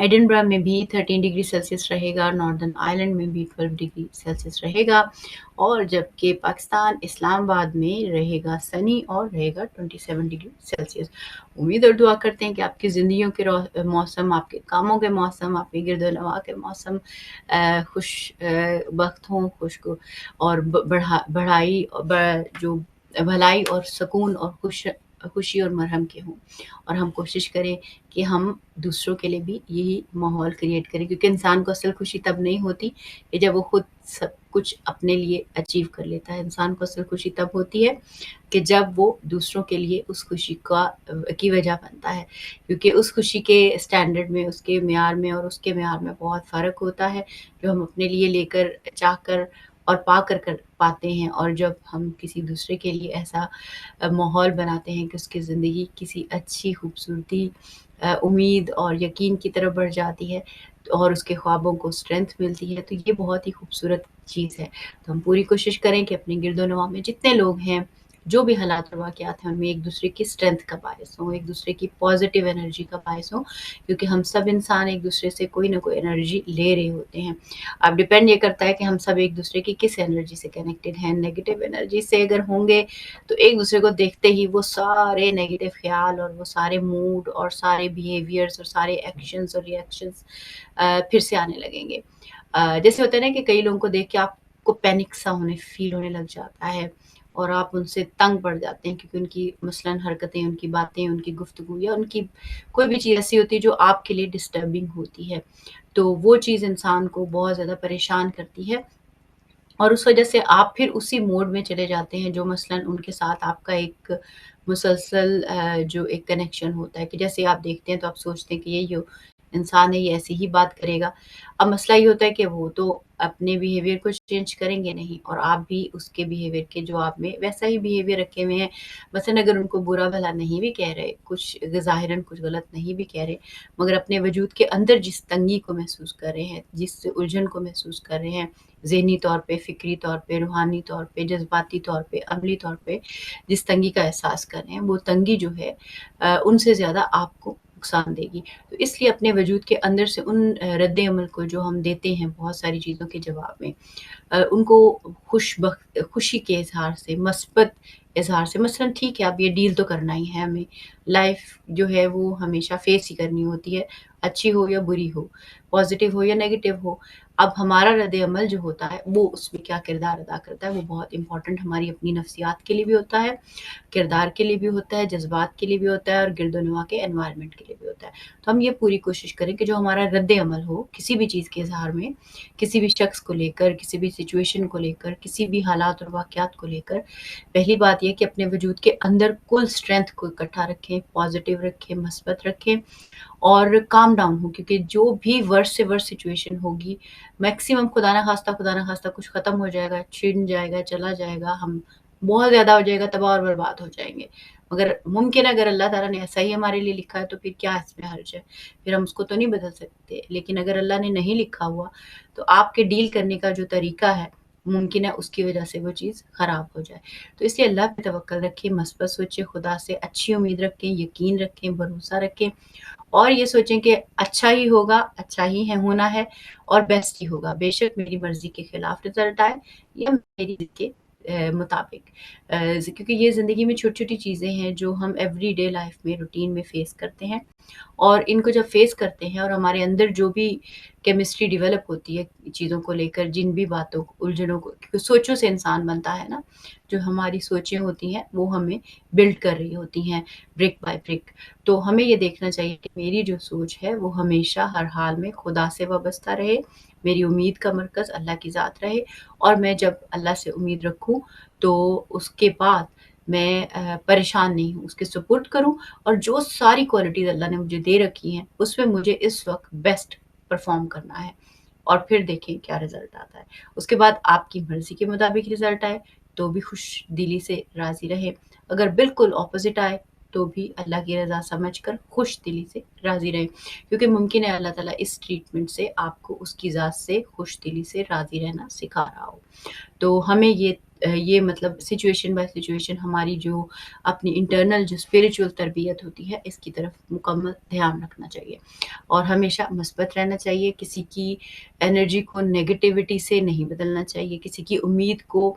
Edinburgh میں بھی 13 degree Celsius رہے گا، ناردرن آئرلینڈ میں بھی 12 ڈگری سیلسیس رہے گا، اور جبکہ پاکستان اسلام آباد میں رہے گا سنی اور رہے گا 27 ڈگری سیلسیس۔ امید اور دعا کرتے ہیں کہ آپ کی زندگیوں کے موسم، آپ کے کاموں کے موسم، آپ کے گرد و نواح کے موسم خوش بخت ہوں، اور بڑھائی جو بھلائی اور سکون اور خوشی اور مرہم کے ہوں، اور ہم کوشش کریں کہ ہم دوسروں کے لیے بھی یہی ماحول کریٹ کریں، کیونکہ انسان کو اصل خوشی تب نہیں ہوتی کہ جب وہ خود سب کچھ اپنے لیے اچیو کر لیتا ہے۔ انسان کو اصل خوشی تب ہوتی ہے کہ جب وہ دوسروں کے لیے اس خوشی کی وجہ بنتا ہے، کیونکہ اس خوشی کے اسٹینڈرڈ میں، اس کے معیار میں اور اس کے معیار میں بہت فرق ہوتا ہے، جو ہم اپنے لیے لے کر چاہ کر اور پا کر پاتے ہیں، اور جب ہم کسی دوسرے کے لیے ایسا ماحول بناتے ہیں کہ اس کی زندگی کسی اچھی خوبصورتی، امید اور یقین کی طرف بڑھ جاتی ہے، اور اس کے خوابوں کو اسٹرینتھ ملتی ہے، تو یہ بہت ہی خوبصورت چیز ہے۔ تو ہم پوری کوشش کریں کہ اپنے گرد و نواح میں جتنے لوگ ہیں، جو بھی حالات اور واقعات ہیں، ان میں ایک دوسرے کی اسٹرینتھ کا باعث ہوں، ایک دوسرے کی پازیٹیو انرجی کا باعث ہوں، کیونکہ ہم سب انسان ایک دوسرے سے کوئی نہ کوئی انرجی لے رہے ہوتے ہیں۔ اب ڈپینڈ یہ کرتا ہے کہ ہم سب ایک دوسرے کی کس انرجی سے کنیکٹڈ ہیں۔ نیگیٹو انرجی سے اگر ہوں گے تو ایک دوسرے کو دیکھتے ہی وہ سارے نیگیٹو خیال اور وہ سارے موڈ اور سارے بیہیویئرز اور سارے ایکشنز اور ریئیکشنز پھر سے آنے لگیں گے۔ جیسے ہوتا ہے نا کہ کئی لوگوں کو دیکھ کے آپ کو پینک سا فیل ہونے لگ جاتا ہے، اور آپ ان سے تنگ پڑ جاتے ہیں، کیونکہ ان کی مثلاً حرکتیں، ان کی باتیں، ان کی گفتگو یا ان کی کوئی بھی چیز ایسی ہوتی ہے جو آپ کے لیے ڈسٹربنگ ہوتی ہے، تو وہ چیز انسان کو بہت زیادہ پریشان کرتی ہے، اور اس وجہ سے آپ پھر اسی موڈ میں چلے جاتے ہیں جو مثلاً ان کے ساتھ آپ کا ایک مسلسل جو ایک کنیکشن ہوتا ہے، کہ جیسے آپ دیکھتے ہیں تو آپ سوچتے ہیں کہ یہ جو انسان ہے یہ ایسی ہی بات کرے گا۔ اب مسئلہ یہ ہوتا ہے کہ وہ تو اپنے بیہیویئر کو چینج کریں گے نہیں، اور آپ بھی اس کے بیہیویئر کے جو آپ میں ویسا ہی بیہیویئر رکھے ہوئے ہیں، مثلاً اگر ان کو برا بھلا نہیں بھی کہہ رہے، کچھ ظاہراً کچھ غلط نہیں بھی کہہ رہے، مگر اپنے وجود کے اندر جس تنگی کو محسوس کر رہے ہیں، جس الجھن کو محسوس کر رہے ہیں، ذہنی طور پہ، فکری طور پہ، روحانی طور پہ، جذباتی طور پہ، عملی طور پہ جس تنگی کا احساس کر رہے ہیں، وہ تنگی جو ہے ان سے زیادہ آپ کو نقصان دے گی۔ تو اس لیے اپنے وجود کے اندر سے ان رد عمل کو جو ہم دیتے ہیں بہت ساری چیزوں کے جواب میں، ان کو خوشی کے اظہار سے، مثبت اظہار سے، مثلا ٹھیک ہے اب یہ ڈیل تو کرنا ہی ہے ہمیں، لائف جو ہے وہ ہمیشہ فیس ہی کرنی ہوتی ہے، اچھی ہو یا بری ہو، پازیٹیو ہو یا نیگیٹو ہو۔ اب ہمارا رد عمل جو ہوتا ہے وہ اس میں کیا کردار ادا کرتا ہے، وہ بہت امپورٹنٹ ہماری اپنی نفسیات کے لیے بھی ہوتا ہے، کردار کے لیے بھی ہوتا ہے، جذبات کے لیے بھی ہوتا ہے، اور گرد و نواح کے انوائرمنٹ کے لیے بھی ہوتا ہے۔ تو ہم یہ پوری کوشش کریں کہ جو ہمارا رد عمل ہو کسی بھی چیز کے اظہار میں، کسی بھی شخص کو لے کر، کسی بھی سچویشن کو لے کر، کسی بھی حالات اور واقعات کو لے کر، پہلی بات یہ کہ اپنے وجود کے اندر کل اسٹرینتھ کو اکٹھا رکھیں، پازیٹیو رکھیں، مثبت رکھیں، اور کام ڈاؤن ہو، کیونکہ جو بھی ورس سے ورس سچویشن ہوگی، میکسیمم خدا نہ خواستہ کچھ ختم ہو جائے گا، چھن جائے گا، چلا جائے گا، ہم بہت زیادہ ہو جائے گا، تباہ اور برباد ہو جائیں گے، مگر ممکن ہے اگر اللہ تعالیٰ نے ایسا ہی ہمارے لیے لکھا ہے تو پھر کیا اس میں حرج ہے، پھر ہم اس کو تو نہیں بدل سکتے، لیکن اگر اللہ نے نہیں لکھا ہوا تو آپ کے ڈیل کرنے کا جو طریقہ ہے، ممکن ہے اس کی وجہ سے وہ چیز خراب ہو جائے۔ تو اس لیے اللہ پہ توکل رکھیں، مثبت سوچیں، خدا سے اچھی امید رکھیں، یقین رکھیں، بھروسہ رکھیں، اور یہ سوچیں کہ اچھا ہی ہوگا، اچھا ہی ہے ہونا ہے، اور بیسٹ ہی ہوگا، بے شک میری مرضی کے خلاف رزلٹ آئے یا میری ضد کے مطابق، کیونکہ یہ زندگی میں چھوٹی چھوٹی چیزیں ہیں جو ہم ایوری ڈے لائف میں روٹین میں فیس کرتے ہیں، اور ان کو جب فیس کرتے ہیں اور ہمارے اندر جو بھی کیمسٹری ڈیولپ ہوتی ہے چیزوں کو لے کر، جن بھی باتوں کو، الجھنوں کو، کیونکہ سوچوں سے انسان بنتا ہے نا، جو ہماری سوچیں ہوتی ہیں وہ ہمیں بلڈ کر رہی ہوتی ہیں برک بائی برک، تو ہمیں یہ دیکھنا چاہیے کہ میری جو سوچ ہے وہ ہمیشہ ہر حال میں خدا سے وابستہ رہے، میری امید کا مرکز اللہ کی ذات رہے، اور میں جب اللہ سے امید رکھوں تو اس کے بعد میں پریشان نہیں ہوں، اس کے سپورٹ کروں، اور جو ساری کوالٹیز اللہ نے مجھے دے رکھی ہیں اس میں مجھے اس وقت بیسٹ پرفارم کرنا ہے، اور پھر دیکھیں کیا رزلٹ آتا ہے۔ اس کے بعد آپ کی مرضی کے مطابق رزلٹ آئے تو بھی خوش دلی سے راضی رہے، اگر بالکل اپوزٹ آئے تو بھی اللہ کی رضا سمجھ کر خوش دلی سے راضی رہیں، کیونکہ ممکن ہے اللہ تعالیٰ اس ٹریٹمنٹ سے آپ کو اس کی ذات سے خوش دلی سے راضی رہنا سکھا رہا ہو۔ تو ہمیں یہ مطلب سچویشن بائی سچویشن ہماری جو اپنی انٹرنل جو اسپریچول تربیت ہوتی ہے اس کی طرف مکمل دھیان رکھنا چاہیے، اور ہمیشہ مثبت رہنا چاہیے، کسی کی انرجی کو نیگیٹیوٹی سے نہیں بدلنا چاہیے، کسی کی امید کو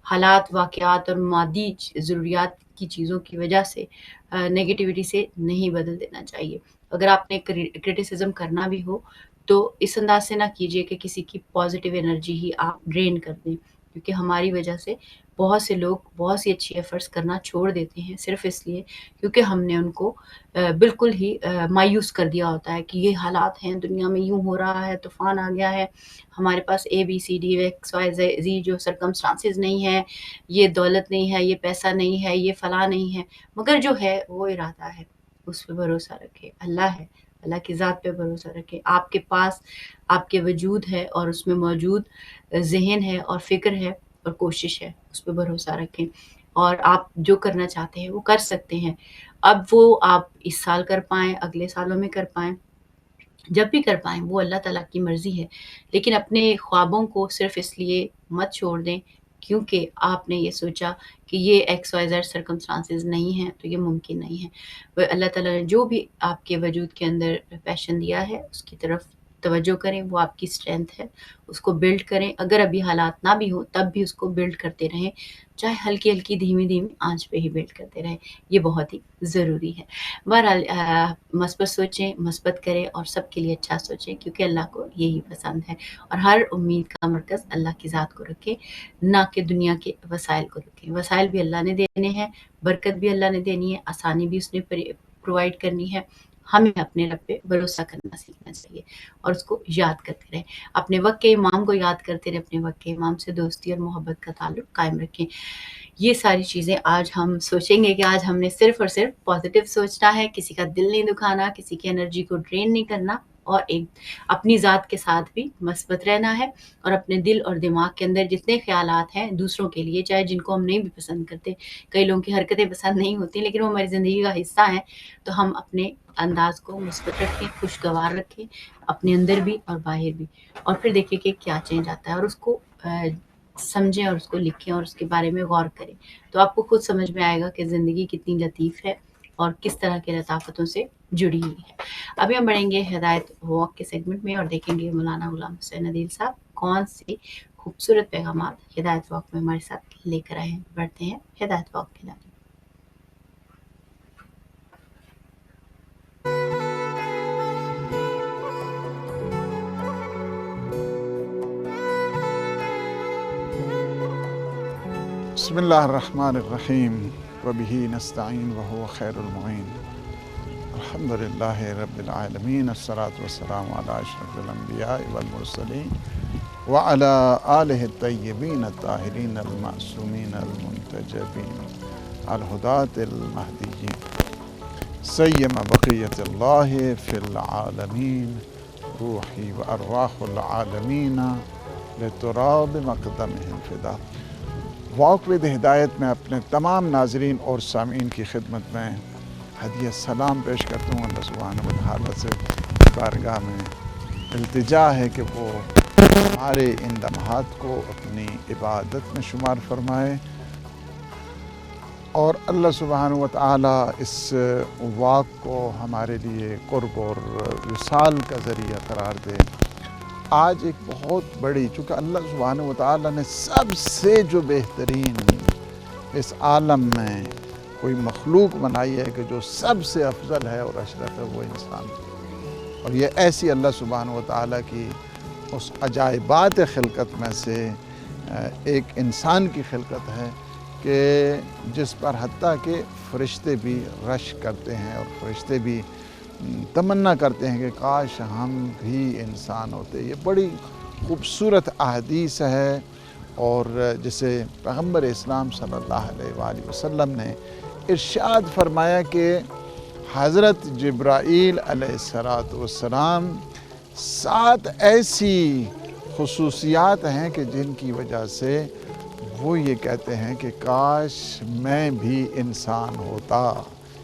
حالات واقعات اور مادی ضروریات کی چیزوں کی وجہ سے نیگیٹیوٹی سے نہیں بدل دینا چاہیے۔ اگر آپ نے کرٹیسزم کرنا بھی ہو تو اس انداز سے نہ کیجیے کہ کسی کی پازیٹیو انرجی ہی آپ ڈرین کر دیں، کیونکہ ہماری وجہ سے بہت سے لوگ بہت سی اچھی ایفرٹس کرنا چھوڑ دیتے ہیں صرف اس لیے کیونکہ ہم نے ان کو بالکل ہی مایوس کر دیا ہوتا ہے کہ یہ حالات ہیں، دنیا میں یوں ہو رہا ہے، طوفان آ گیا ہے، ہمارے پاس ABCD XYZ جو سرکمسٹانسز نہیں ہے، یہ دولت نہیں ہے، یہ پیسہ نہیں ہے، یہ فلاں نہیں ہے، مگر جو ہے وہ ارادہ ہے، اس پہ بھروسہ رکھے، اللہ ہے، اللہ کی ذات پہ بھروسہ رکھے، آپ کے پاس آپ کے وجود ہے اور اس میں موجود ذہن ہے اور فکر ہے اور کوشش ہے، اس پہ بھروسہ رکھیں، اور آپ جو کرنا چاہتے ہیں وہ کر سکتے ہیں۔ اب وہ آپ اس سال کر پائیں، اگلے سالوں میں کر پائیں، جب بھی کر پائیں، وہ اللہ تعالیٰ کی مرضی ہے، لیکن اپنے خوابوں کو صرف اس لیے مت چھوڑ دیں کیونکہ آپ نے یہ سوچا کہ یہ XYZ سرکمسٹانسز نہیں ہیں تو یہ ممکن نہیں ہے۔ وہ اللہ تعالیٰ نے جو بھی آپ کے وجود کے اندر پیشن دیا ہے اس کی طرف توجہ کریں، وہ آپ کی اسٹرینتھ ہے، اس کو بلڈ کریں، اگر ابھی حالات نہ بھی ہوں تب بھی اس کو بلڈ کرتے رہیں، چاہے ہلکی ہلکی دھیمی دھیمی آنچ پہ ہی بلڈ کرتے رہیں، یہ بہت ہی ضروری ہے۔ بہرحال مثبت سوچیں، مثبت کریں اور سب کے لیے اچھا سوچیں، کیونکہ اللہ کو یہی پسند ہے، اور ہر امید کا مرکز اللہ کی ذات کو رکھیں، نہ کہ دنیا کے وسائل کو رکھیں۔ وسائل بھی اللہ نے دینے ہیں، برکت بھی اللہ نے دینی ہے، آسانی بھی اس نے پرووائڈ کرنی ہے، ہمیں اپنے رب پہ بھروسہ کرنا سیکھنا چاہیے اور اس کو یاد کرتے رہیں، اپنے وقت کے امام کو یاد کرتے رہیں، اپنے وقت کے امام سے دوستی اور محبت کا تعلق قائم رکھیں۔ یہ ساری چیزیں آج ہم سوچیں گے کہ آج ہم نے صرف اور صرف پازیٹیو سوچنا ہے، کسی کا دل نہیں دکھانا، کسی کی انرجی کو ڈرین نہیں کرنا، اور اپنی ذات کے ساتھ بھی مثبت رہنا ہے، اور اپنے دل اور دماغ کے اندر جتنے خیالات ہیں دوسروں کے لیے، چاہے جن کو ہم نہیں بھی پسند کرتے، کئی لوگوں کی حرکتیں پسند نہیں ہوتی لیکن وہ ہماری زندگی کا حصہ ہیں، تو ہم اپنے انداز کو مثبت رکھیں، خوشگوار رکھیں، اپنے اندر بھی اور باہر بھی، اور پھر دیکھیں کہ کیا چینج آتا ہے، اور اس کو سمجھیں اور اس کو لکھیں اور اس کے بارے میں غور کریں، تو آپ کو خود سمجھ میں آئے گا کہ زندگی کتنی لطیف ہے اور کس طرح کے لطافتوں سے جڑی ہوئی ہے۔ ابھی ہم بڑھیں گے ہدایت واک کے سیگمنٹ میں اور دیکھیں گے مولانا غلام حسین عدیل صاحب کون سے خوبصورت پیغامات ہدایت واک میں ہمارے ساتھ لے کر آئے ہیں۔ بڑھتے ہیں ہدایت واک کے نام۔ بسم اللہ الرحمن الرحیم وبہ نستعین وہو خیر المعین الحمد للہ رب العالمین الصلاۃ والسلام علی اشرف الانبیاء والمرسلین وعلی آلہ الطیبین الطاہرین المعصومین المنتجبین الہداة المہدیین سیم بقیت اللہ فی العالمین روحی و ارواح العالمین لتراب مقدمہ الفدا۔ واک ود ہدایت میں اپنے تمام ناظرین اور سامعین کی خدمت میں ہدیہ سلام پیش کرتا ہوں۔ اللہ سبحانہ و تعالیٰ سے بارگاہ میں التجا ہے کہ وہ ہمارے ان لمحات کو اپنی عبادت میں شمار فرمائے، اور اللہ سبحانہ و تعالیٰ اس واک کو ہمارے لیے قرب اور وصال کا ذریعہ قرار دے۔ آج ایک بہت بڑی، چونکہ اللہ سبحانہ و تعالیٰ نے سب سے جو بہترین اس عالم میں کوئی مخلوق بنائی ہے کہ جو سب سے افضل ہے اور اشرف ہے، وہ انسان ہے، اور یہ ایسی اللہ سبحانہ و تعالیٰ کی اس عجائبات خلقت میں سے ایک انسان کی خلقت ہے کہ جس پر حتیٰ کہ فرشتے بھی رش کرتے ہیں، اور فرشتے بھی تمنا کرتے ہیں کہ کاش ہم بھی انسان ہوتے۔ یہ بڑی خوبصورت احادیث ہے، اور جسے پیغمبر اسلام صلی اللہ علیہ وآلہ وسلم نے ارشاد فرمایا کہ حضرت جبرائیل علیہ السلام 7 ایسی خصوصیات ہیں کہ جن کی وجہ سے وہ یہ کہتے ہیں کہ کاش میں بھی انسان ہوتا،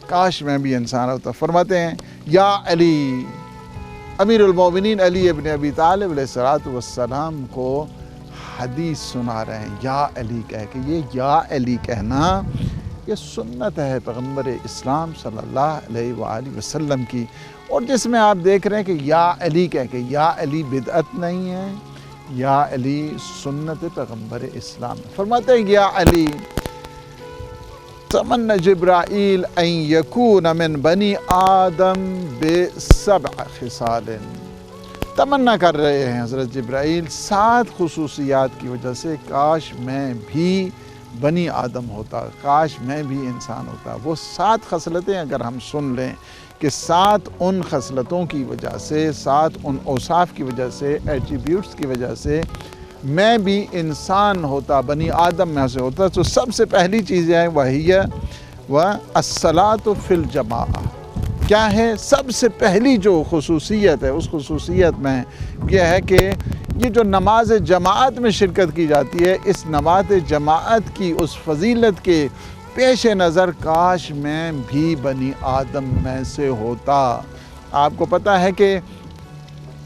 کاش میں بھی انسان ہوتا. فرماتے ہیں یا علی، امیر المومنین علی ابن ابی طالب علیہ السلام کو حدیث سنا رہے ہیں یا علی کہہ کے. یہ یا علی کہنا یہ سنت ہے پیغمبر اسلام صلی اللہ علیہ وآلہ وسلم کی، اور جس میں آپ دیکھ رہے ہیں کہ یا علی کہہ کے. یا علی بدعت نہیں ہے، یا علی سنت پیغمبر اسلام. فرماتے ہیں یا علی تمنى جبرائیل ان یکون من بنی آدم ب7 خصال. تمنا کر رہے ہیں حضرت جبرائیل 7 خصوصیات کی وجہ سے، کاش میں بھی بنی آدم ہوتا، کاش میں بھی انسان ہوتا. وہ 7 خصلتیں اگر ہم سن لیں کہ 7 ان خصلتوں کی وجہ سے، 7 ان اوصاف کی وجہ سے، ایٹریبیوٹس کی وجہ سے میں بھی انسان ہوتا، بنی آدم میں سے ہوتا، تو سب سے پہلی چیز ہے وہی الصلاۃ فی الجماعہ. کیا ہے سب سے پہلی جو خصوصیت ہے؟ اس خصوصیت میں یہ ہے کہ یہ جو نماز جماعت میں شرکت کی جاتی ہے، اس نماز جماعت کی اس فضیلت کے پیش نظر کاش میں بھی بنی آدم میں سے ہوتا. آپ کو پتہ ہے کہ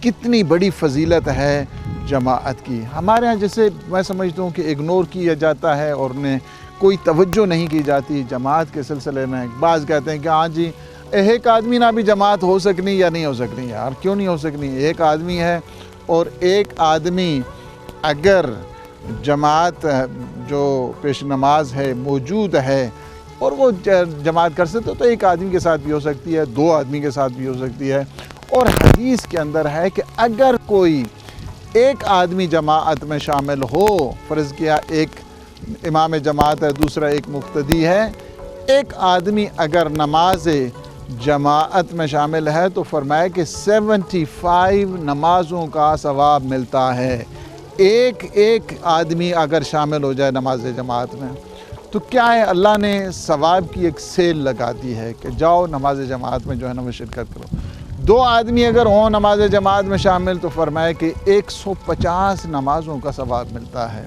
کتنی بڑی فضیلت ہے جماعت کی. ہمارے ہاں جیسے میں سمجھتا ہوں کہ اگنور کیا جاتا ہے اور انہیں کوئی توجہ نہیں کی جاتی جماعت کے سلسلے میں. بعض کہتے ہیں کہ ہاں جی ایک آدمی نہ بھی جماعت ہو سکنی یا نہیں ہو سکنی. یار کیوں نہیں ہو سکنی؟ ایک آدمی ہے، اور ایک آدمی اگر جماعت جو پیش نماز ہے موجود ہے اور وہ جماعت کر سکتے تو ایک آدمی کے ساتھ بھی ہو سکتی ہے، 2 آدمی کے ساتھ بھی ہو سکتی ہے. اور حدیث کے اندر ہے کہ اگر کوئی ایک آدمی جماعت میں شامل ہو، فرض کیا ایک امام جماعت ہے، دوسرا ایک مقتدی ہے، ایک آدمی اگر نماز جماعت میں شامل ہے تو فرمایا کہ 75 نمازوں کا ثواب ملتا ہے. ایک آدمی اگر شامل ہو جائے نماز جماعت میں تو کیا ہے، اللہ نے ثواب کی ایک سیل لگا دی ہے کہ جاؤ نماز جماعت میں جو ہے نا وہ شرکت کرو. 2 آدمی اگر ہوں نماز جماعت میں شامل تو فرمایا کہ 150 نمازوں کا ثواب ملتا ہے.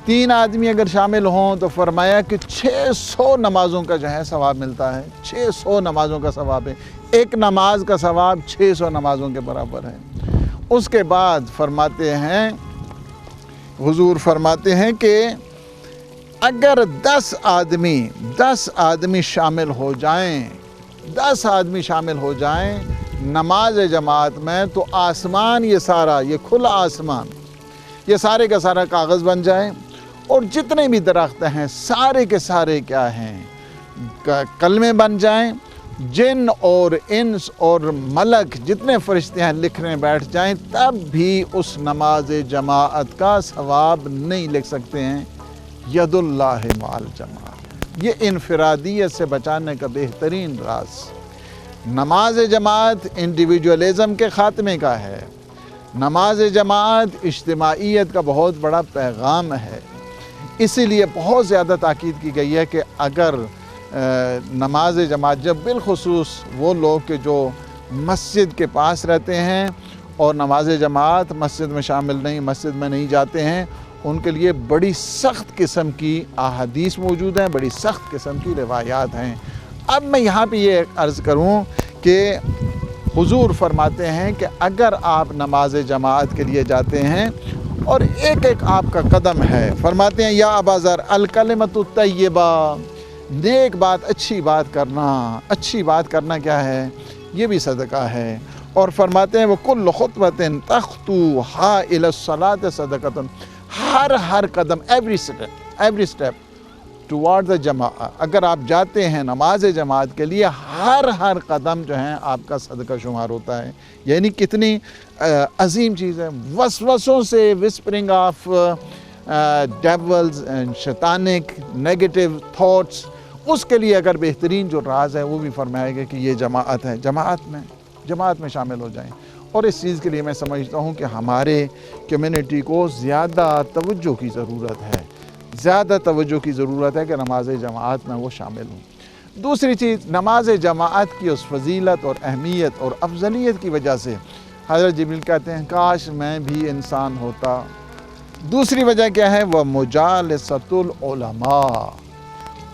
3 آدمی اگر شامل ہوں تو فرمایا کہ 600 نمازوں کا جو ہے ثواب ملتا ہے. 600 نمازوں کا ثواب ہے. ایک نماز کا ثواب 600 نمازوں کے برابر ہے. اس کے بعد فرماتے ہیں، حضور فرماتے ہیں کہ اگر 10 آدمی شامل ہو جائیں، 10 آدمی شامل ہو جائیں نماز جماعت میں تو آسمان یہ کھلا آسمان یہ سارے کا سارا کاغذ بن جائے، اور جتنے بھی درخت ہیں سارے کے سارے کیا ہیں کلمے بن جائیں. جن اور انس اور ملک جتنے فرشتے ہیں لکھنے بیٹھ جائیں تب بھی اس نماز جماعت کا ثواب نہیں لکھ سکتے ہیں. ید اللہ مع الجماعہ، یہ انفرادیت سے بچانے کا بہترین راز. نماز جماعت انڈیویجولزم کے خاتمے کا ہے. نماز جماعت اجتماعیت کا بہت بڑا پیغام ہے. اسی لیے بہت زیادہ تاکید کی گئی ہے کہ اگر نماز جماعت، جب بالخصوص وہ لوگ کہ جو مسجد کے پاس رہتے ہیں اور نماز جماعت مسجد میں شامل نہیں، مسجد میں نہیں جاتے ہیں، ان کے لیے بڑی سخت قسم کی احادیث موجود ہیں، بڑی سخت قسم کی روایات ہیں. اب میں یہاں پہ یہ عرض کروں کہ حضور فرماتے ہیں کہ اگر آپ نماز جماعت کے لیے جاتے ہیں اور ایک آپ کا قدم ہے، فرماتے ہیں یا ابا ذر الکلمۃ الطیبہ، نیک بات، اچھی بات کرنا کیا ہے؟ یہ بھی صدقہ ہے. اور فرماتے ہیں وَكُلُّ خُطْوَةٍ تَخْطُوهَا إِلَى الصَّلَاةِ صَدَقَةٌ، ہر قدم، ایوری اسٹیپ ٹوارڈ دا جماعہ، اگر آپ جاتے ہیں نماز جماعت کے لیے ہر قدم جو ہے آپ کا صدقہ شمار ہوتا ہے. یعنی کتنی عظیم چیز ہے. وسوسوں سے، whispering of devils and satanic negative thoughts, اس کے لیے اگر بہترین جو راز ہے وہ بھی فرمایا گیا کہ یہ جماعت ہے. جماعت میں شامل ہو جائیں. اور اس چیز کے لیے میں سمجھتا ہوں کہ ہمارے کمیونٹی کو زیادہ توجہ کی ضرورت ہے کہ نماز جماعت میں وہ شامل ہوں. دوسری چیز، نماز جماعت کی اس فضیلت اور اہمیت اور افضلیت کی وجہ سے حضرت جبریل کہتے ہیں کاش میں بھی انسان ہوتا. دوسری وجہ کیا ہے؟ وہ مجالسۃ العلماء،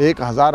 1000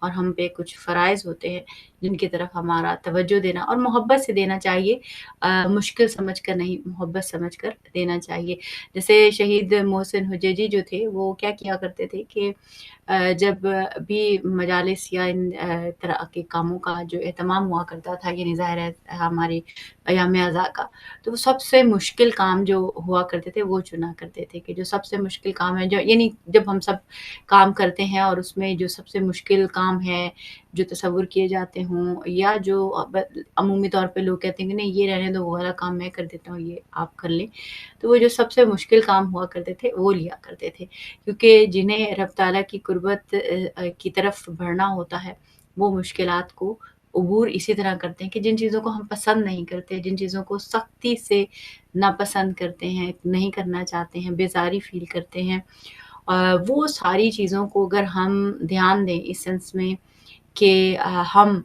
اور ہم پہ کچھ فرائض ہوتے ہیں جن کی طرف ہمارا توجہ دینا اور محبت سے دینا چاہیے، مشکل سمجھ کر نہیں، محبت سمجھ کر دینا چاہیے۔ جیسے شہید محسن حجیجی جو تھے وہ کیا کیا کرتے تھے کہ جب بھی مجالس یا ان طرح کے کاموں کا جو اہتمام ہوا کرتا تھا، یعنی ظاہر ہے ہمارے ایام اعزاء کا، تو وہ سب سے مشکل کام جو ہوا کرتے تھے وہ چنا کرتے تھے کہ جو سب سے مشکل کام ہے، جو یعنی جب ہم سب کام کرتے ہیں اور اس میں جو سب سے مشکل کام ہے جو تصور کیے جاتے ہوں یا جو عمومی طور پہ لوگ کہتے ہیں کہ نہیں یہ رہنے دو، وہ والا کام میں کر دیتا ہوں، یہ آپ کر لیں، تو وہ جو سب سے مشکل کام ہوا کرتے تھے وہ لیا کرتے تھے، کیونکہ جنہیں رب تعالیٰ کی قربت کی طرف بڑھنا ہوتا ہے وہ مشکلات کو عبور اسی طرح کرتے ہیں کہ جن چیزوں کو ہم پسند نہیں کرتے، جن چیزوں کو سختی سے ناپسند کرتے ہیں، نہیں کرنا چاہتے ہیں، بیزاری فیل کرتے ہیں، وہ ساری چیزوں کو اگر ہم دھیان دیں اس سینس میں کہ ہم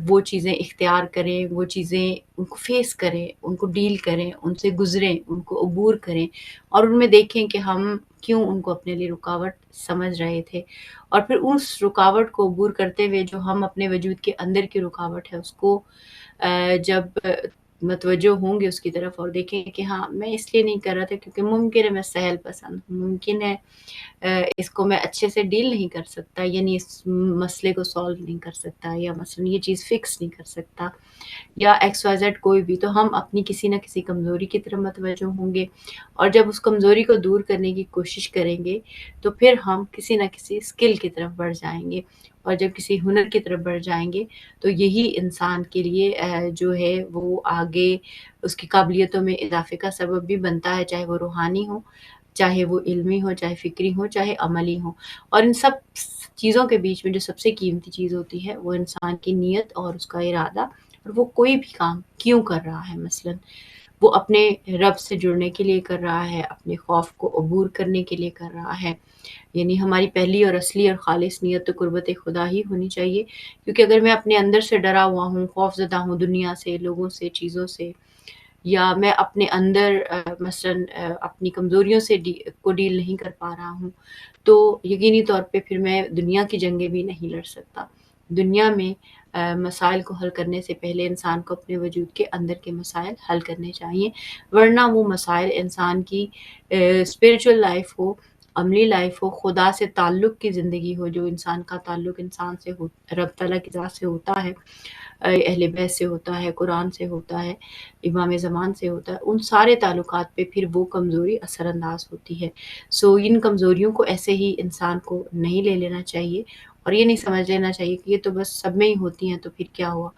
وہ چیزیں اختیار کریں، وہ چیزیں ان کو فیس کریں، ان کو ڈیل کریں، ان سے گزریں، ان کو عبور کریں اور ان میں دیکھیں کہ ہم کیوں ان کو اپنے لیے رکاوٹ سمجھ رہے تھے، اور پھر اس رکاوٹ کو عبور کرتے ہوئے جو ہم اپنے وجود کے اندر کی رکاوٹ ہے اس کو جب متوجہ ہوں گے اس کی طرف اور دیکھیں کہ ہاں میں اس لیے نہیں کر رہا تھا کیونکہ ممکن ہے میں سہل پسند ہوں، ممکن ہے اس کو میں اچھے سے ڈیل نہیں کر سکتا، یعنی اس مسئلے کو سالو نہیں کر سکتا، یا مثلا یہ چیز فکس نہیں کر سکتا، یا ایکس وائی زیڈ کوئی بھی، تو ہم اپنی کسی نہ کسی کمزوری کی طرف متوجہ ہوں گے اور جب اس کمزوری کو دور کرنے کی کوشش کریں گے تو پھر ہم کسی نہ کسی اسکل کی طرف بڑھ جائیں گے، اور جب کسی ہنر کی طرف بڑھ جائیں گے تو یہی انسان کے لیے جو ہے وہ آگے اس کی قابلیتوں میں اضافے کا سبب بھی بنتا ہے، چاہے وہ روحانی ہو، چاہے وہ علمی ہو، چاہے فکری ہو، چاہے عملی ہو، اور ان سب چیزوں کے بیچ میں جو سب سے قیمتی چیز ہوتی ہے وہ انسان کی نیت اور اس کا ارادہ، اور وہ کوئی بھی کام کیوں کر رہا ہے، مثلا وہ اپنے رب سے جڑنے کے لیے کر رہا ہے، اپنے خوف کو عبور کرنے کے لیے کر رہا ہے، یعنی ہماری پہلی اور اصلی اور خالص نیت تو قربت خدا ہی ہونی چاہیے، کیونکہ اگر میں اپنے اندر سے ڈرا ہوا ہوں، خوف زدہ ہوں دنیا سے، لوگوں سے، چیزوں سے، یا میں اپنے اندر مثلا اپنی کمزوریوں سے کو ڈیل نہیں کر پا رہا ہوں، تو یقینی طور پہ پھر میں دنیا کی جنگیں بھی نہیں لڑ سکتا۔ دنیا میں مسائل کو حل کرنے سے پہلے انسان کو اپنے وجود کے اندر کے مسائل حل کرنے چاہیے، ورنہ وہ مسائل انسان کی اسپریچول لائف ہو، عملی لائف ہو، خدا سے تعلق کی زندگی ہو، جو انسان کا تعلق انسان سے ہو، رب تعالیٰ کی ذات سے ہوتا ہے، اہل بیت سے ہوتا ہے، قرآن سے ہوتا ہے، امام زمان سے ہوتا ہے، ان سارے تعلقات پہ پھر وہ کمزوری اثر انداز ہوتی ہے۔ سو ان کمزوریوں کو ایسے ہی انسان کو نہیں لے لینا چاہیے اور یہ نہیں سمجھ لینا چاہیے کہ یہ تو بس سب میں ہی ہوتی ہیں تو پھر کیا ہوا،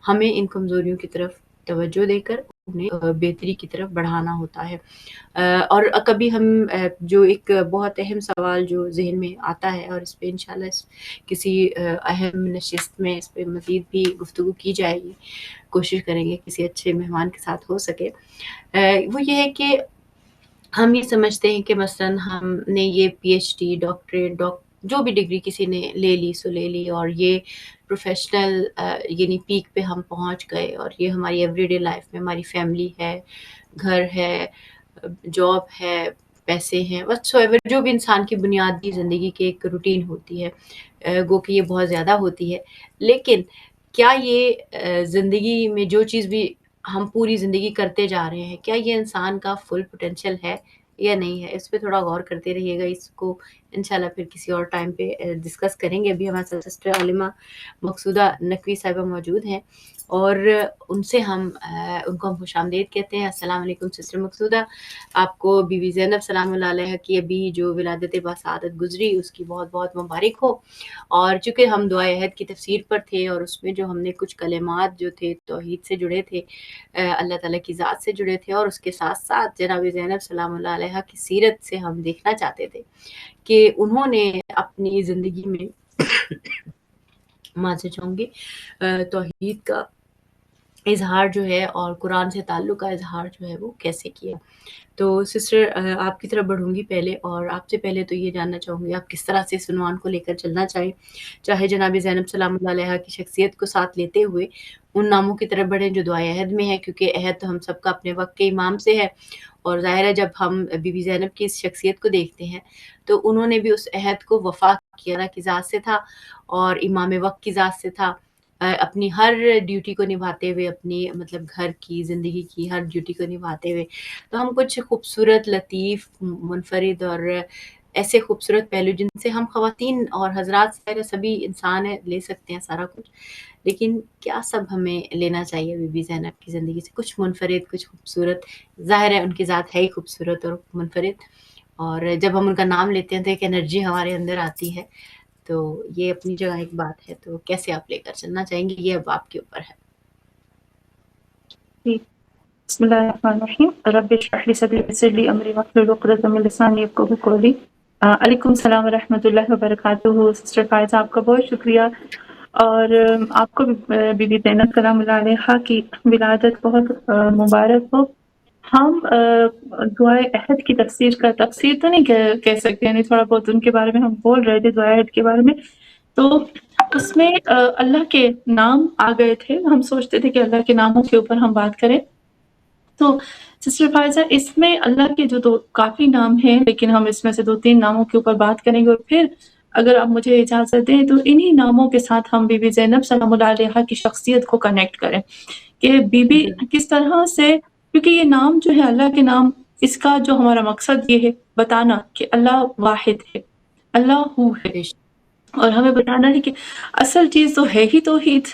ہمیں ان کمزوریوں کی طرف توجہ دے کر انہیں بہتری کی طرف بڑھانا ہوتا ہے۔ اور کبھی ہم جو ایک بہت اہم سوال جو ذہن میں آتا ہے، اور اس پہ انشاءاللہ کسی اہم نشست میں اس پہ مزید بھی گفتگو کی جائے گی، کوشش کریں گے کسی اچھے مہمان کے ساتھ ہو سکے، وہ یہ ہے کہ ہم یہ سمجھتے ہیں کہ مثلا ہم نے یہ پی ایچ ڈی، ڈاکٹریٹ، جو بھی ڈگری کسی نے لے لی سو لے لی، اور یہ پروفیشنل یعنی پیک پہ ہم پہنچ گئے، اور یہ ہماری ایوری ڈے لائف میں ہماری فیملی ہے، گھر ہے، جاب ہے، پیسے ہیں، وٹس ایور جو بھی انسان کی بنیادی زندگی کی ایک روٹین ہوتی ہے، گو کہ یہ بہت زیادہ ہوتی ہے، لیکن کیا یہ زندگی میں جو چیز بھی ہم پوری زندگی کرتے جا رہے ہیں، کیا یہ انسان کا فل پوٹینشیل ہے یا نہیں ہے؟ اس پہ تھوڑا غور کرتے رہیے گا، اس کو انشاءاللہ پھر کسی اور ٹائم پہ ڈسکس کریں گے۔ ابھی ہمارے ساتھ سسٹر عالمہ مقصودہ نقوی صاحبہ موجود ہیں اور ان سے ہم ان کو ہم خوش آمدید کہتے ہیں۔ السلام علیکم سسٹر مقصودہ، آپ کو بی بی زینب سلام اللہ علیہ کی ابھی جو ولادت باسعادت گزری اس کی بہت بہت مبارک ہو، اور چونکہ ہم دعائے عہد کی تفسیر پر تھے اور اس میں جو ہم نے کچھ کلمات جو تھے توحید سے جڑے تھے، اللہ تعالیٰ کی ذات سے جڑے تھے، اور اس کے ساتھ ساتھ جناب زینب سلام اللہ علیہ کی سیرت سے ہم دیکھنا چاہتے تھے کہ انہوں نے اپنی زندگی میں معذرت چاہوں گی توحید کا اظہار جو ہے اور قرآن سے تعلق کا اظہار جو ہے وہ کیسے کیا۔ تو سسٹر آپ کی طرف بڑھوں گی پہلے، اور آپ سے پہلے تو یہ جاننا چاہوں گی آپ کس طرح سے اس عنوان کو لے کر چلنا چاہیں، چاہے جناب زینب سلام اللہ علیہ کی شخصیت کو ساتھ لیتے ہوئے ان ناموں کی طرف بڑھیں جو دعائے عہد میں ہے، کیونکہ عہد تو ہم سب کا اپنے وقت کے امام سے ہے، اور ظاہر ہے جب ہم بی بی زینب کی اس شخصیت کو دیکھتے ہیں تو انہوں نے بھی اس عہد کو وفا کیا، اللہ کی ذات سے تھا اور امام وقت کی ذات سے تھا، اپنی ہر ڈیوٹی کو نبھاتے ہوئے، اپنی مطلب گھر کی زندگی کی ہر ڈیوٹی کو نبھاتے ہوئے. تو ہم کچھ خوبصورت، لطیف، منفرد اور ایسے خوبصورت پہلو جن سے ہم خواتین اور حضرات سبھی انسان لے سکتے ہیں سارا کچھ، لیکن کیا سب ہمیں لینا چاہیے بی بی زینب کی زندگی سے؟ کچھ منفرد، کچھ خوبصورت. ظاہر ہے ان کی ذات ہے ہی خوبصورت اور منفرد، اور جب ہم ان کا نام لیتے ہیں تو ایک انرجی ہمارے اندر آتی ہے. تو یہ اپنی جگہ ایک بات ہے، تو کیسے آپ لے کر چلنا چاہیں گے یہ اب آپ کے اوپر ہے. جی، بسم اللہ الرحمن الرحیم. رب اشرح لی صدری ویسر لی امری واحلل عقدۃ من لسانی یفقہوا قولی. علیکم السلام ورحمۃ اللہ وبرکاتہ. سسٹر فائزہ آپ کا بہت شکریہ، اور آپ کو بی بی زینب سلام اللہ علیہا کی ولادت بہت مبارک ہو. ہم دعائے عہد کی تفسیر تو نہیں کہہ سکتے، یعنی تھوڑا بہت ان کے بارے میں ہم بول رہے تھے دعائے عہد کے بارے میں. تو اس میں اللہ کے نام آ گئے تھے، ہم سوچتے تھے کہ اللہ کے ناموں کے اوپر ہم بات کریں. تو سسٹر فائزہ اس میں اللہ کے جو کافی نام ہیں، لیکن ہم اس میں سے 2-3 ناموں کے اوپر بات کریں گے، اور پھر اگر آپ مجھے اجازت دیں تو انہی ناموں کے ساتھ ہم بی بی زینب سلام اللہ علیہا کی شخصیت کو کنیکٹ کریں کہ بی بی کس طرح سے، کیونکہ یہ نام جو ہے اللہ کے نام، اس کا جو ہمارا مقصد یہ ہے بتانا کہ اللہ واحد ہے، اللہ ہو ہے، اور ہمیں بتانا ہے کہ اصل چیز تو ہے ہی توحید،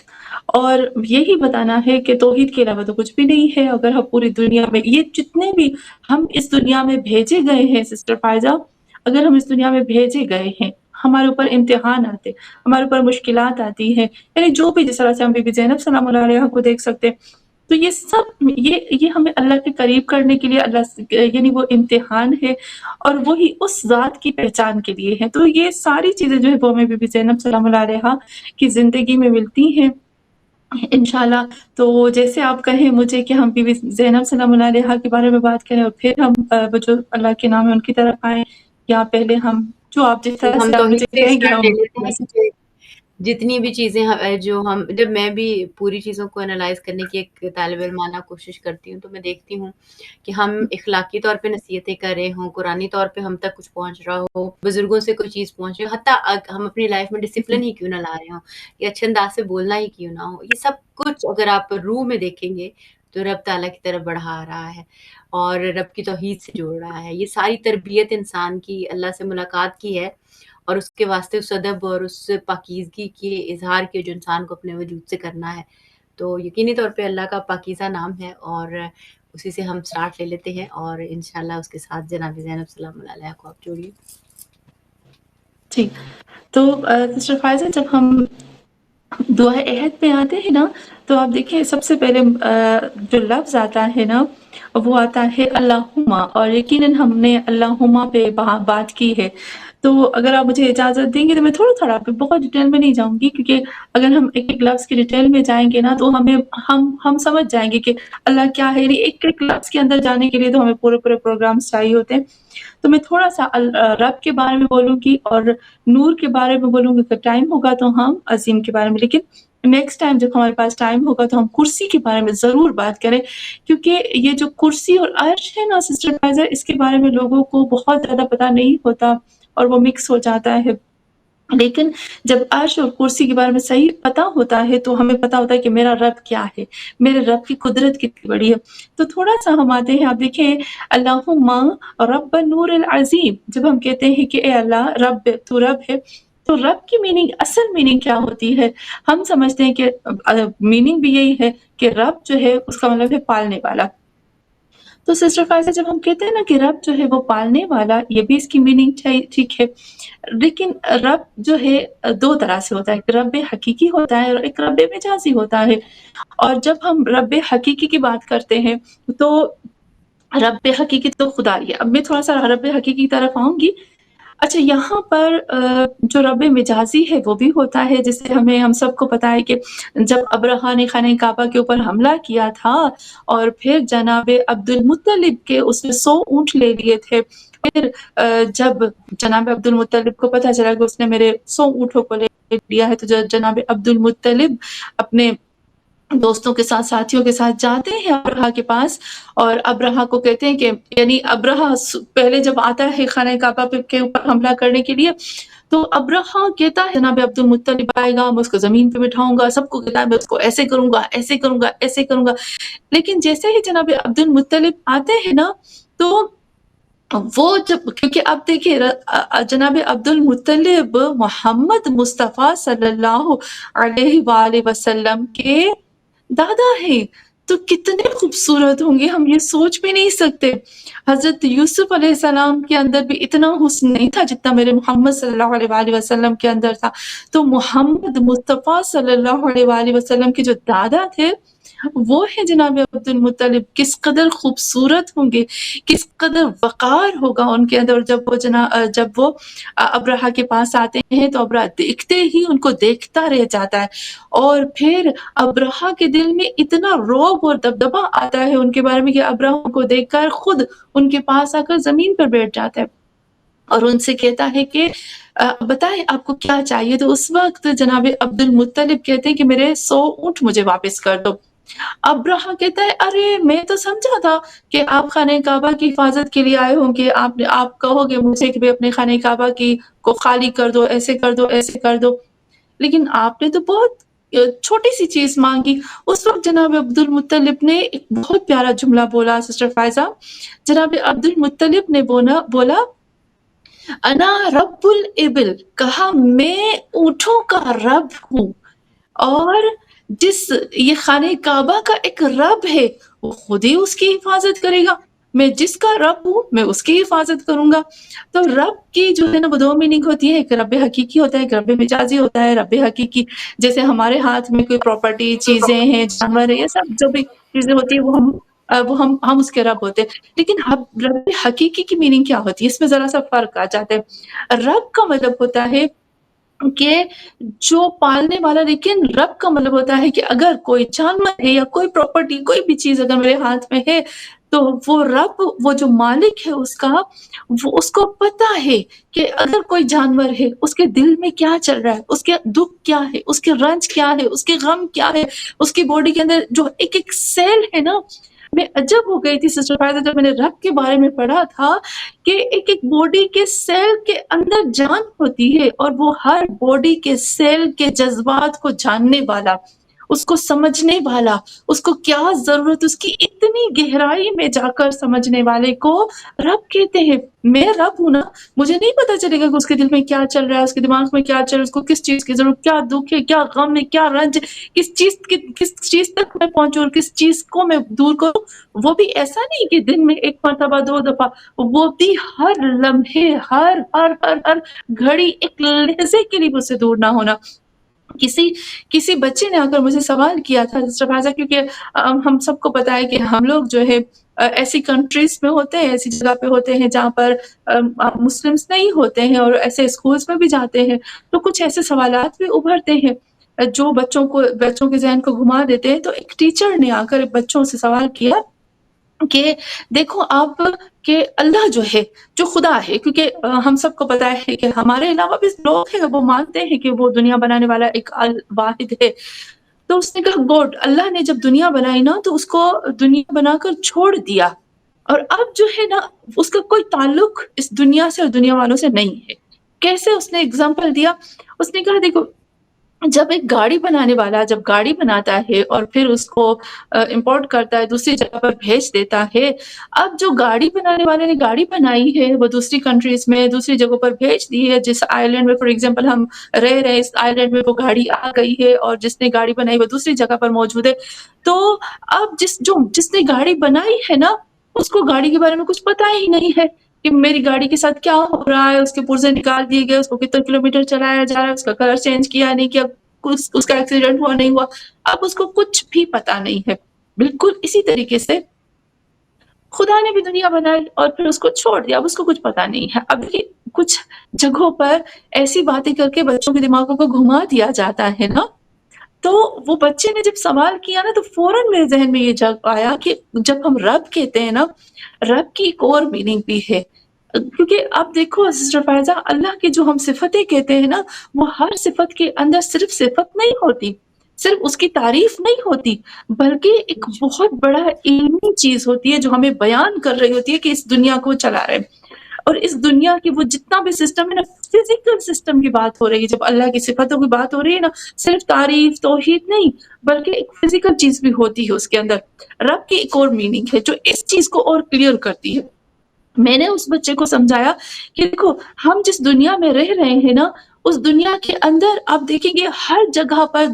اور یہی بتانا ہے کہ توحید کے علاوہ تو کچھ بھی نہیں ہے. اگر ہم پوری دنیا میں یہ جتنے بھی ہم اس دنیا میں بھیجے گئے ہیں سسٹر فائزہ، اگر ہم اس دنیا میں بھیجے گئے ہیں، ہمارے اوپر امتحان آتے، ہمارے اوپر مشکلات آتی ہیں، یعنی جو بھی جس طرح سے ہم بی بی زینب سلام اللہ علیہا کو دیکھ سکتے ہیں، تو یہ سب یہ ہمیں اللہ کے قریب کرنے کے لیے اللہ یعنی وہ امتحان ہے، اور وہی اس ذات کی پہچان کے لیے ہے. تو یہ ساری چیزیں جو ہے وہ ہمیں بی بی زینب سلام اللہ علیہا کی زندگی میں ملتی ہیں انشاءاللہ. تو جیسے آپ کہیں مجھے کہ ہم بی بی زینب سلام اللہ علیہا کے بارے میں بات کریں اور پھر ہم جو اللہ کے نام ہے ان کی طرف آئیں، یا پہلے ہم جو آپ جس طرح ہم سے آپ توحید مجھے سے کہیں گے اسٹارٹ لے ہم لیتے ہیں کہ جتنی بھی چیزیں جو ہم جب میں بھی پوری چیزوں کو انالائز کرنے کی ایک طالب علمانہ کوشش کرتی ہوں تو میں دیکھتی ہوں کہ ہم اخلاقی طور پہ نصیحتیں کر رہے ہوں، قرآنی طور پہ ہم تک کچھ پہنچ رہا ہو، بزرگوں سے کوئی چیز پہنچ رہی ہو، حتیٰ ہم اپنی لائف میں ڈسپلن ہی کیوں نہ لا رہے ہوں یا اچھے انداز سے بولنا ہی کیوں نہ ہو، یہ سب کچھ اگر آپ روح میں دیکھیں گے تو رب تعالیٰ کی طرف بڑھا رہا ہے اور رب کی توحید سے جوڑ رہا ہے. یہ ساری تربیت انسان کی اللہ سے ملاقات کی ہے، اور اس کے واسطے اس ادب اور اس پاکیزگی کے اظہار کے جو انسان کو اپنے وجود سے کرنا ہے. تو یقینی طور پہ اللہ کا پاکیزہ نام ہے، اور اسی سے ہم سٹارٹ لے لیتے ہیں، اور انشاءاللہ اس کے ساتھ جناب زینب سلام اللہ علیہ کو آپ جوڑیے. ٹھیک. تو سسٹر فائزہ جب ہم دعائے عہد پہ آتے ہیں نا، تو آپ دیکھیں سب سے پہلے جو لفظ آتا ہے نا وہ آتا ہے اللہم، اور یقیناً ہم نے اللہم پہ بات کی ہے. تو اگر آپ مجھے اجازت دیں گے تو میں تھوڑا بہت ڈیٹیل میں نہیں جاؤں گی، کیونکہ اگر ہم ایک ایک لفظ کی ڈیٹیل میں جائیں گے نا تو ہم سمجھ جائیں گے کہ اللہ کیا ہے. ایک ایک لفظ کے اندر جانے کے لیے تو ہمیں پورے پروگرامز چاہیے ہوتے ہیں. تو میں تھوڑا سا رب کے بارے میں بولوں گی اور نور کے بارے میں بولوں گی. اگر ٹائم ہوگا تو ہم عظیم کے بارے میں، لیکن نیکسٹ ٹائم جب ہمارے پاس ٹائم ہوگا تو ہم کرسی کے بارے میں ضرور بات کریں، کیونکہ یہ جو کرسی اور عرش ہے نا سسٹر فائزہ، اس کے بارے میں لوگوں کو بہت زیادہ پتہ نہیں ہوتا اور وہ مکس ہو جاتا ہے. لیکن جب عرش اور کرسی کے بارے میں صحیح پتہ ہوتا ہے تو ہمیں پتہ ہوتا ہے کہ میرا رب کیا ہے، میرے رب کی قدرت کتنی بڑی ہے. تو تھوڑا سا ہم آتے ہیں، آپ دیکھیں اللہم رب النور العظیم، جب ہم کہتے ہیں کہ اے اللہ رب تو رب ہے، تو رب کی میننگ، اصل میننگ کیا ہوتی ہے؟ ہم سمجھتے ہیں کہ میننگ بھی یہی ہے کہ رب جو ہے اس کا مطلب ہے پالنے والا. تو سسٹر فائزہ جب ہم کہتے ہیں نا کہ رب جو ہے وہ پالنے والا، یہ بھی اس کی میننگ ٹھیک ہے، لیکن رب جو ہے 2 طرح سے ہوتا ہے، ایک رب حقیقی ہوتا ہے اور ایک رب مجازی ہوتا ہے. اور جب ہم رب حقیقی کی بات کرتے ہیں تو رب حقیقی تو خدا ہی ہے. اب میں تھوڑا سا رب حقیقی کی طرف آؤں گی. اچھا، یہاں پر جو رب مجازی ہے وہ بھی ہوتا ہے، جسے ہم سب کو پتا ہے کہ جب ابرہہ نے خانہ کعبہ کے اوپر حملہ کیا تھا اور پھر جناب عبد المطلب کے اس نے 100 اونٹ لے لیے تھے، پھر جب جناب عبد المطلب کو پتا چلا کہ اس نے میرے 100 اونٹوں کو لے لیا ہے، تو جناب عبد المطلب اپنے دوستوں کے ساتھ ساتھیوں کے ساتھ جاتے ہیں ابرہا کے پاس، اور ابرہا کو کہتے ہیں کہ یعنی ابرہا پہلے جب آتا ہے خانہ کعبہ کے اوپر حملہ کرنے کے لیے، تو ابرہا کہتا ہے جناب عبد المطلب آئے گا، میں اس کو زمین پہ بٹھاؤں گا، سب کو کہتا ہے میں اس کو ایسے کروں گا، ایسے کروں گا، ایسے کروں گا. لیکن جیسے ہی جناب عبد المطلب آتے ہیں نا، تو وہ جب، کیونکہ اب دیکھیے جناب عبد المطلب محمد مصطفیٰ صلی اللہ علیہ وآلہ وسلم کے دادا ہیں، تو کتنے خوبصورت ہوں گے، ہم یہ سوچ بھی نہیں سکتے. حضرت یوسف علیہ السلام کے اندر بھی اتنا حسن نہیں تھا جتنا میرے محمد صلی اللہ علیہ وآلہ وسلم کے اندر تھا. تو محمد مصطفیٰ صلی اللہ علیہ وآلہ وسلم کے جو دادا تھے وہ ہے جناب عبد المطلب. کس قدر خوبصورت ہوں گے، کس قدر وقار ہوگا ان کے اندر. جب وہ ابرہا کے پاس آتے ہیں تو ابرہا دیکھتے ہی ان کو دیکھتا رہ جاتا ہے، اور پھر ابرہا کے دل میں اتنا رعب اور دبدبہ آتا ہے ان کے بارے میں کہ ابرہا کو دیکھ کر خود ان کے پاس آ کر زمین پر بیٹھ جاتا ہے اور ان سے کہتا ہے کہ بتائیں آپ کو کیا چاہیے. تو اس وقت جناب عبد المطلب کہتے ہیں کہ میرے 100 اونٹ مجھے واپس کر دو. ابرہا کہتا ہے ارے میں تو سمجھا تھا کہ آپ خانہ کعبہ کی حفاظت کے لیے آئے ہوں گے، آپ کہو گے مجھے کہ بھی اپنے خانہ کعبہ کو خالی کر دو، ایسے کر دو، ایسے کر دو، لیکن آپ نے تو بہت چھوٹی سی چیز مانگی. اس وقت جناب عبد المطلب نے ایک بہت پیارا جملہ بولا سسٹر فائزہ. جناب عبد المطلب نے بولا انا رب الابل، کہا میں اونٹوں کا رب ہوں، اور یہ خانہ کعبہ کا ایک رب ہے وہ خود ہی اس کی حفاظت کرے گا، میں جس کا رب ہوں میں اس کی حفاظت کروں گا. تو رب کی جو ہے نا وہ 2 میننگ ہوتی ہے، ایک رب حقیقی ہوتا ہے، ایک رب مجازی ہوتا ہے. رب حقیقی جیسے ہمارے ہاتھ میں کوئی پراپرٹی، چیزیں ہیں، جانور ہیں، یہ سب جو بھی چیزیں ہوتی ہیں وہ ہم اس کے رب ہوتے ہیں. لیکن رب حقیقی کی میننگ کیا ہوتی ہے، اس میں ذرا سا فرق آ جاتا ہے. رب کا مطلب ہوتا ہے کہ جو پالنے والا، لیکن رب کا مطلب ہوتا ہے کہ اگر کوئی جانور ہے یا کوئی پراپرٹی، کوئی بھی چیز اگر میرے ہاتھ میں ہے تو وہ رب، وہ جو مالک ہے اس کا، وہ اس کو پتا ہے کہ اگر کوئی جانور ہے اس کے دل میں کیا چل رہا ہے، اس کے دکھ کیا ہے، اس کے رنج کیا ہے، اس کے غم کیا ہے، اس کی باڈی کے اندر جو ایک ایک سیل ہے نا. میں عجب ہو گئی تھی سسٹر فائزہ جب میں نے رب کے بارے میں پڑھا تھا کہ ایک ایک باڈی کے سیل کے اندر جان ہوتی ہے، اور وہ ہر باڈی کے سیل کے جذبات کو جاننے والا، اس کو سمجھنے والا، اس کو کیا ضرورت، اس کی اتنی گہرائی میں جا کر سمجھنے والے کو رب کہتے ہیں. میں رب ہوں نا، مجھے نہیں پتا چلے گا کہ اس کے دل میں کیا چل رہا ہے، اس کے دماغ میں کیا چل رہا ہے، اس کو کس چیز کی ضرورت، کیا دکھ ہے، کیا غم ہے، کیا رنج، کس چیز تک میں پہنچوں اور کس چیز کو میں دور کروں. وہ بھی ایسا نہیں کہ دن میں 1 مرتبہ 2 دفعہ، وہ بھی ہر لمحے، ہر ہر ہر ہر گھڑی، ایک لحظے کے لیے مجھ سے دور نہ ہونا. کسی بچے نے آ کر مجھے سوال کیا تھا سسٹر فائزہ، کیونکہ ہم سب کو پتا ہے کہ ہم لوگ جو ہے ایسی کنٹریز میں ہوتے ہیں، ایسی جگہ پہ ہوتے ہیں جہاں پر مسلمس نہیں ہوتے ہیں، اور ایسے اسکولز میں بھی جاتے ہیں، تو کچھ ایسے سوالات بھی ابھرتے ہیں جو بچوں کے ذہن کو گھما دیتے ہیں. تو ایک ٹیچر نے آ کر بچوں سے سوال کیا کہ دیکھو آپ، کہ اللہ جو ہے، جو خدا ہے، کیونکہ ہم سب کو پتا ہے کہ ہمارے علاوہ بھی لوگ ہیں وہ مانتے ہیں کہ وہ دنیا بنانے والا ایک واحد ہے. تو اس نے کہا گوڈ، اللہ نے جب دنیا بنائی نا تو اس کو دنیا بنا کر چھوڑ دیا، اور اب جو ہے نا اس کا کوئی تعلق اس دنیا سے اور دنیا والوں سے نہیں ہے. کیسے؟ اس نے اگزامپل دیا. اس نے کہا دیکھو، جب ایک گاڑی بنانے والا جب گاڑی بناتا ہے اور پھر اس کو امپورٹ کرتا ہے، دوسری جگہ پر بھیج دیتا ہے، اب جو گاڑی بنانے والے نے گاڑی بنائی ہے وہ دوسری کنٹریز میں، دوسری جگہوں پر بھیج دی ہے. جس آئی لینڈ میں فار ایگزامپل ہم رہ رہے، اس آئی لینڈ میں وہ گاڑی آ گئی ہے، اور جس نے گاڑی بنائی وہ دوسری جگہ پر موجود ہے. تو اب جس نے گاڑی بنائی ہے نا، اس کو گاڑی کے بارے میں کچھ پتا ہی نہیں ہے کہ میری گاڑی کے ساتھ کیا ہو رہا ہے، اس کے پرزے نکال دیے گئے، اس کو کتنے کلومیٹر چلایا جا رہا ہے، اس کا کلر چینج کیا نہیں کیا، اس کا ایکسیڈنٹ ہوا نہیں ہوا، اب اس کو کچھ بھی پتا نہیں ہے. بالکل اسی طریقے سے خدا نے بھی دنیا بنائی اور پھر اس کو چھوڑ دیا، اب اس کو کچھ پتا نہیں ہے. اب کچھ جگہوں پر ایسی باتیں کر کے بچوں کے دماغوں کو گھما دیا جاتا ہے نا. تو وہ بچے نے جب سوال کیا نا تو فوراً میرے ذہن میں یہ جگ آیا کہ جب ہم رب کہتے ہیں نا، رب کی ایک اور میننگ بھی ہے. کیونکہ آپ دیکھو سسٹر فائزہ، اللہ کی جو ہم صفتیں کہتے ہیں نا، وہ ہر صفت کے اندر صرف صفت نہیں ہوتی. صرف اس کی تعریف نہیں ہوتی بلکہ ایک بہت بڑا علمی چیز ہوتی ہے جو ہمیں بیان کر رہی ہوتی ہے کہ اس دنیا کو چلا رہے ہیں. اور اس دنیا کی وہ جتنا بھی سسٹم ہے نا، فزیکل سسٹم کی بات ہو رہی ہے. جب اللہ کی صفاتوں کی بات ہو رہی ہے نا، صرف تعریف توحید نہیں بلکہ ایک فزیکل چیز بھی ہوتی ہے اس کے اندر. رب کی ایک اور میننگ ہے جو اس چیز کو اور کلیئر کرتی ہے. میں نے اس بچے کو سمجھایا کہ دیکھو ہم جس دنیا میں رہ رہے ہیں نا، اس دنیا کے اندر آپ دیکھیں گے ہر جگہ پر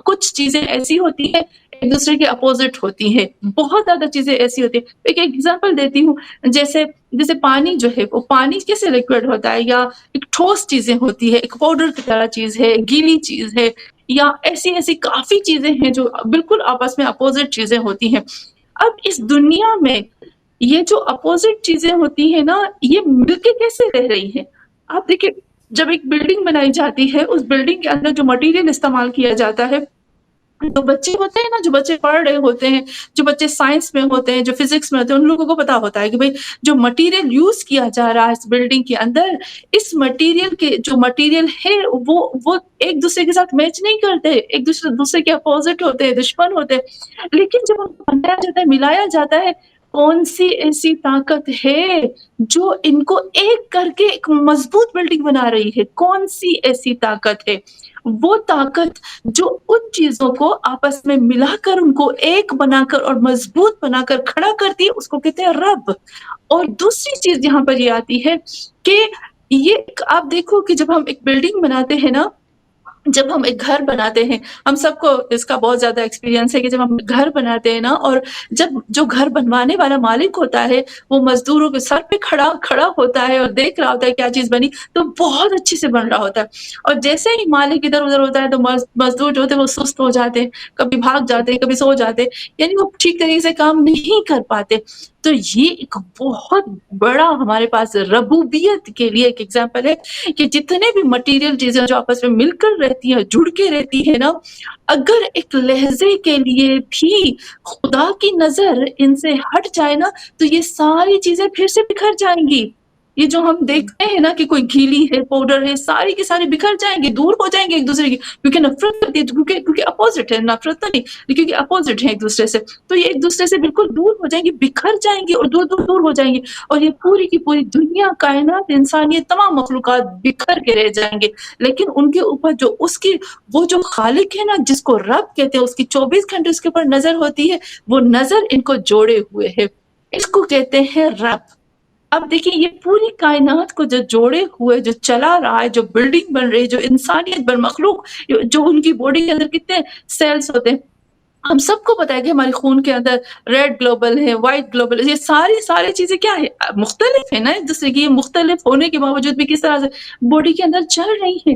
کچھ چیزیں ایسی ہوتی ہیں ایک دوسرے کے اپوزٹ ہوتی ہیں. بہت زیادہ چیزیں ایسی ہوتی ہیں. ایک ایگزامپل دیتی ہوں. جیسے پانی جو ہے وہ پانی کیسے لیکوڈ ہوتا ہے، یا ایک ٹھوس چیزیں ہوتی ہے، ایک پاؤڈر کی طرح چیز ہے، گیلی چیز ہے، یا ایسی کافی چیزیں ہیں جو بالکل آپس میں اپوزٹ چیزیں ہوتی ہیں. اب اس دنیا میں یہ جو اپوزٹ چیزیں ہوتی ہیں نا، یہ مل کے کیسے رہ رہی ہیں؟ آپ دیکھیں جب ایک بلڈنگ بنائی جاتی ہے، اس بلڈنگ کے اندر جو مٹیریل استعمال کیا جاتا ہے، جو بچے ہوتے ہیں نا، جو بچے پڑھ رہے ہوتے ہیں، جو بچے سائنس میں ہوتے ہیں، جو فزکس میں ہوتے ہیں، ان لوگوں کو پتا ہوتا ہے کہ بھئی جو مٹیریل یوز کیا جا رہا ہے اس بلڈنگ کے اندر، اس مٹیریل کے جو مٹیریل ہے وہ ایک دوسرے کے ساتھ میچ نہیں کرتے، ایک دوسرے کے اپوزٹ ہوتے ہیں، دشمن ہوتے ہیں. لیکن جب ان کو بنایا جاتا ہے، ملایا جاتا ہے، کون سی ایسی طاقت ہے جو ان کو ایک کر کے ایک مضبوط بلڈنگ بنا رہی ہے؟ کون سی ایسی طاقت ہے؟ وہ طاقت جو ان چیزوں کو آپس میں ملا کر ان کو ایک بنا کر اور مضبوط بنا کر کھڑا کرتی ہے، اس کو کہتے ہیں رب. اور دوسری چیز یہاں پر یہ آتی ہے کہ یہ آپ دیکھو کہ جب ہم ایک بلڈنگ بناتے ہیں نا، جب ہم ایک گھر بناتے ہیں، ہم سب کو اس کا بہت زیادہ ایکسپیرینس ہے کہ جب ہم گھر بناتے ہیں نا، اور جب جو گھر بنوانے والا مالک ہوتا ہے وہ مزدوروں کے سر پہ کھڑا ہوتا ہے اور دیکھ رہا ہوتا ہے کیا چیز بنی، تو بہت اچھے سے بن رہا ہوتا ہے. اور جیسے ہی مالک ادھر ادھر ہوتا ہے تو مزدور جو ہوتے ہیں وہ سست ہو جاتے ہیں، کبھی بھاگ جاتے ہیں، کبھی سو جاتے ہیں، یعنی وہ ٹھیک طریقے سے کام نہیں کر پاتے. تو یہ ایک بہت بڑا ہمارے پاس ربوبیت کے لیے ایک ایگزامپل ہے کہ جتنے بھی مٹیریل چیزیں جو آپس میں مل کر رہتی ہیں، جڑ کے رہتی ہے نا، اگر ایک لہجے کے لیے بھی خدا کی نظر ان سے ہٹ جائے نا، تو یہ ساری چیزیں پھر سے بکھر جائیں گی. یہ جو ہم دیکھتے ہیں نا کہ کوئی گیلی ہے، پاؤڈر ہے، ساری کی ساری بکھر جائیں گی، دور ہو جائیں گے ایک دوسرے کی، کیونکہ نفرت کرتی ہے، کیونکہ اپوزٹ ہے. نفرت نہیں، کیونکہ اپوزٹ ہے ایک دوسرے سے، تو یہ ایک دوسرے سے بالکل دور ہو جائیں گی، بکھر جائیں گی اور دور دور دور ہو جائیں گی. اور یہ پوری کی پوری دنیا، کائنات، انسانیت، تمام مخلوقات بکھر کے رہ جائیں گے. لیکن ان کے اوپر جو وہ جو خالق ہے نا، جس کو رب کہتے ہیں، اس کی 24 گھنٹے اس کے اوپر نظر ہوتی ہے، وہ نظر ان کو جوڑے ہوئے ہے، اس کو کہتے ہیں رب. اب دیکھیں یہ پوری کائنات کو جو جوڑے ہوئے، جو چلا رہا ہے، جو بلڈنگ بن رہی ہے، جو انسانیت بن مخلوق، جو ان کی باڈی کے اندر کتنے سیلز ہوتے ہیں، ہم سب کو پتا ہے کہ ہمارے خون کے اندر ریڈ گلوبل ہے، وائٹ گلوبل ہے. یہ ساری چیزیں کیا ہے؟ مختلف ہے نا ایک دوسرے کی. یہ مختلف ہونے کے باوجود بھی کس طرح سے باڈی کے اندر چل رہی ہے.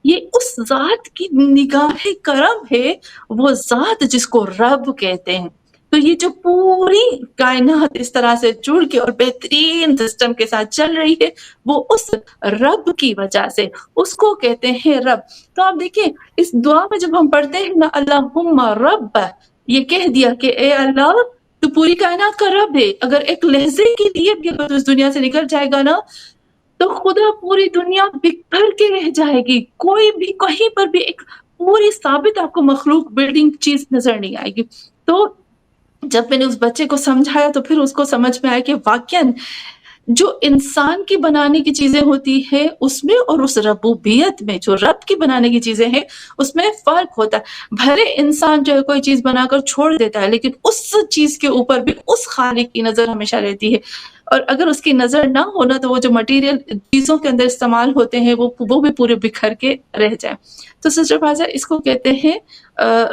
یہ اس ذات کی نگاہ کرم ہے، وہ ذات جس کو رب کہتے ہیں. تو یہ جو پوری کائنات اس طرح سے جڑ کے اور بہترین سسٹم کے ساتھ چل رہی ہے، وہ اس رب کی وجہ سے، اس کو کہتے ہیں رب. تو آپ دیکھیں اس دعا میں جب ہم پڑھتے ہیں نا اللہم رب، یہ کہہ دیا کہ اے اللہ تو پوری کائنات کا رب ہے. اگر ایک لہجے کے لیے بھی اگر تو اس دنیا سے نکل جائے گا نا، تو خدا پوری دنیا بکھر کے رہ جائے گی. کوئی بھی کہیں پر بھی ایک پوری ثابت آپ کو مخلوق بلڈنگ چیز نظر نہیں آئے گی. تو جب میں نے اس بچے کو سمجھایا تو پھر اس کو سمجھ میں آیا کہ واقعاً جو انسان کی بنانے کی چیزیں ہوتی ہے اس میں اور اس ربوبیت میں جو رب کی بنانے کی چیزیں ہیں اس میں فرق ہوتا ہے. بھلے انسان جو ہے کوئی چیز بنا کر چھوڑ دیتا ہے، لیکن اس چیز کے اوپر بھی اس خالق کی نظر ہمیشہ رہتی ہے. اور اگر اس کی نظر نہ ہونا تو وہ جو مٹیریل چیزوں کے اندر استعمال ہوتے ہیں وہ بھی پورے بکھر کے رہ جائیں. تو سسٹر فائزہ اس کو کہتے ہیں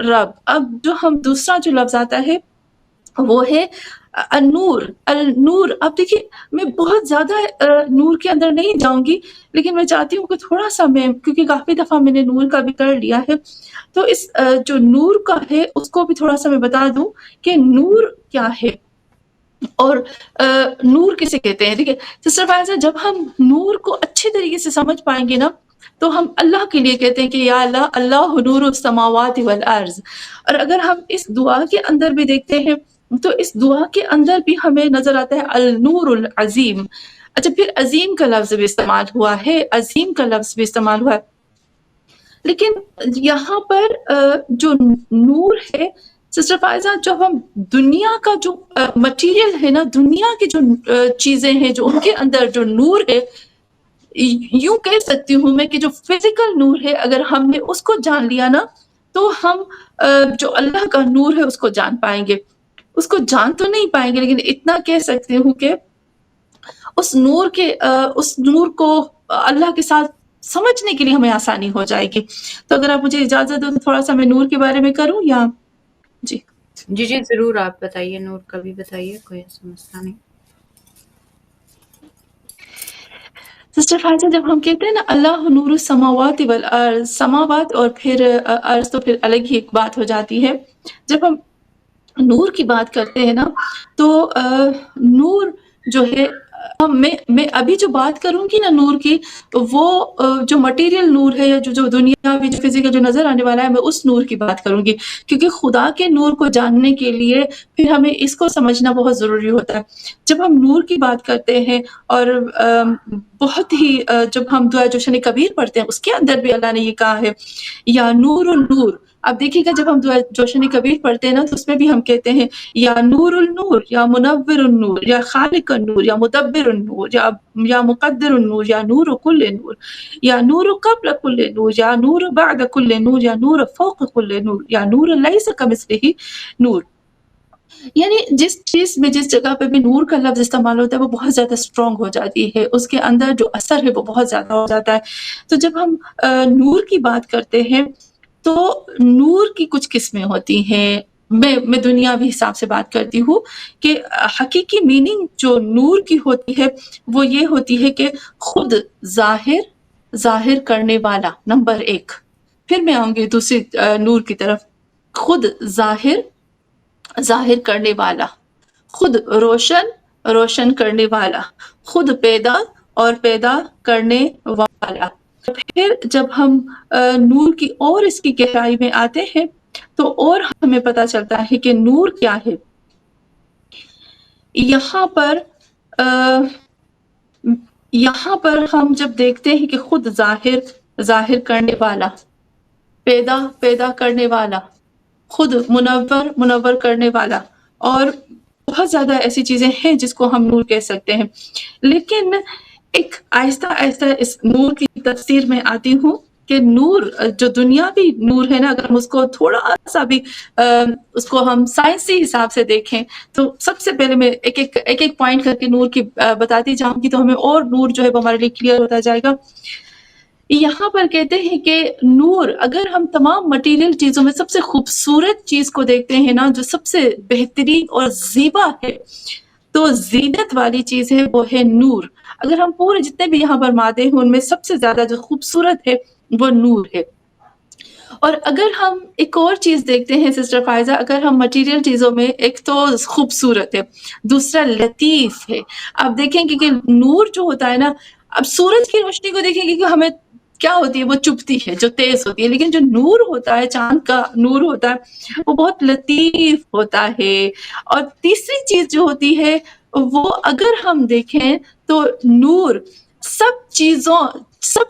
رب. اب جو ہم دوسرا جو لفظ آتا ہے وہ ہے النور. النور، اب دیکھیے میں بہت زیادہ نور کے اندر نہیں جاؤں گی، لیکن میں چاہتی ہوں کہ تھوڑا سا میں، کیونکہ کافی دفعہ میں نے نور کا بھی کر لیا ہے، تو اس جو نور کا ہے اس کو بھی تھوڑا سا میں بتا دوں کہ نور کیا ہے اور نور کسے کہتے ہیں. دیکھیے سسٹر فائزہ، جب ہم نور کو اچھے طریقے سے سمجھ پائیں گے نا، تو ہم اللہ کے لیے کہتے ہیں کہ یا اللہ، اللہ نور السماوات والارض. اور اگر ہم اس دعا کے اندر بھی دیکھتے ہیں تو اس دعا کے اندر بھی ہمیں نظر آتا ہے النور العظیم. اچھا، پھر عظیم کا لفظ بھی استعمال ہوا ہے، عظیم کا لفظ بھی استعمال ہوا ہے. لیکن یہاں پر جو نور ہے سسٹر فائزہ، جب ہم دنیا کا جو مٹیریل ہے نا، دنیا کی جو چیزیں ہیں جو ان کے اندر جو نور ہے، یوں کہہ سکتی ہوں میں کہ جو فزیکل نور ہے، اگر ہم نے اس کو جان لیا نا تو ہم جو اللہ کا نور ہے اس کو جان پائیں گے. اس کو جان تو نہیں پائیں گے، لیکن اتنا کہہ سکتی ہوں کہ اس نور کو اللہ کے ساتھ سمجھنے کے لیے ہمیں آسانی ہو جائے گی. تو اگر آپ مجھے اجازت دو تو تھوڑا سا میں نور کے بارے میں کروں یا جی جی ضرور، آپ بتائیے، نور کا بھی بتائیے، کوئی ایسا مسئلہ نہیں. سسٹر فائزہ، جب ہم کہتے ہیں نا اللہ نور السماوات والارض، سماوات اور پھر ارض تو پھر الگ ہی ایک بات ہو جاتی ہے. جب ہم نور کی بات کرتے ہیں نا تو نور جو ہے، میں ابھی جو بات کروں گی نا نور کی، وہ جو مٹیریل نور ہے یا جو دنیاوی جو فزیکل جو نظر آنے والا ہے، میں اس نور کی بات کروں گی. کیونکہ خدا کے نور کو جاننے کے لیے پھر ہمیں اس کو سمجھنا بہت ضروری ہوتا ہے. جب ہم نور کی بات کرتے ہیں اور بہت ہی جب ہم دعا جوشن کبیر پڑھتے ہیں، اس کے اندر بھی اللہ نے یہ کہا ہے یا نور النور. اب دیکھیے گا جب ہم دعا جوشن کبیر پڑھتے ہیں نا تو اس میں بھی ہم کہتے ہیں یا نور النور، یا منور النور، یا خالق النور، یا مدبر النور، یا مقدر النور، یا نور کل نور، یا نور قبل کل نور، یا نور بعد کل نور، یا نور فوق کل نور، یا نور لیس کمثلہ نور. یعنی جس چیز میں جس جگہ پہ بھی نور کا لفظ استعمال ہوتا ہے وہ بہت زیادہ اسٹرانگ ہو جاتی ہے، اس کے اندر جو اثر ہے وہ بہت زیادہ ہو جاتا ہے. تو جب ہم نور کی بات کرتے ہیں تو نور کی کچھ قسمیں ہوتی ہیں. میں دنیاوی حساب سے بات کرتی ہوں کہ حقیقی میننگ جو نور کی ہوتی ہے وہ یہ ہوتی ہے کہ خود ظاہر کرنے والا، نمبر ایک. پھر میں آؤں گی دوسری نور کی طرف. خود ظاہر کرنے والا، خود روشن کرنے والا، خود پیدا کرنے والا. پھر جب ہم نور کی اور اس کی گہرائی میں آتے ہیں تو اور ہمیں پتہ چلتا ہے کہ نور کیا ہے. یہاں پر ہم جب دیکھتے ہیں کہ خود ظاہر کرنے والا، پیدا کرنے والا، خود منور کرنے والا، اور بہت زیادہ ایسی چیزیں ہیں جس کو ہم نور کہہ سکتے ہیں. لیکن ایک آہستہ آہستہ اس نور کی تفسیر میں آتی ہوں کہ نور جو دنیاوی نور ہے نا، اگر ہم اس کو تھوڑا سا بھی اس کو ہم سائنسی حساب سے دیکھیں تو سب سے پہلے میں ایک پوائنٹ کر کے نور کی بتاتی جاؤں گی تو ہمیں اور نور جو ہے وہ ہمارے لیے کلیئر ہوتا جائے گا. یہاں پر کہتے ہیں کہ نور، اگر ہم تمام مٹیریل چیزوں میں سب سے خوبصورت چیز کو دیکھتے ہیں نا، جو سب سے بہترین اور زیبا ہے، تو زینت والی چیز ہے وہ ہے نور. اگر ہم پورے جتنے بھی یہاں پر مادے ہیں ان میں سب سے زیادہ جو خوبصورت ہے وہ نور ہے. اور اگر ہم ایک اور چیز دیکھتے ہیں سسٹر فائزہ، اگر ہم مٹیریل چیزوں میں، ایک تو خوبصورت ہے، دوسرا لطیف ہے. آپ دیکھیں گے کہ نور جو ہوتا ہے نا، اب سورج کی روشنی کو دیکھیں گے کہ ہمیں کیا ہوتی ہے، وہ چبھتی ہے، جو تیز ہوتی ہے. لیکن جو نور ہوتا ہے، چاند کا نور ہوتا ہے، وہ بہت لطیف ہوتا ہے. اور تیسری چیز جو ہوتی ہے وہ اگر ہم دیکھیں تو نور سب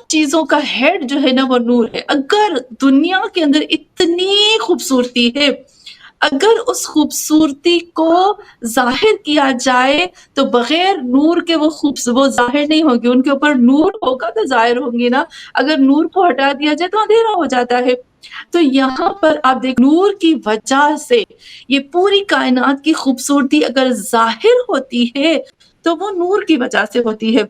چیزوں کا ہیڈ جو ہے نا وہ نور ہے. اگر دنیا کے اندر اتنی خوبصورتی ہے، اگر اس خوبصورتی کو ظاہر کیا جائے تو بغیر نور کے وہ ظاہر نہیں ہوگی. ان کے اوپر نور ہوگا تو ظاہر ہوں گی نا. اگر نور کو ہٹا دیا جائے تو اندھیرا ہو جاتا ہے. تو یہاں پر آپ دیکھ، نور کی وجہ سے یہ پوری کائنات کی خوبصورتی اگر ظاہر ہوتی ہے تو وہ نور کی وجہ سے ہوتی ہے.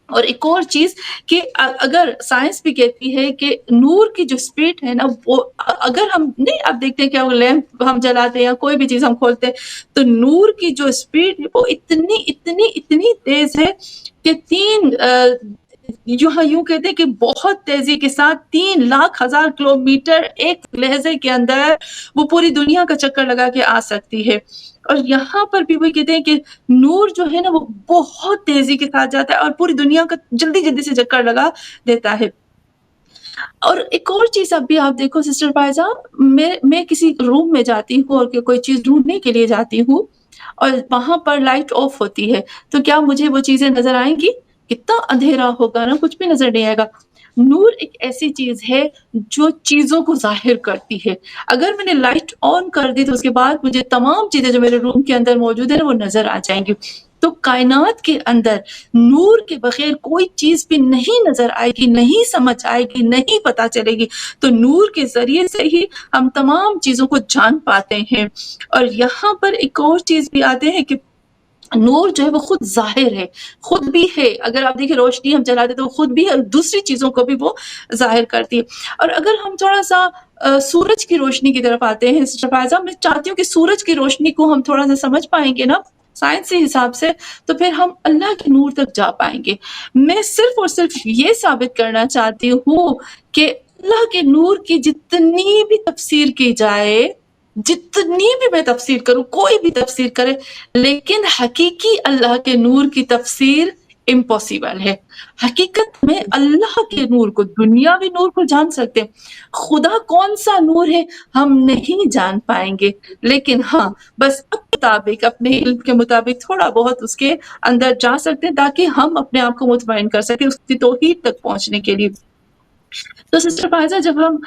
اور ایک اور چیز کہ اگر سائنس بھی کہتی ہے کہ نور کی جو سپیڈ ہے نا، وہ اگر ہم نہیں، آپ دیکھتے ہیں کہ وہ لیمپ ہم جلاتے ہیں یا کوئی بھی چیز ہم کھولتے ہیں تو نور کی جو سپیڈ وہ اتنی تیز ہے کہ یوں کہتے ہیں کہ بہت تیزی کے ساتھ 3,00,000 کلومیٹر ایک لہجے کے اندر وہ پوری دنیا کا چکر لگا کے آ سکتی ہے. اور یہاں پر بھی وہی کہتے ہیں کہ نور جو ہے نا وہ بہت تیزی کے ساتھ جاتا ہے اور پوری دنیا کا جلدی سے چکر لگا دیتا ہے. اور ایک اور چیز اب بھی آپ دیکھو سسٹر فائزہ، میں کسی روم میں جاتی ہوں اور کوئی چیز ڈھونڈنے کے لیے جاتی ہوں اور وہاں پر لائٹ آف ہوتی ہے تو کیا مجھے وہ چیزیں نظر آئیں گی؟ کتنا اندھیرا ہوگا نا، کچھ بھی نظر نہیں آئے گا. نور ایک ایسی چیز ہے جو چیزوں کو ظاہر کرتی ہے. اگر میں نے لائٹ آن کر دی تو اس کے بعد مجھے تمام چیزیں جو میرے روم کے اندر موجود ہیں وہ نظر آ جائیں گی. تو کائنات کے اندر نور کے بغیر کوئی چیز بھی نہیں نظر آئے گی، نہیں سمجھ آئے گی، نہیں پتہ چلے گی. تو نور کے ذریعے سے ہی ہم تمام چیزوں کو جان پاتے ہیں. اور یہاں پر ایک اور چیز بھی آتے ہیں کہ نور جو ہے وہ خود ظاہر ہے، خود بھی ہے. اگر آپ دیکھیں روشنی ہم جلاتے تو وہ خود بھی ہے اور دوسری چیزوں کو بھی وہ ظاہر کرتی ہے. اور اگر ہم تھوڑا سا سورج کی روشنی کی طرف آتے ہیں سسٹر فائزہ، میں چاہتی ہوں کہ سورج کی روشنی کو ہم تھوڑا سا سمجھ پائیں گے نا سائنسی حساب سے، تو پھر ہم اللہ کے نور تک جا پائیں گے. میں صرف اور صرف یہ ثابت کرنا چاہتی ہوں کہ اللہ کے نور کی جتنی بھی تفسیر کی جائے، جتنی بھی میں تفسیر کروں، کوئی بھی تفسیر کرے، لیکن حقیقی اللہ کے نور کی تفسیر امپاسبل ہے. حقیقت میں اللہ کے نور کو، دنیاوی نور کو جان سکتے ہیں، خدا کون سا نور ہے ہم نہیں جان پائیں گے. لیکن ہاں بس اپنے علم کے مطابق تھوڑا بہت اس کے اندر جا سکتے ہیں تاکہ ہم اپنے آپ کو مطمئن کر سکیں اس کی توحید تک پہنچنے کے لیے. تو سسٹر فائزہ جب ہم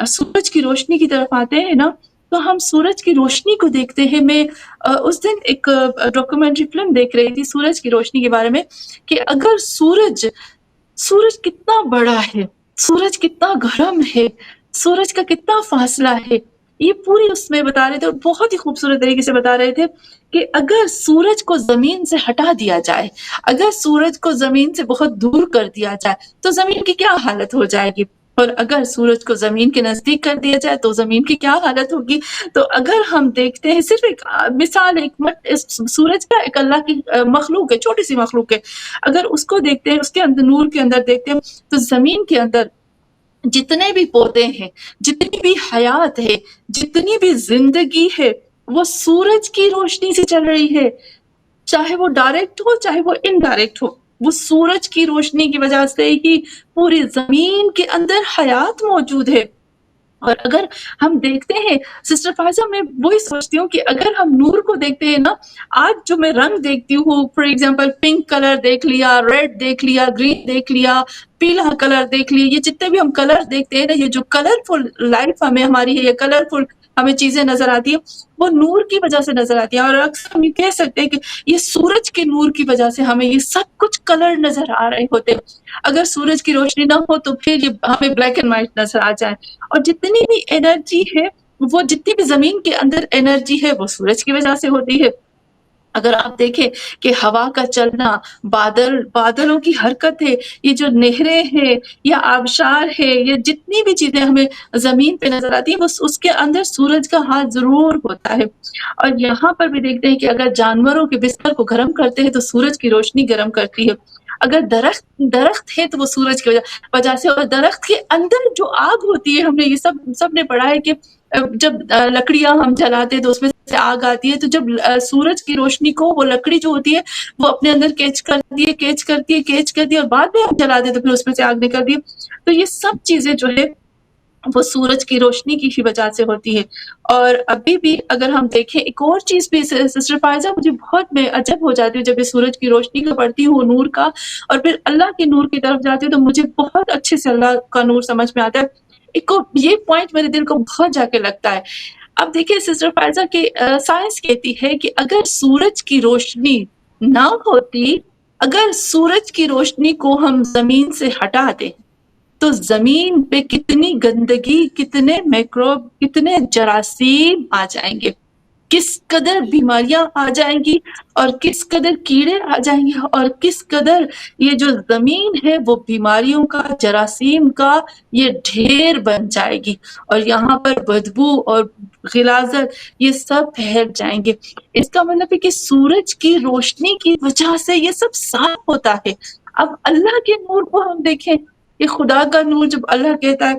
سورج کی روشنی کی طرف آتے ہیں نا تو ہم سورج کی روشنی کو دیکھتے ہیں. میں اس دن ایک ڈاکومنٹری فلم دیکھ رہی تھی سورج کی روشنی کے بارے میں کہ اگر سورج کتنا بڑا ہے، سورج کتنا گرم ہے، سورج کا کتنا فاصلہ ہے، یہ پوری اس میں بتا رہے تھے اور بہت ہی خوبصورت طریقے سے بتا رہے تھے کہ اگر سورج کو زمین سے ہٹا دیا جائے، اگر سورج کو زمین سے بہت دور کر دیا جائے تو زمین کی کیا حالت ہو جائے گی، اور اگر سورج کو زمین کے نزدیک کر دیا جائے تو زمین کی کیا حالت ہوگی. تو اگر ہم دیکھتے ہیں صرف ایک مثال، سورج کا ایک اللہ کی مخلوق ہے، چھوٹی سی مخلوق ہے، اگر اس کو دیکھتے ہیں، اس کے اندر نور کے اندر دیکھتے ہیں تو زمین کے اندر جتنے بھی پودے ہیں، جتنی بھی حیات ہے، جتنی بھی زندگی ہے، وہ سورج کی روشنی سے چل رہی ہے. چاہے وہ ڈائریکٹ ہو چاہے وہ انڈائریکٹ ہو، وہ سورج کی روشنی کی وجہ سے ہی پوری زمین کے اندر حیات موجود ہے. اور اگر ہم دیکھتے ہیں سسٹر فائزہ، میں وہی سوچتی ہوں کہ اگر ہم نور کو دیکھتے ہیں نا، آج جو میں رنگ دیکھتی ہوں، فار ایگزامپل پنک کلر دیکھ لیا، ریڈ دیکھ لیا، گرین دیکھ لیا، پیلا کلر دیکھ لیا، یہ جتنے بھی ہم کلر دیکھتے ہیں نا، یہ جو کلرفل لائف ہماری ہے، یہ کلرفل ہمیں چیزیں نظر آتی ہیں، وہ نور کی وجہ سے نظر آتی ہیں. اور اکثر ہم یہ کہہ سکتے ہیں کہ یہ سورج کے نور کی وجہ سے ہمیں یہ سب کچھ کلر نظر آ رہے ہوتے ہیں. اگر سورج کی روشنی نہ ہو تو پھر یہ ہمیں بلیک اینڈ وائٹ نظر آ جائے. اور جتنی بھی انرجی ہے، وہ جتنی بھی زمین کے اندر انرجی ہے وہ سورج کی وجہ سے ہوتی ہے. اگر آپ دیکھیں کہ ہوا کا چلنا، بادلوں کی حرکت ہے، یہ جو نہریں ہیں یا آبشار ہے، یہ جتنی بھی چیزیں ہمیں زمین پہ نظر آتی ہیں، وہ اس کے اندر سورج کا ہاتھ ضرور ہوتا ہے. اور یہاں پر بھی دیکھتے ہیں کہ اگر جانوروں کے بستر کو گرم کرتے ہیں تو سورج کی روشنی گرم کرتی ہے. اگر درخت ہے تو وہ سورج کی وجہ سے، اور درخت کے اندر جو آگ ہوتی ہے، ہم نے یہ سب نے پڑھا ہے کہ جب لکڑیاں ہم جلاتے تو اس میں سے آگ آتی ہے، تو جب سورج کی روشنی کو وہ لکڑی جو ہوتی ہے وہ اپنے اندر کیچ کرتی ہے اور بعد میں ہم جلاتے تو پھر اس میں سے آگ نکلتی ہے. تو یہ سب چیزیں جو ہے وہ سورج کی روشنی کی ہی وجہ سے ہوتی ہے. اور ابھی بھی اگر ہم دیکھیں ایک اور چیز بھی سسٹر فائزہ، مجھے بہت میں عجب ہو جاتی ہوں جب یہ سورج کی روشنی کو پڑھتی ہوں نور کا، اور پھر اللہ کے نور کی طرف جاتی ہوں تو مجھے بہت اچھے سے اللہ کا نور سمجھ میں آتا ہے. یہ پوائنٹ میرے دل کو بہت جا کے لگتا ہے. اب دیکھیں سسٹر فائزہ کہ سائنس کہتی ہے کہ اگر سورج کی روشنی نہ ہوتی، اگر سورج کی روشنی کو ہم زمین سے ہٹا دیں تو زمین پہ کتنی گندگی، کتنے میکروب، کتنے جراثیم آ جائیں گے، کس قدر بیماریاں آ جائیں گی، اور کس قدر کیڑے آ جائیں گے، اور کس قدر یہ جو زمین ہے وہ بیماریوں کا، جراثیم کا یہ ڈھیر بن جائے گی، اور یہاں پر بدبو اور غلاظت یہ سب پھیل جائیں گے. اس کا مطلب ہے کہ سورج کی روشنی کی وجہ سے یہ سب صاف ہوتا ہے. اب اللہ کے نور کو ہم دیکھیں، یہ خدا کا نور جب اللہ کہتا ہے.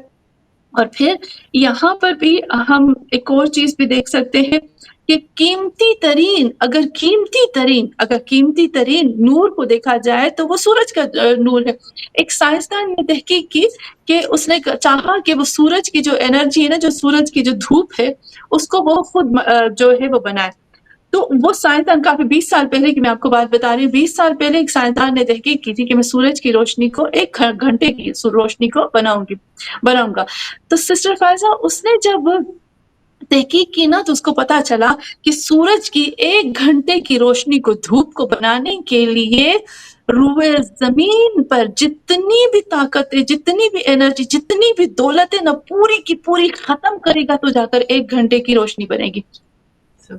اور پھر یہاں پر بھی ہم ایک اور چیز بھی دیکھ سکتے ہیں کہ اگر قیمتی ترین نور کو دیکھا جائے تو وہ سورج کا نور ہے. ایک سائنسدان نے تحقیق کی کہ اس نے چاہا کہ وہ سورج کی جو انرجی ہے نا، جو سورج کی جو دھوپ ہے، اس کو وہ خود جو ہے وہ بنائے. تو وہ سائنسدان کافی 20 سال پہلے کی میں آپ کو بات بتا رہی ہوں، 20 سال پہلے ایک سائنسدان نے تحقیق کی تھی کہ میں سورج کی روشنی کو 1 گھنٹے کی روشنی کو بناؤں گا. تو سسٹر فائزہ اس نے جب تحقیق کی نا تو اس کو پتا چلا کہ سورج کی 1 گھنٹے کی روشنی کو دھوپ کو بنانے کے لیے روئے زمین پر جتنی بھی طاقت ہے، جتنی بھی انرجی، جتنی بھی دولت ہے نا، پوری کی پوری ختم کرے گا تو جا کر 1 گھنٹے کی روشنی بنے گی.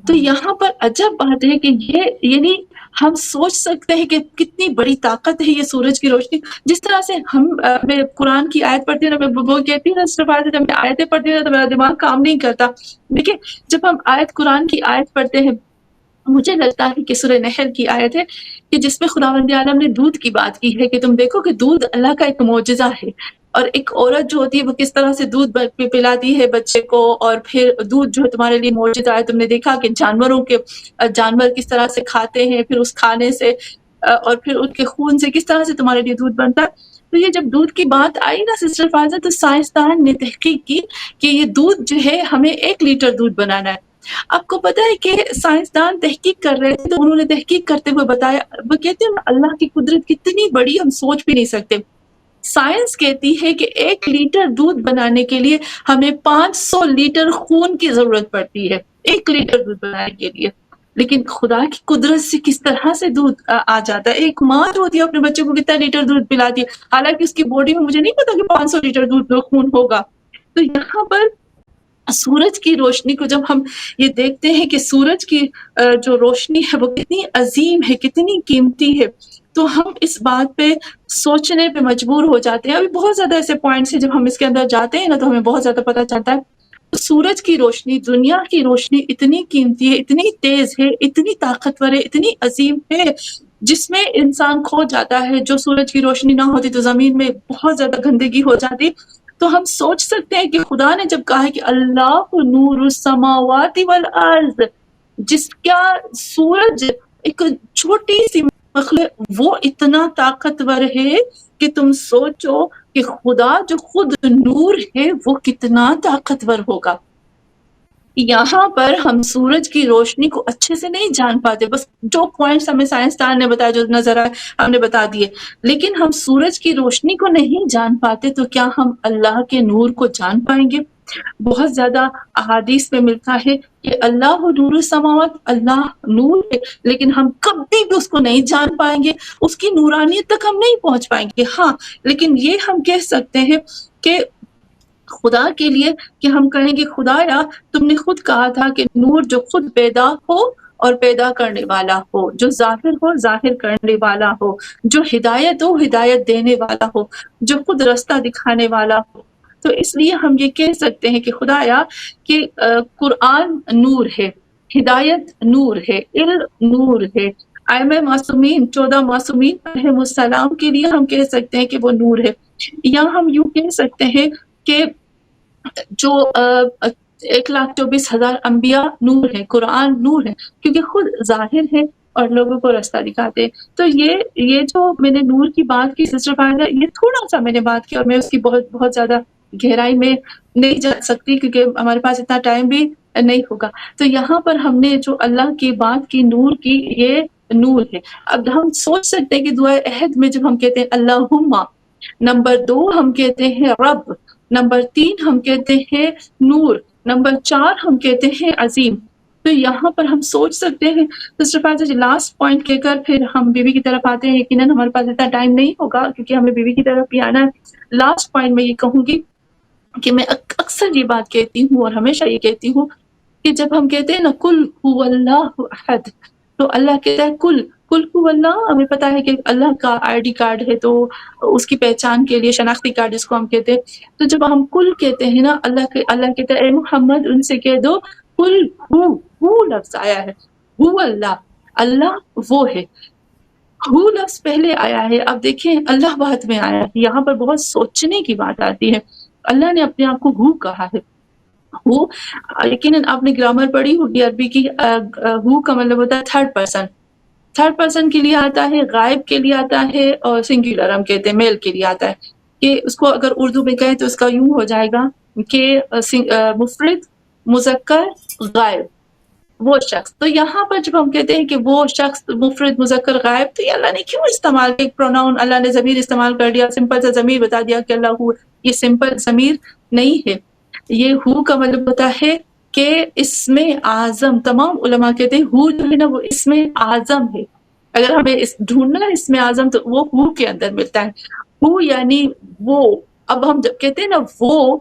تو یہاں پر عجب بات ہے کہ یہ یعنی ہم سوچ سکتے ہیں کہ کتنی بڑی طاقت ہے یہ سورج کی روشنی. جس طرح سے ہم میں قرآن کی آیت پڑھتی ہوں نا، میں وہ کہتی ہوں نا، جب میں آیتیں پڑھتی ہوں تو میرا دماغ کام نہیں کرتا. دیکھیں جب ہم قرآن کی آیت پڑھتے ہیں، مجھے لگتا ہے کہ سورہ نحل کی آیت ہے کہ جس میں خداوند عالم نے دودھ کی بات کی ہے کہ تم دیکھو کہ دودھ اللہ کا ایک معجزہ ہے، اور ایک عورت جو ہوتی ہے وہ کس طرح سے دودھ پلاتی ہے بچے کو، اور پھر دودھ جو ہے تمہارے لیے معجزہ ہے. تم نے دیکھا کہ جانور کس طرح سے کھاتے ہیں، پھر اس کھانے سے اور پھر ان کے خون سے کس طرح سے تمہارے لیے دودھ بنتا ہے. تو یہ جب دودھ کی بات آئی نا سسٹر فائزہ، تو سائنسدان نے تحقیق کی کہ یہ دودھ جو ہے ہمیں 1 لیٹر دودھ بنانا ہے. آپ کو پتا ہے کہ سائنسدان تحقیق کر رہے تھے تو انہوں نے تحقیق کرتے ہوئے بتایا، وہ کہتے ہیں اللہ کی قدرت کتنی بڑی ہم سوچ بھی نہیں سکتے. سائنس کہتی ہے کہ 1 لیٹر دودھ بنانے کے لیے ہمیں 500 لیٹر خون کی ضرورت پڑتی ہے 1 لیٹر دودھ بنانے کے لیے. لیکن خدا کی قدرت سے کس طرح سے دودھ آ جاتا ہے. ایک ماں جو ہوتی ہے اپنے بچے کو کتنا لیٹر دودھ پلاتی ہے، حالانکہ اس کی باڈی میں مجھے نہیں پتا کہ 500 لیٹر دودھ خون ہوگا. تو یہاں پر سورج کی روشنی کو جب ہم یہ دیکھتے ہیں کہ سورج کی جو روشنی ہے وہ کتنی عظیم ہے، کتنی قیمتی ہے، تو ہم اس بات پہ سوچنے پہ مجبور ہو جاتے ہیں. ابھی بہت زیادہ ایسے پوائنٹس ہیں جب ہم اس کے اندر جاتے ہیں نا تو ہمیں بہت زیادہ پتہ چلتا ہے. سورج کی روشنی، دنیا کی روشنی اتنی قیمتی ہے، اتنی تیز ہے، اتنی طاقتور ہے، اتنی عظیم ہے، جس میں انسان کھو جاتا ہے. جو سورج کی روشنی نہ ہوتی تو زمین میں بہت زیادہ گندگی ہو جاتی. تو ہم سوچ سکتے ہیں کہ خدا نے جب کہا ہے کہ اللہ نور السماوات والارض، جس کا سورج ایک چھوٹی سی مخلوق وہ اتنا طاقتور ہے کہ تم سوچو کہ خدا جو خود نور ہے وہ کتنا طاقتور ہوگا. یہاں پر ہم سورج کی روشنی کو اچھے سے نہیں جان پاتے، بس جو پوائنٹس ہمیں سائنسدان نے بتایا، جو نظر آئے ہم نے بتا دیے، لیکن ہم سورج کی روشنی کو نہیں جان پاتے. تو کیا ہم اللہ کے نور کو جان پائیں گے؟ بہت زیادہ احادیث میں ملتا ہے کہ اللہ نور السماوات، اللہ نور ہے، لیکن ہم کبھی بھی اس کو نہیں جان پائیں گے، اس کی نورانیت تک ہم نہیں پہنچ پائیں گے. ہاں لیکن یہ ہم کہہ سکتے ہیں کہ خدا کے لیے کہ ہم کہیں گے خدایا تم نے خود کہا تھا کہ نور جو خود پیدا ہو اور پیدا کرنے والا ہو، جو ظاہر ہو ظاہر کرنے والا ہو، جو ہدایت ہو ہدایت دینے والا ہو، جو خود رستہ دکھانے والا ہو. تو اس لیے ہم یہ کہہ سکتے ہیں کہ خدایا کہ قرآن نور ہے، ہدایت نور ہے، علم نور ہے. ائمہ معصومین 14 معصومین علیہم السلام کے لیے ہم کہہ سکتے ہیں کہ وہ نور ہے. یا ہم یوں کہہ سکتے ہیں کہ جو 1,24,000 انبیاء نور ہے، قرآن نور ہے، کیونکہ خود ظاہر ہے اور لوگوں کو راستہ دکھاتے ہیں. تو یہ جو میں نے نور کی بات کی سسٹر فائزہ، یہ تھوڑا سا میں نے بات کی اور میں اس کی بہت زیادہ گہرائی میں نہیں جا سکتی کیونکہ ہمارے پاس اتنا ٹائم بھی نہیں ہوگا. تو یہاں پر ہم نے جو اللہ کی بات کی نور کی، یہ نور ہے. اب ہم سوچ سکتے ہیں کہ دعائے عہد میں جب ہم کہتے ہیں اللہم، نمبر 2 ہم کہتے ہیں رب، نمبر 3 ہم کہتے ہیں نور، نمبر 4 ہم کہتے ہیں عظیم. تو یہاں پر ہم سوچ سکتے ہیں سسٹر فائزہ جی، لاسٹ پوائنٹ کہہ کر پھر ہم بیوی کی طرف آتے ہیں. یقیناً ہمارے پاس اتنا ٹائم نہیں ہوگا کیونکہ ہمیں بیوی کی طرف بھی آنا ہے. لاسٹ پوائنٹ میں یہ کہوں گی کہ میں اکثر یہ بات کہتی ہوں اور ہمیشہ یہ کہتی ہوں کہ جب ہم کہتے ہیں نا کل هو اللہ احد، تو اللہ کہتا ہے کل هو اللہ. ہمیں پتا ہے کہ اللہ کا آئی ڈی کارڈ ہے تو اس کی پہچان کے لیے شناختی کارڈ جس کو ہم کہتے ہیں. تو جب ہم کل کہتے ہیں نا، اللہ کہتا ہے اے محمد ان سے کہہ دو کل ہو لفظ آیا ہے، ہو اللہ وہ ہے، ہو لفظ پہلے آیا ہے. اب دیکھیں اللہ بعد میں آیا ہے. یہاں پر بہت سوچنے کی بات آتی ہے. اللہ نے اپنے آپ کو ہو کہا ہے. ہو یقیناً آپ نے گرامر پڑھی ہوگی عربی کی. ہو کا مطلب ہوتا ہے تھرڈ پرسن کے لیے آتا ہے، غائب کے لیے آتا ہے، اور سنگولر ہم کہتے ہیں میل کے لیے آتا ہے. کہ اس کو اگر اردو میں کہیں تو اس کا یوں ہو جائے گا کہ مفرد، مذکر، غائب. وہ شخص. تو یہاں پر جب ہم کہتے ہیں کہ وہ شخص مفرد مذکر غائب، تو یہ اللہ نے کیوں استعمال کیا؟ ایک پروناؤن اللہ نے ضمیر استعمال کر دیا، سمپل سا ضمیر بتا دیا کہ اللہ ہو. یہ سمپل ضمیر نہیں ہے. یہ ہو کا مطلب ہوتا ہے کہ اسم اعظم. تمام علماء کہتے ہیں ہو جو ہے نا وہ اسم اعظم ہے. اگر ہمیں ڈھونڈنا ہے اسم اعظم تو وہ ہو کے اندر ملتا ہے. ہو یعنی وہ. اب ہم جب کہتے ہیں نا وہ،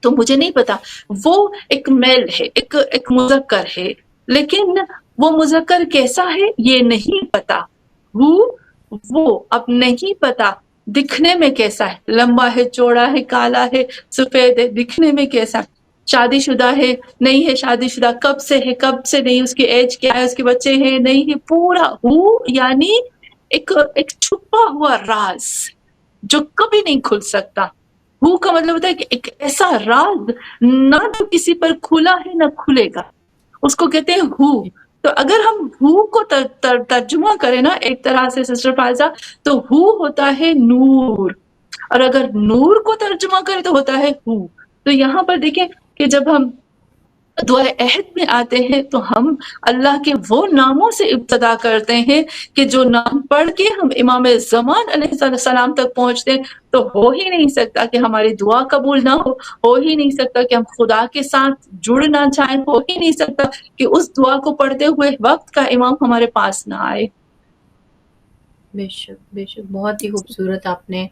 تو مجھے نہیں پتا، وہ ایک میل ہے، ایک مذکر ہے، لیکن وہ مذکر کیسا ہے یہ نہیں پتا. وہ اب نہیں پتا دکھنے میں کیسا ہے، لمبا ہے، چوڑا ہے، کالا ہے، سفید ہے، دکھنے میں کیسا. شادی شدہ ہے، نہیں ہے شادی شدہ، کب سے ہے، کب سے نہیں، اس کی ایج کیا ہے، اس کے بچے ہیں، نہیں ہے. پورا یعنی ایک چھپا ہوا راز جو کبھی نہیں کھل سکتا. ہو کا مطلب ہوتا ہے کہ ایک ایسا راز نہ جو کسی پر کھلا ہے نہ کھلے گا، اس کو کہتے ہیں ہو. تو اگر ہم ہو کو ترجمہ کریں نا ایک طرح سے سسٹر فائزہ، تو ہو ہوتا ہے نور، اور اگر نور کو ترجمہ کریں تو ہوتا ہے ہو. تو یہاں پر دیکھیں کہ جب ہم دعا عہد میں آتے ہیں تو ہم اللہ کے وہ ناموں سے ابتدا کرتے ہیں کہ جو نام پڑھ کے ہم امام زمان علیہ السلام تک پہنچتے ہیں. تو ہو ہی نہیں سکتا کہ ہماری دعا قبول نہ ہو ہی نہیں سکتا کہ ہم خدا کے ساتھ جڑ نہ جائیں، ہو ہی نہیں سکتا کہ اس دعا کو پڑھتے ہوئے وقت کا امام ہمارے پاس نہ آئے. بے شک بے شک، بہت ہی خوبصورت آپ نے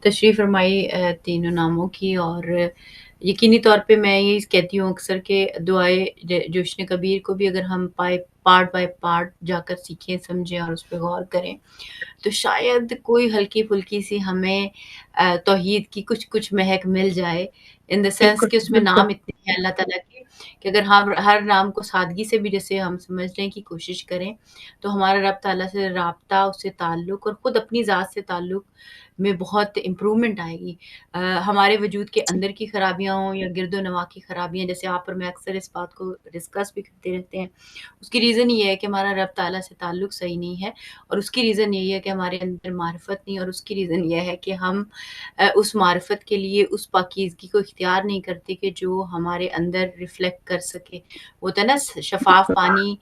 تشریح فرمائی تینوں ناموں کی. اور یقینی طور پہ میں یہ کہتی ہوں اکثر کہ دعائے جوشن کبیر کو بھی اگر ہم پارٹ بائی پارٹ جا کر سیکھیں، سمجھیں اور اس پہ غور کریں، تو شاید کوئی ہلکی پھلکی سی ہمیں توحید کی کچھ مہک مل جائے. ان دا سینس کہ اس میں بالکل نام اتنے ہیں اللہ تعالیٰ کے کہ اگر ہم ہر نام کو سادگی سے بھی جیسے ہم سمجھنے کی کوشش کریں تو ہمارا رب تعالیٰ سے رابطہ، اس سے تعلق اور خود اپنی ذات سے تعلق میں بہت امپرومنٹ آئے گی. ہمارے وجود کے اندر کی خرابیاں ہوں یا گرد و نواح کی خرابیاں، جیسے آپ اور میں اکثر اس بات کو ڈسکس بھی کرتے رہتے ہیں، اس کی ریزن یہ ہے کہ ہمارا رب تعالیٰ سے تعلق صحیح نہیں ہے، اور اس کی ریزن یہی ہے کہ ہمارے اندر معرفت نہیں، اور اس کی ریزن یہ ہے کہ ہم اس معرفت کے لیے اس پاکیزگی کو اختیار نہیں کرتے کہ جو ہمارے اندر ریفلیکٹ کر سکے. وہ ہوتا ہے نا شفاف پانی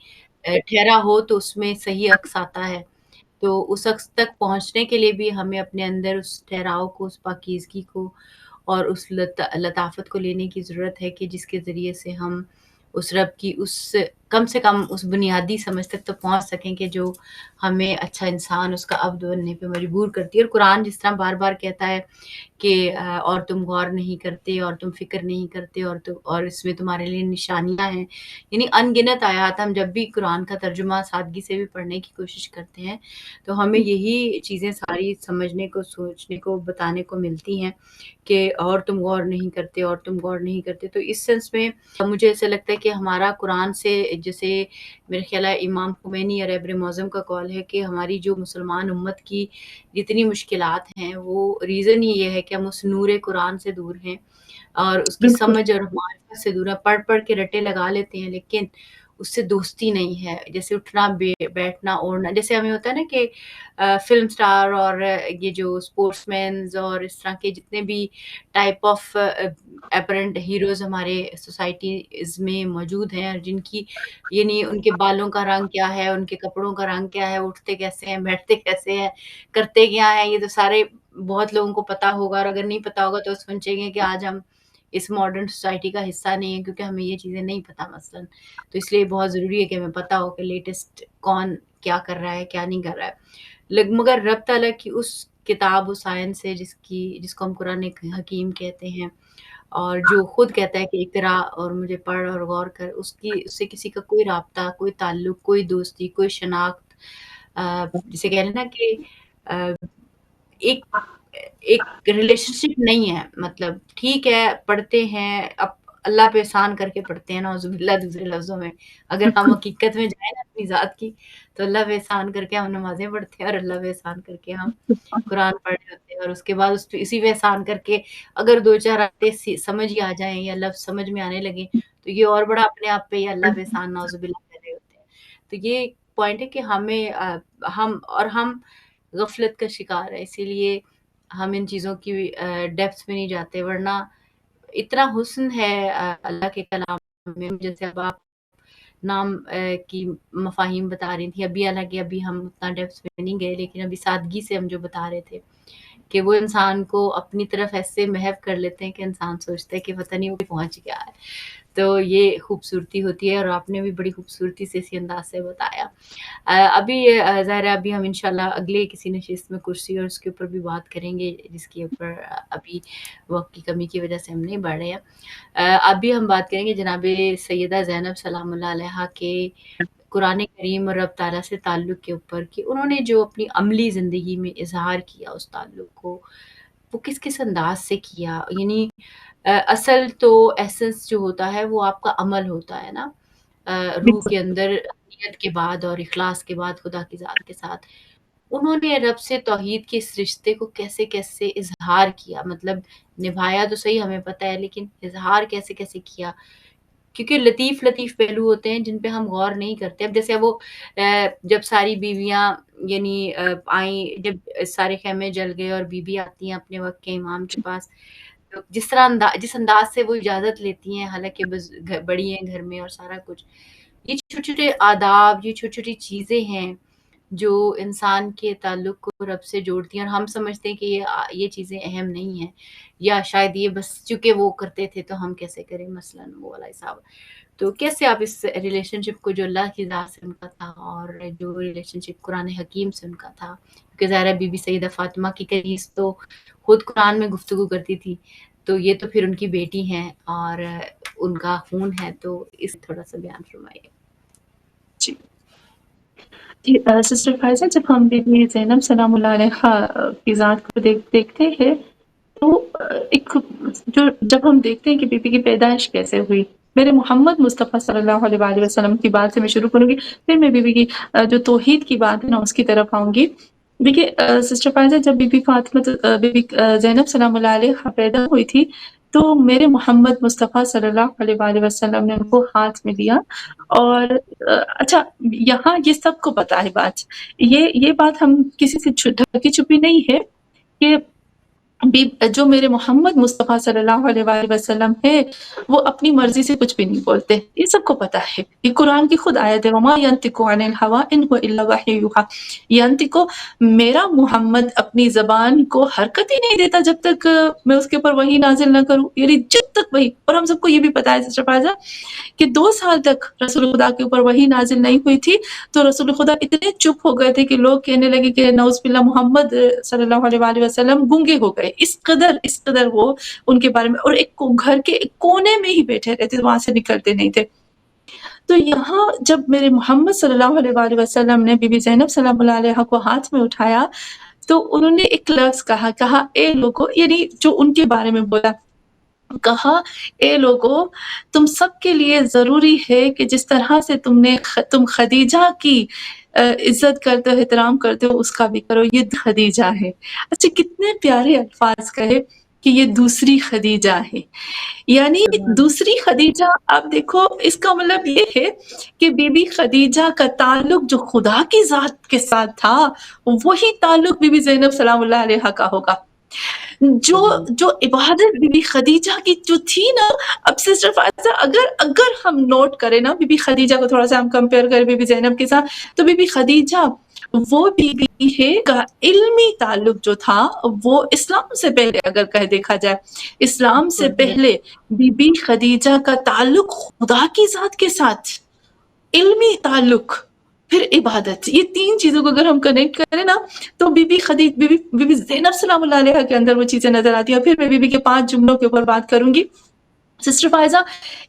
ٹھہرا ہو تو اس میں صحیح عکس آتا ہے. تو اس عکس تک پہنچنے کے لیے بھی ہمیں اپنے اندر اس ٹھہراؤ کو، اس پاکیزگی کو اور اس لطافت کو لینے کی ضرورت ہے کہ جس کے ذریعے سے ہم اس رب کی اس کم سے کم اس بنیادی سمجھ تک تو پہنچ سکیں کہ جو ہمیں اچھا انسان اس کا عبد بننے پہ مجبور کرتی ہے. اور قرآن جس طرح بار بار کہتا ہے کہ اور تم غور نہیں کرتے اور تم فکر نہیں کرتے اور اس میں تمہارے لیے نشانیاں ہیں، یعنی ان گنت آیات ہم جب بھی قرآن کا ترجمہ سادگی سے بھی پڑھنے کی کوشش کرتے ہیں تو ہمیں یہی چیزیں ساری سمجھنے کو، سوچنے کو، بتانے کو ملتی ہیں کہ اور تم غور نہیں کرتے اور تم غور نہیں کرتے. تو اس سینس میں مجھے ایسا لگتا ہے کہ ہمارا قرآن سے، جیسے میرے خیال ہے امام خمینی اور رہبر معظم کا قول ہے کہ ہماری جو مسلمان امت کی جتنی مشکلات ہیں وہ ریزن ہی یہ ہے کہ ہم اس نور قرآن سے دور ہیں اور اس کی بالکل سمجھ اور معرفت سے دور ہیں. پڑھ پڑھ کے رٹے لگا لیتے ہیں لیکن اس سے دوستی نہیں ہے. جیسے اٹھنا بیٹھنا اوڑھنا، جیسے ہمیں ہوتا ہے نا کہ فلم سٹار اور یہ جو اسپورٹس مینز اور اس طرح کے جتنے بھی ٹائپ آف اپرنٹ ہیروز ہمارے سوسائٹیز میں موجود ہیں، جن کی یعنی ان کے بالوں کا رنگ کیا ہے، ان کے کپڑوں کا رنگ کیا ہے، اٹھتے کیسے ہیں، بیٹھتے کیسے ہیں، کرتے کیا ہیں، یہ تو سارے بہت لوگوں کو پتا ہوگا. اور اگر نہیں پتا ہوگا تو سوچیں گے کہ آج ہم اس ماڈرن سوسائٹی کا حصہ نہیں ہے کیونکہ ہمیں یہ چیزیں نہیں پتا مثلاً. تو اس لیے بہت ضروری ہے کہ ہمیں پتا ہو کہ لیٹسٹ کون کیا کر رہا ہے، کیا نہیں کر رہا ہے. مگر رب تعالیٰ کی اس کتاب و سائنس ہے جس کو ہم قرآن حکیم کہتے ہیں، اور جو خود کہتا ہے کہ اقرا اور مجھے پڑھ اور غور کر، اس سے کسی کا کوئی رابطہ، کوئی تعلق، کوئی دوستی، کوئی شناخت، جسے کہہ رہے ہیں نا کہ ایک ایک ریلیشن شپ نہیں ہے. مطلب ٹھیک ہے پڑھتے ہیں، اب اللہ پہ احسان کر کے پڑھتے ہیں نعوذ باللہ دوسرے لفظوں میں. اگر ہم حقیقت میں جائیں نا اپنی ذات کی تو اللہ پہ احسان کر کے ہم نمازیں پڑھتے ہیں اور اللہ پہ احسان کر کے ہم قرآن پڑھ رہے ہوتے ہیں، اور اس کے بعد اسی پہ احسان کر کے اگر دو چار آتے سمجھ ہی آ جائیں یا لفظ سمجھ میں آنے لگے تو یہ اور بڑا اپنے آپ پہ ہی اللہ پہ احسان نعوذ باللہ کر رہے ہوتے ہیں. تو یہ پوائنٹ ہے کہ ہم غفلت کا شکار ہے، اسی لیے ہم ان چیزوں کی ڈیپتھ میں نہیں جاتے. ورنہ اتنا حسن ہے اللہ کے کلام میں، جیسے اب آپ نام کی مفاہیم بتا رہی تھیں. ابھی حالانکہ ابھی ہم اتنا ڈیپس میں نہیں گئے، لیکن ابھی سادگی سے ہم جو بتا رہے تھے کہ وہ انسان کو اپنی طرف ایسے محو کر لیتے ہیں کہ انسان سوچتا ہے کہ پتہ نہیں وہ پہنچ گیا ہے. تو یہ خوبصورتی ہوتی ہے، اور آپ نے بھی بڑی خوبصورتی سے اسی انداز سے بتایا. ابھی ظاہر ہے ابھی ہم انشاءاللہ اگلے کسی نشست میں کرسی اور اس کے اوپر بھی بات کریں گے، جس کے اوپر ابھی وقت کی کمی کی وجہ سے ہم نہیں بڑھ رہے ہیں. ابھی ہم بات کریں گے جناب سیدہ زینب سلام اللہ علیہا کے قرآن کریم اور رب تعالیٰ سے تعلق کے اوپر، کہ انہوں نے جو اپنی عملی زندگی میں اظہار کیا اس تعلق کو، وہ کس کس انداز سے کیا. یعنی اصل تو ایسنس جو ہوتا ہے وہ آپ کا عمل ہوتا ہے نا، روح کے اندر نیت کے بعد اور اخلاص کے بعد خدا کی ذات کے ساتھ. انہوں نے رب سے توحید کے اس رشتے کو کیسے کیسے اظہار کیا، مطلب نبھایا تو صحیح ہمیں پتہ ہے، لیکن اظہار کیسے کیسے کیا. کیونکہ لطیف لطیف پہلو ہوتے ہیں جن پہ ہم غور نہیں کرتے. اب جیسے وہ جب ساری بیویاں یعنی آئیں، جب سارے خیمے جل گئے اور بی بی آتی ہیں اپنے وقت کے امام کے پاس، تو جس انداز سے وہ اجازت لیتی ہیں، حالانکہ بس بڑی ہیں گھر میں اور سارا کچھ، یہ چھوٹے چھوٹے آداب، یہ چھوٹی چھوٹی چیزیں ہیں جو انسان کے تعلق کو رب سے جوڑتی ہیں. اور ہم سمجھتے ہیں کہ یہ چیزیں اہم نہیں ہیں، یا شاید یہ بس چونکہ وہ کرتے تھے تو ہم کیسے کریں، مثلا وہ والا حساب. تو کیسے آپ اس ریلیشن شپ کو جو اللہ کی ذات سے ان کا تھا اور جو ریلیشن شپ قرآن حکیم سے ان کا تھا، کیونکہ ظاہر ہے بی بی سیدہ فاطمہ کی کنیز تو خود قرآن میں گفتگو کرتی تھی، تو یہ تو پھر ان کی بیٹی ہیں اور ان کا خون ہے. تو اس تھوڑا سا بیان فرمائیے. جی سسٹر فائزہ، جب ہم بی بی زینب سلام اللہ علیہا کی ذات کو دیکھتے ہیں تو ایک جب ہم دیکھتے ہیں کہ بی بی کی پیدائش کیسے ہوئی، میرے محمد مصطفیٰ صلی اللہ علیہ وآلہ وسلم کی بات سے میں شروع کروں گی، پھر میں بی بی کی جو توحید کی بات ہے نا اس کی طرف آؤں گی. دیکھیے سسٹر فائزہ، جب بی بی فاطمہ بی بی زینب سلام اللہ علیہا پیدا ہوئی تھی تو میرے محمد مصطفیٰ صلی اللہ علیہ وآلہ وسلم نے ان کو ہاتھ میں لیا. اور اچھا، یہاں یہ سب کو پتا ہے بات، یہ بات ہم کسی سے ڈھکی چھپی نہیں ہے کہ جو میرے محمد مصطفیٰ صلی اللہ علیہ وآلہ وسلم ہے وہ اپنی مرضی سے کچھ بھی نہیں بولتے، یہ سب کو پتا ہے. یہ قرآن کی خود آیت ہے، وَمَا يَنْطِقُ عَنِ الْهَوَىٰ إِنْ هُوَ إِلَّا وَحْيٌ يُوحَىٰ. يَنْطِقُ، میرا محمد اپنی زبان کو حرکت ہی نہیں دیتا جب تک میں اس کے اوپر وحی نازل نہ کروں، یعنی جب تک وحی. اور ہم سب کو یہ بھی پتا ہے سسٹر فائزہ کہ 2 سال تک رسول خدا کے اوپر وحی نازل نہیں ہوئی تھی، تو رسول خدا اتنے چپ ہو گئے تھے کہ لوگ کہنے لگے کہ نعوذ باللہ محمد صلی اللہ علیہ وآلہ وسلم گونگے ہو گئے. اس قدر وہ ان کے بارے میں، اور ایک گھر کے ایک کونے میں ہی بیٹھے رہتے، وہاں سے نکلتے نہیں تھے. تو یہاں جب میرے محمد صلی اللہ علیہ وآلہ وسلم نے بی بی زینب سلام اللہ علیہا کو ہاتھ میں اٹھایا تو انہوں نے ایک لفظ کہا اے لوگو، یعنی جو ان کے بارے میں بولا، کہا اے لوگو، تم سب کے لیے ضروری ہے کہ جس طرح سے تم خدیجہ کی عزت کرتے ہو، احترام کرتے ہو، اس کا بھی کرو. یہ خدیجہ ہے. اچھا، کتنے پیارے الفاظ کہے کہ یہ دوسری خدیجہ ہے. یعنی دوسری خدیجہ، آپ دیکھو اس کا مطلب یہ ہے کہ بی بی خدیجہ کا تعلق جو خدا کی ذات کے ساتھ تھا وہی تعلق بی بی زینب سلام اللہ علیہا کا ہوگا. جو عبادت بی بی خدیجہ کی جو تھی نا، اب سسٹر فائزہ اگر ہم نوٹ کریں نا بی بی خدیجہ کو، تھوڑا سا ہم کمپیئر کریں بی بی زینب کے ساتھ، تو بی بی خدیجہ وہ بی بی ہے کا علمی تعلق جو تھا وہ اسلام سے پہلے، اگر دیکھا جائے اسلام سے پہلے بی بی خدیجہ کا تعلق خدا کی ذات کے ساتھ، علمی تعلق، پھر عبادت. یہ 3 چیزوں کو اگر ہم کنیکٹ کریں نا تو بی بی زینب سلام اللہ علیہا کے اندر وہ چیزیں نظر آتی ہیں. پھر میں بی بی کے 5 جملوں کے اوپر بات کروں گی. سسٹر فائزہ،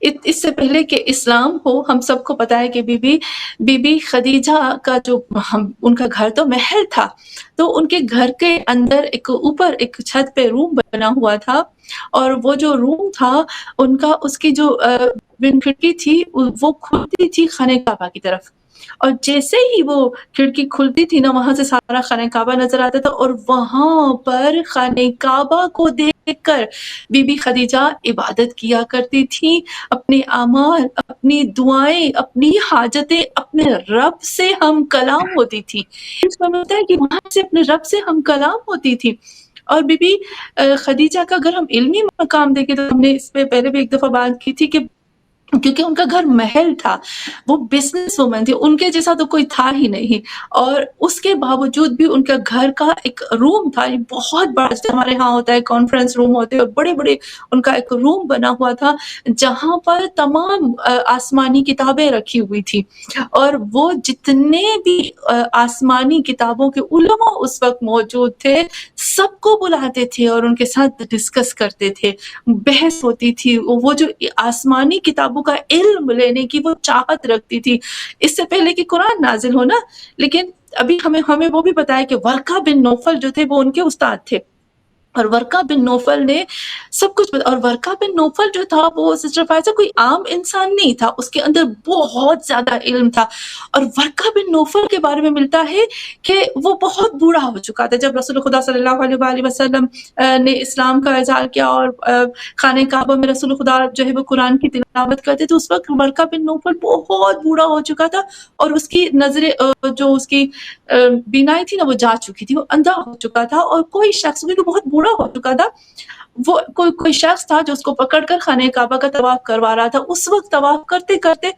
اس سے پہلے کہ اسلام ہو، ہم سب کو پتا ہے کہ بی بی خدیجہ کا جو ان کا گھر تو محل تھا، تو ان کے گھر کے اندر اوپر ایک چھت پہ روم بنا ہوا تھا، اور وہ جو روم تھا ان کا، اس کی جو کھڑکی تھی وہ کھلتی تھی خانہ کعبہ کی طرف. اور جیسے ہی وہ کھڑکی کھلتی تھی نا، وہاں سے سارا خانہ کعبہ نظر آتا تھا، اور وہاں پر خانہ کعبہ کو دیکھ کر بی بی خدیجہ عبادت کیا کرتی تھی. اپنے اعمال، اپنی دعائیں، اپنی حاجتیں اپنے رب سے ہم کلام ہوتی تھی. اس میں ہوتا ہے کہ وہاں سے اپنے رب سے ہم کلام ہوتی تھی. اور بی بی خدیجہ کا اگر ہم علمی مقام دیکھیں تو ہم نے اس پہ پہلے بھی ایک دفعہ بات کی تھی کہ کیونکہ ان کا گھر محل تھا، وہ بزنس وومن تھی، ان کے جیسا تو کوئی تھا ہی نہیں، اور اس کے باوجود بھی ان کا گھر کا ایک روم تھا، یہ بہت بڑا، جیسے ہمارے ہاں ہوتا ہے کانفرنس روم ہوتے ہیں، اور بڑے بڑے ان کا ایک روم بنا ہوا تھا جہاں پر تمام آسمانی کتابیں رکھی ہوئی تھی، اور وہ جتنے بھی آسمانی کتابوں کے علماء اس وقت موجود تھے سب کو بلاتے تھے اور ان کے ساتھ ڈسکس کرتے تھے، بحث ہوتی تھی، وہ جو آسمانی کتابوں کا علم لینے کی وہ چاہت رکھتی تھی، اس سے پہلے کہ قرآن نازل ہونا، لیکن ابھی ہمیں وہ بھی بتایا کہ ورقہ بن نوفل جو تھے وہ ان کے استاد تھے، اور ورقہ بن نوفل نے سب کچھ اور ورقہ بن نوفل جو تھا وہ سسٹر فائزہ کوئی عام انسان نہیں تھا، اس کے اندر بہت زیادہ علم تھا، اور ورقہ بن نوفل کے بارے میں ملتا ہے کہ وہ بہت بوڑھا ہو چکا تھا جب رسول خدا صلی اللہ علیہ وآلہ وسلم نے اسلام کا اظہار کیا، اور خانہ کعبہ میں رسول خدا جو ہے وہ قرآن کی تلاوت کرتے تو اس وقت ورقہ بن نوفل بہت بوڑھا ہو چکا تھا، اور اس کی نظریں جو اس کی بینائی تھی نا وہ جا چکی تھی، وہ اندھا ہو چکا تھا، اور کوئی شخص بھی بہت بوڑھا ہو چکا تھا، وہ کوئی شخص تھا جو اس کو پکڑ کر خانہ کعبہ کا طواف کروا رہا تھا، اس وقت طواف کرتے کرتے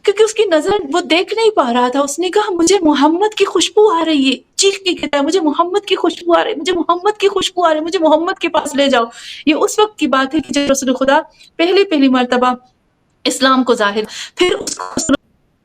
کیونکہ اس کی نظر وہ دیکھ نہیں پا رہا تھا، اس نے کہا مجھے محمد کی خوشبو آ رہی ہے، چیخ کے کہتا ہے مجھے محمد کی خوشبو آ رہی ہے، مجھے محمد کی خوشبو آ رہی ہے، مجھے محمد کے پاس لے جاؤ۔ یہ اس وقت کی بات ہے کہ جب رسول خدا پہلی مرتبہ اسلام کو ظاہر، پھر اس کو رسول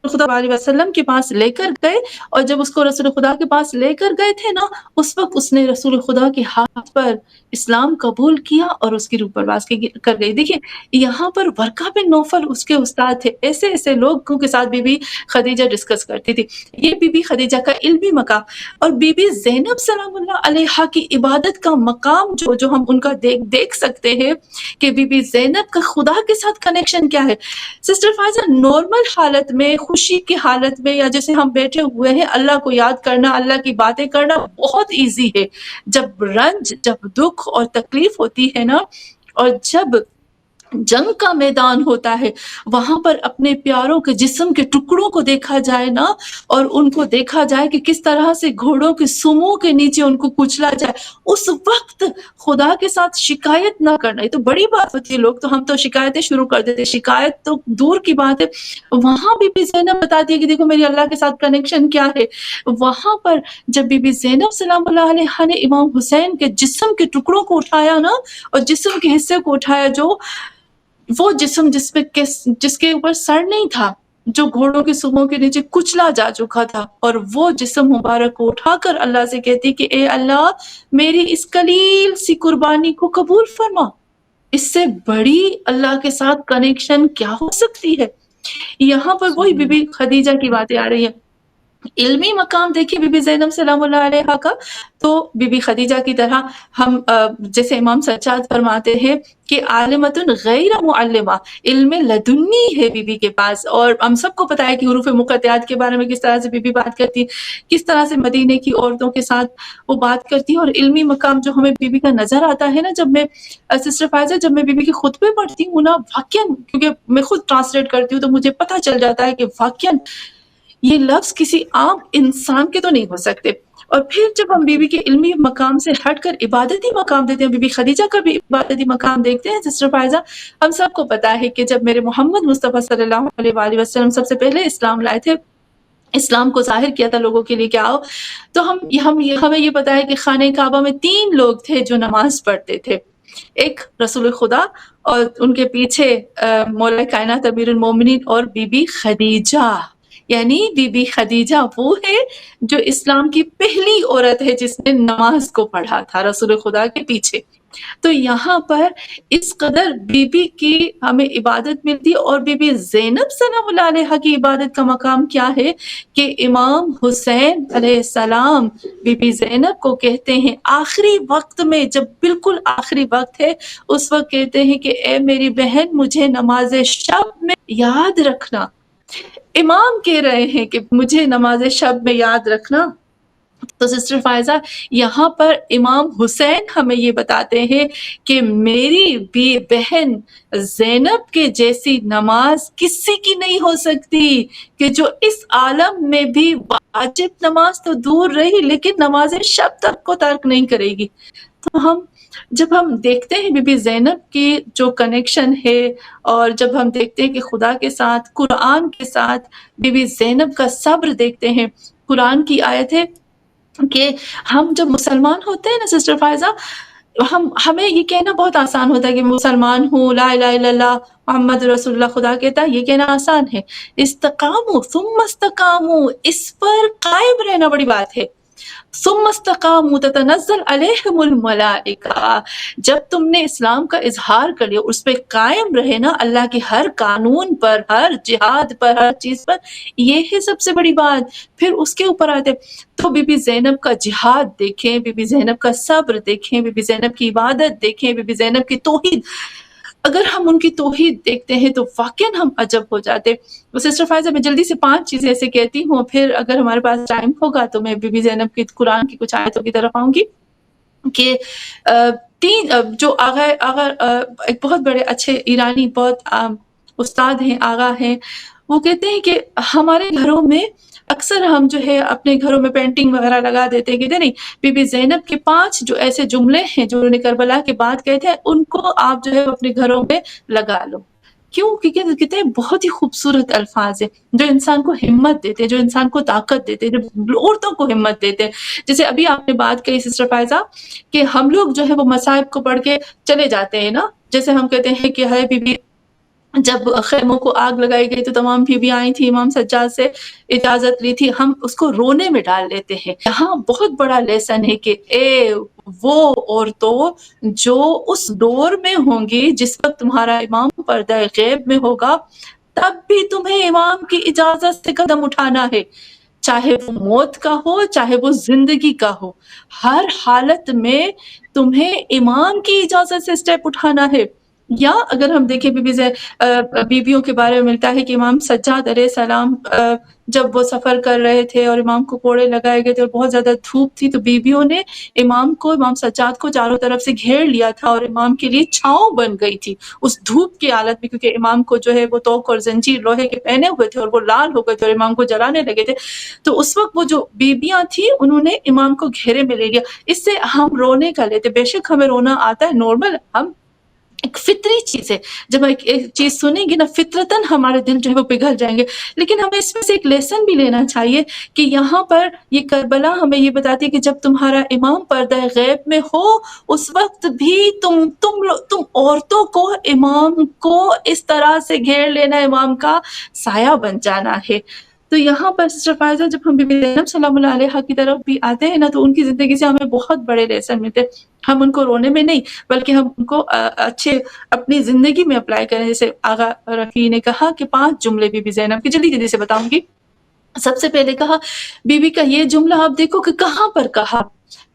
خدا علیہ وسلم کے پاس لے کر گئے، اور جب اس کو رسول خدا کے پاس لے کر گئے تھے نا، اس وقت اس نے رسول خدا کے ہاتھ پر اسلام قبول کیا اور اس کی روح پرواز کر گئی۔ دیکھیں یہاں پر ورقہ بن نوفل اس کے استاد تھے، ایسے لوگوں کے ساتھ بی بی خدیجہ ڈسکس کرتی تھی، یہ بی بی خدیجہ کا علمی مقام، اور بی بی زینب سلام اللہ علیہا کی عبادت کا مقام جو ہم ان کا دیکھ سکتے ہیں کہ بی بی زینب کا خدا کے ساتھ کنیکشن کیا ہے۔ سسٹر فائزہ نارمل حالت میں، خوشی کی حالت میں، یا جیسے ہم بیٹھے ہوئے ہیں، اللہ کو یاد کرنا، اللہ کی باتیں کرنا بہت ایزی ہے، جب رنج، جب دکھ اور تکلیف ہوتی ہے نا، اور جب جنگ کا میدان ہوتا ہے، وہاں پر اپنے پیاروں کے جسم کے ٹکڑوں کو دیکھا جائے نا، اور ان کو دیکھا جائے کہ کس طرح سے گھوڑوں کے سموں کے نیچے ان کو کچلا جائے، اس وقت خدا کے ساتھ شکایت نہ کرنا، یہ تو بڑی بات ہوتی ہے، لوگ تو ہم تو شکایتیں شروع کر دیتے، شکایت تو دور کی بات ہے، وہاں بی بی زینب بتاتی ہے کہ دیکھو میری اللہ کے ساتھ کنیکشن کیا ہے۔ وہاں پر جب بی بی زینب سلام اللہ علیہا نے امام حسین کے جسم کے ٹکڑوں کو اٹھایا نا، اور جسم کے حصے کو اٹھایا، جو وہ جسم جس کے اوپر سر نہیں تھا، جو گھوڑوں کے سموں کے نیچے کچلا جا چکا تھا، اور وہ جسم مبارک کو اٹھا کر اللہ سے کہتی کہ اے اللہ میری اس قلیل سی قربانی کو قبول فرما، اس سے بڑی اللہ کے ساتھ کنیکشن کیا ہو سکتی ہے۔ یہاں پر وہی بی بی خدیجہ کی باتیں آ رہی ہیں، علمی مقام دیکھیے بی بی زینب سلام اللہ علیہا کا، تو بی بی خدیجہ کی طرح ہم جیسے امام سجاد فرماتے ہیں کہ عالمۃ غیر معلمہ، علم لدنی ہے بی بی کے پاس، اور ہم سب کو پتا ہے کہ حروف مقطعات کے بارے میں کس طرح سے بی بی بات کرتی، کس طرح سے مدینے کی عورتوں کے ساتھ وہ بات کرتی، اور علمی مقام جو ہمیں بی بی کا نظر آتا ہے نا، جب میں سسٹر فائزہ جب میں بی بی کے خطبے پڑھتی ہوں نا، واقعاً کیونکہ میں خود ٹرانسلیٹ کرتی ہوں تو مجھے پتہ چل جاتا ہے کہ واقعاً یہ لفظ کسی عام انسان کے تو نہیں ہو سکتے۔ اور پھر جب ہم بی بی کے علمی مقام سے ہٹ کر عبادتی مقام دیتے ہیں، بی بی خدیجہ کا بھی عبادتی مقام دیکھتے ہیں سسٹر فائزہ، ہم سب کو پتا ہے کہ جب میرے محمد مصطفیٰ صلی اللہ علیہ وآلہ وسلم سب سے پہلے اسلام لائے تھے، اسلام کو ظاہر کیا تھا لوگوں کے لیے کہ آؤ، تو ہمیں یہ پتا ہے کہ خانہ کعبہ میں 3 لوگ تھے جو نماز پڑھتے تھے، ایک رسول خدا، اور ان کے پیچھے مولا کائنات امیر المومنین اور بی بی خدیجہ، یعنی بی بی خدیجہ وہ ہے جو اسلام کی پہلی عورت ہے جس نے نماز کو پڑھا تھا رسول خدا کے پیچھے۔ تو یہاں پر اس قدر بی بی کی ہمیں عبادت ملتی، اور بی بی زینب سلام اللہ علیہا کی عبادت کا مقام کیا ہے کہ امام حسین علیہ السلام بی بی زینب کو کہتے ہیں آخری وقت میں، جب بالکل آخری وقت ہے، اس وقت کہتے ہیں کہ اے میری بہن مجھے نماز شب میں یاد رکھنا۔ امام کہہ رہے ہیں کہ مجھے نماز شب میں یاد رکھنا، تو سسٹر فائزہ یہاں پر امام حسین ہمیں یہ بتاتے ہیں کہ میری بھی بہن زینب کے جیسی نماز کسی کی نہیں ہو سکتی، کہ جو اس عالم میں بھی واجب نماز تو دور رہی لیکن نماز شب تک کو ترک نہیں کرے گی۔ تو ہم جب ہم دیکھتے ہیں بی بی زینب کی جو کنیکشن ہے، اور جب ہم دیکھتے ہیں کہ خدا کے ساتھ، قرآن کے ساتھ بی بی زینب کا صبر دیکھتے ہیں، قرآن کی آیت ہے کہ ہم جب مسلمان ہوتے ہیں نا سسٹر فائزہ، ہمیں یہ کہنا بہت آسان ہوتا ہے کہ مسلمان ہوں، لا الہ الا اللہ محمد رسول اللہ، خدا کہتا ہے، یہ کہنا آسان ہے۔ استقاموا ثم استقاموا، اس پر قائم رہنا بڑی بات ہے۔ ثم استقاموا تتنزل علیہم الملائکہ، جب تم نے اسلام کا اظہار کر لیا، اس پہ قائم رہے نا، اللہ کے ہر قانون پر، ہر جہاد پر، ہر چیز پر، یہ ہے سب سے بڑی بات۔ پھر اس کے اوپر آتے تو بی بی زینب کا جہاد دیکھیں، بی بی زینب کا صبر دیکھیں، بی بی زینب کی عبادت دیکھیں، بی بی زینب کی توحید۔ اگر ہم ان کی توحید دیکھتے ہیں تو واقعاً ہم عجب ہو جاتے۔ سسٹر فائزہ میں جلدی سے 5 چیزیں ایسے کہتی ہوں، پھر اگر ہمارے پاس ٹائم ہوگا تو میں بی بی زینب کی قرآن کی کچھ آیتوں کی طرف آؤں گی کہ جو آغا ایک بہت بڑے اچھے ایرانی بہت استاد ہیں، آغا ہیں، وہ کہتے ہیں کہ ہمارے گھروں میں اکثر ہم جو ہے اپنے گھروں میں پینٹنگ وغیرہ لگا دیتے ہیں، کہتے نہیں بی بی زینب کے 5 جو ایسے جملے ہیں جو انہوں نے کربلا کے بعد کہے تھے، ان کو آپ جو ہے اپنے گھروں میں لگا لو۔ کیوں؟ کیونکہ کہتے ہیں بہت ہی خوبصورت الفاظ ہیں جو انسان کو ہمت دیتے ہیں، جو انسان کو طاقت دیتے ہیں، جو عورتوں کو ہمت دیتے ہیں۔ جیسے ابھی آپ نے بات کہی سسٹر فائزہ کہ ہم لوگ جو ہے وہ مصائب کو پڑھ کے چلے جاتے ہیں نا، جیسے ہم کہتے ہیں کہ ہے بی بی جب خیموں کو آگ لگائی گئی تو تمام بیویاں آئی تھی، امام سجاد سے اجازت لی تھی، ہم اس کو رونے میں ڈال لیتے ہیں۔ یہاں بہت بڑا لیسن ہے کہ اے وہ عورتوں جو اس دور میں ہوں گی جس وقت تمہارا امام پردہ غیب میں ہوگا، تب بھی تمہیں امام کی اجازت سے قدم اٹھانا ہے، چاہے وہ موت کا ہو چاہے وہ زندگی کا ہو، ہر حالت میں تمہیں امام کی اجازت سے سٹیپ اٹھانا ہے۔ یا اگر ہم دیکھیں بیویوں کے بارے میں ملتا ہے کہ امام سجاد علیہ السلام جب وہ سفر کر رہے تھے اور امام کو کوڑے لگائے گئے تھے اور بہت زیادہ دھوپ تھی، تو بیویوں نے امام سجاد کو چاروں طرف سے گھیر لیا تھا اور امام کے لیے چھاؤں بن گئی تھی اس دھوپ کی حالت میں، کیونکہ امام کو جو ہے وہ توق اور زنجیر لوہے کے پہنے ہوئے تھے اور وہ لال ہو گئے تھے اور امام کو جلانے لگے تھے۔ تو اس وقت وہ جو بیویاں تھیں انہوں نے امام کو گھیرے میں لے لیا۔ اس سے ہم رونے کا لیتے، بے شک ہمیں رونا آتا ہے، نارمل، ہم ایک فطری چیز ہے، جب ایک چیز سنیں گی نا فطرتاً ہمارے دل جو ہے وہ پگھل جائیں گے۔ لیکن ہمیں اس میں سے ایک لیسن بھی لینا چاہیے کہ یہاں پر یہ کربلا ہمیں یہ بتاتی ہے کہ جب تمہارا امام پردہ غیب میں ہو اس وقت بھی تم عورتوں کو امام کو اس طرح سے گھیر لینا، امام کا سایہ بن جانا ہے۔ تو یہاں پر سسٹر فائزہ جب ہم بی بی زینب سلام اللہ علیہا کی طرف بھی آتے ہیں نا تو ان کی زندگی سے ہمیں بہت بڑے لیسن ملتے ہیں۔ ہم ان کو رونے میں نہیں بلکہ ہم ان کو اچھے اپنی زندگی میں اپلائی کریں۔ جیسے آغا رفیع نے کہا کہ 5 جملے بی بی زینب کی جلدی سے بتاؤں گی۔ سب سے پہلے کہا بی بی کا یہ جملہ آپ دیکھو کہ کہاں پر کہا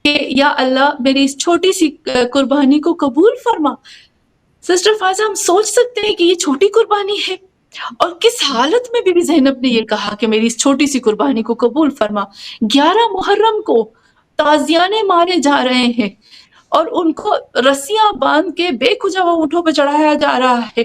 کہ یا اللہ میری اس چھوٹی سی قربانی کو قبول فرما۔ سسٹر فائزہ ہم سوچ سکتے ہیں کہ یہ چھوٹی قربانی ہے اور کس حالت میں بی بی زینب نے یہ کہا کہ میری اس چھوٹی سی قربانی کو قبول فرما۔ 11 محرم کو تازیانے مارے جا رہے ہیں اور ان کو رسیاں باندھ کے بے کجا اونٹوں پہ چڑھایا جا رہا ہے،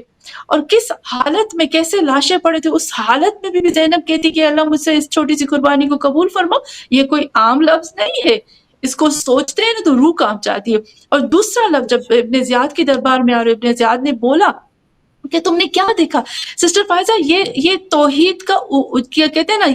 اور کس حالت میں کیسے لاشیں پڑے تھے، اس حالت میں بی بی زینب کہتی کہ اللہ مجھ سے اس چھوٹی سی قربانی کو قبول فرما۔ یہ کوئی عام لفظ نہیں ہے، اس کو سوچتے ہیں نا تو روح کانپ جاتی ہے۔ اور دوسرا لفظ جب ابن زیاد کی دربار میں آ رہے ابن زیاد نے بولا کہ تم نے کیا دیکھا، سسٹر فائزہ یہ توحید کا کیا کہتے ہیں نا،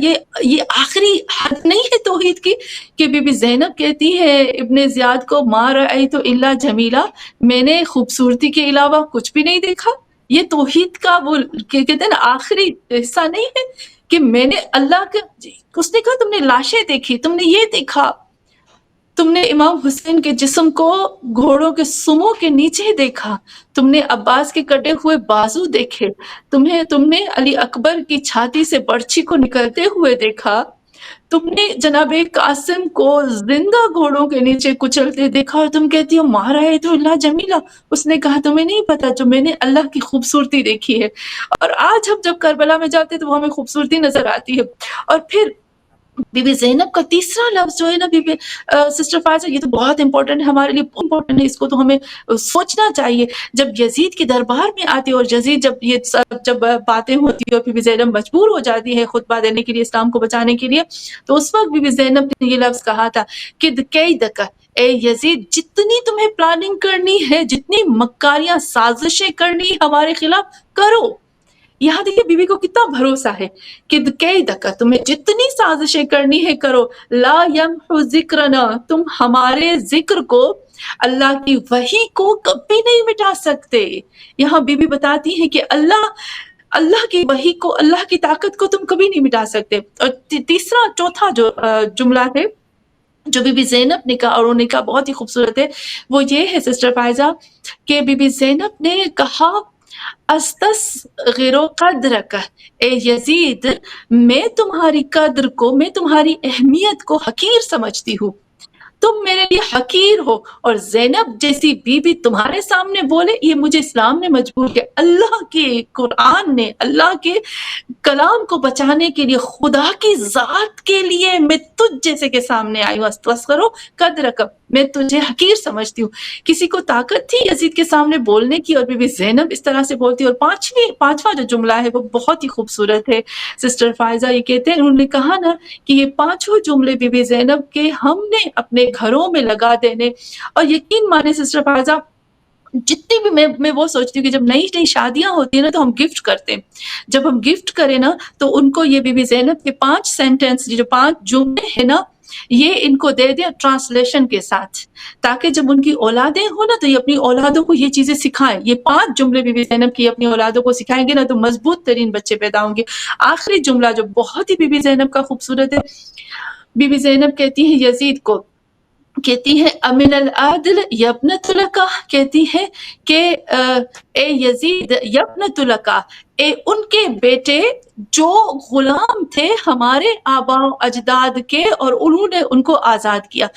یہ آخری حد نہیں ہے توحید کی کہ بی بی زینب کہتی ہے ابن زیاد کو ما رأیت الا جمیلہ، میں نے خوبصورتی کے علاوہ کچھ بھی نہیں دیکھا۔ یہ توحید کا وہ کہتے ہیں نا آخری حصہ نہیں ہے کہ میں نے اللہ کا، اس نے کہا تم نے لاشیں دیکھی، تم نے یہ دیکھا، تم نے امام حسین کے جسم کو گھوڑوں کے سموں کے نیچے دیکھا، تم نے عباس کے کٹے ہوئے بازو دیکھے، تم نے علی اکبر کی چھاتی سے برچھی کو نکلتے ہوئے دیکھا، تم نے جناب قاسم کو زندہ گھوڑوں کے نیچے کچلتے دیکھا، اور تم کہتی ہو مارا ہے تو اللہ جمیلہ۔ اس نے کہا تمہیں نہیں پتا جو میں نے اللہ کی خوبصورتی دیکھی ہے۔ اور آج ہم جب کربلا میں جاتے تو وہ ہمیں خوبصورتی نظر آتی ہے۔ اور پھر بی بی زینب کا تیسرا لفظ جو ہے نا سسٹر فائزہ، یہ تو بہت امپورٹنٹ ہے ہمارے لیے، بہت امپورٹنٹ ہے، اس کو تو ہمیں سوچنا چاہیے۔ جب یزید کے دربار میں آتی اور یزید جب باتیں ہوتی ہے اور بی بی زینب مجبور ہو جاتی ہے خطبہ دینے کے لیے اسلام کو بچانے کے لیے، تو اس وقت بی بی زینب نے یہ لفظ کہا تھا کہ کیدک اے یزید جتنی تمہیں پلاننگ کرنی ہے، جتنی مکاریاں سازشیں کرنی ہمارے خلاف کرو. یہاں دیکھیے بی بی کو کتنا بھروسہ ہے کہ تمہیں جتنی سازشیں کرنی ہے کرو. لا یمحو ذکرنا، تم ہمارے ذکر کو، اللہ کی وحی کو کبھی نہیں مٹا سکتے. یہاں بی بی بتاتی ہے کہ اللہ کی وحی کو، اللہ کی طاقت کو تم کبھی نہیں مٹا سکتے. اور تیسرا چوتھا جو جملہ ہے جو بی بی زینب نے کہا، اور انہوں نے کہا بہت ہی خوبصورت ہے، وہ یہ ہے سسٹر فائزہ کہ بی بی زینب نے کہا استصغر قدرک، اے یزید میں تمہاری قدر کو، میں تمہاری اہمیت کو حقیر سمجھتی ہوں، تم میرے لیے حقیر ہو. اور زینب جیسی بی بی تمہارے سامنے بولے، یہ مجھے اسلام نے مجبور کیا. اللہ کے قرآن نے، اللہ کے کلام کو بچانے کے لیے، خدا کی ذات کے لیے میں تجھ جیسے کے سامنے آئی ہوں. استغفر قدرک، میں تجھے حقیر سمجھتی ہوں. کسی کو طاقت تھی یزید کے سامنے بولنے کی، اور بی بی زینب اس طرح سے بولتی. اور پانچواں جو جملہ ہے وہ بہت ہی خوبصورت ہے. سسٹر فائزہ یہ کہتے ہیں، انہوں نے کہا نا کہ یہ پانچوں جملے بی بی زینب کے ہم نے اپنے گھروں میں لگا دینے. اور یقین مانے سسٹر فائزہ، جتنی بھی میں وہ سوچتی ہوں کہ جب نئی نئی شادیاں ہوتی ہیں نا تو ہم گفٹ کرتے ہیں. جب ہم گفٹ کریں نا تو ان کو یہ بی بی زینب کے 5 سینٹنس، جو 5 جملے ہیں نا، یہ ان کو دے دیں ٹرانسلیشن کے ساتھ، تاکہ جب ان کی اولادیں ہوں نا تو یہ اپنی اولادوں کو یہ چیزیں سکھائیں. یہ 5 جملے بی بی زینب کی اپنی اولادوں کو سکھائیں گے نا تو مضبوط ترین بچے پیدا ہوں گے. آخری جملہ جو بہت ہی بی بی زینب کا خوبصورت ہے، بی بی زینب کہتی ہے یزید کو، کہتی ہے امن العادل یبنت لکا، کہتی ہے کہ اے یزید یبنت لکا، اے ان کے بیٹے جو غلام تھے ہمارے آبا و اجداد کے، اور انہوں نے ان کو آزاد کیا.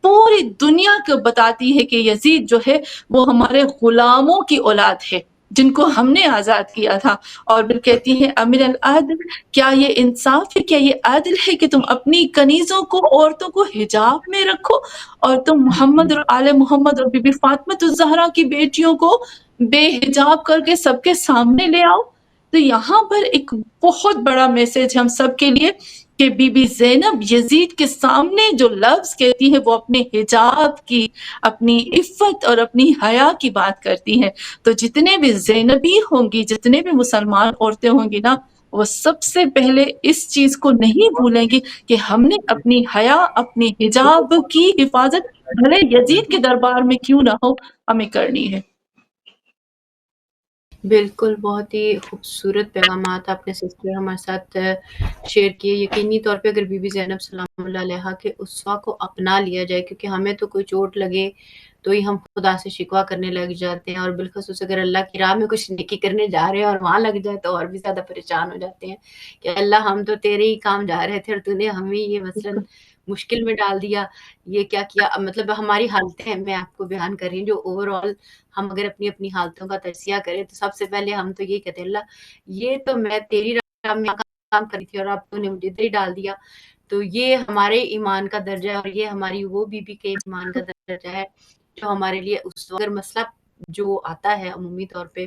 پوری دنیا کو بتاتی ہے کہ یزید جو ہے وہ ہمارے غلاموں کی اولاد ہے جن کو ہم نے آزاد کیا تھا. اور پھر کہتی ہے امن العادل، کیا یہ انصاف ہے، کیا یہ عادل ہے کہ تم اپنی کنیزوں کو، عورتوں کو حجاب میں رکھو، اور تم محمد اور آل محمد اور بی بی فاطمہ الزہرا کی بیٹیوں کو بے حجاب کر کے سب کے سامنے لے آؤ. تو یہاں پر ایک بہت بڑا میسج ہم سب کے لیے کہ بی بی زینب یزید کے سامنے جو لفظ کہتی ہے وہ اپنے حجاب کی، اپنی عفت اور اپنی حیا کی بات کرتی ہے. تو جتنے بھی زینبی ہوں گی، جتنے بھی مسلمان عورتیں ہوں گی نا، وہ سب سے پہلے اس چیز کو نہیں بھولیں گی کہ ہم نے اپنی حیا، اپنی حجاب کی حفاظت بھلے یزید کے دربار میں کیوں نہ ہو، ہمیں کرنی ہے. بالکل، بہت ہی خوبصورت پیغامات آپ نے سسٹر ہمارے ساتھ شیئر کیے. یقینی طور پہ اگر بی بی زینب سلام اللہ علیہا کے اسوہ کو اپنا لیا جائے، کیونکہ ہمیں تو کوئی چوٹ لگے تو ہی ہم خدا سے شکوہ کرنے لگ جاتے ہیں، اور بالخصوص اگر اللہ کی راہ میں کچھ نیکی کرنے جا رہے ہیں اور وہاں لگ جائے تو اور بھی زیادہ پریشان ہو جاتے ہیں کہ اللہ ہم تو تیرے ہی کام جا رہے تھے اور تو نے ہمیں یہ مثلاً مشکل میں ڈال دیا، یہ کیا کیا. مطلب ہماری حالتیں میں آپ کو بیان کر رہی ہوں، جو اوور آل ہم اگر اپنی اپنی حالتوں کا تجزیہ کریں تو سب سے پہلے ہم تو یہ کہتے ہیں اللہ یہ تو میں تیری راہ میں کام کری تھی اور اب تو نے مجھے ادھر ہی ڈال دیا. تو یہ ہمارے ایمان کا درجہ ہے، اور یہ ہماری وہ بی بی کے ایمان کا درجہ ہے جو ہمارے لیے اس اگر مسئلہ جو آتا ہے عمومی طور پہ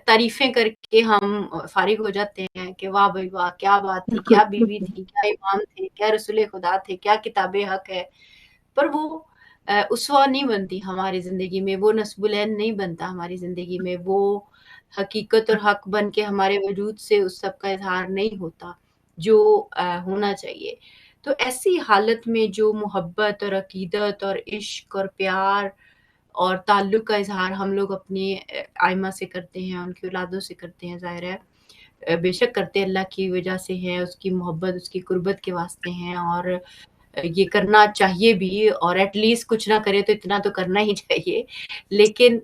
تعریفیں کر کے ہم فارغ ہو جاتے ہیں کہ واہ بھائی واہ، کیا بات تھی، کیا بیوی تھی، کیا امام تھے، کیا رسول خدا تھے، کیا کتاب حق ہے. پر وہ اسوہ نہیں بنتی ہماری زندگی میں، وہ نصب العین نہیں بنتا ہماری زندگی میں، وہ حقیقت اور حق بن کے ہمارے وجود سے اس سب کا اظہار نہیں ہوتا جو ہونا چاہیے. تو ایسی حالت میں جو محبت اور عقیدت اور عشق اور پیار اور تعلق کا اظہار ہم لوگ اپنی آئمہ سے کرتے ہیں، ان کی اولادوں سے کرتے ہیں، ظاہر ہے بے شک کرتے اللہ کی وجہ سے ہیں، اس کی محبت، اس کی قربت کے واسطے ہیں، اور یہ کرنا چاہیے بھی، اور ایٹ لیسٹ کچھ نہ کرے تو اتنا تو کرنا ہی چاہیے. لیکن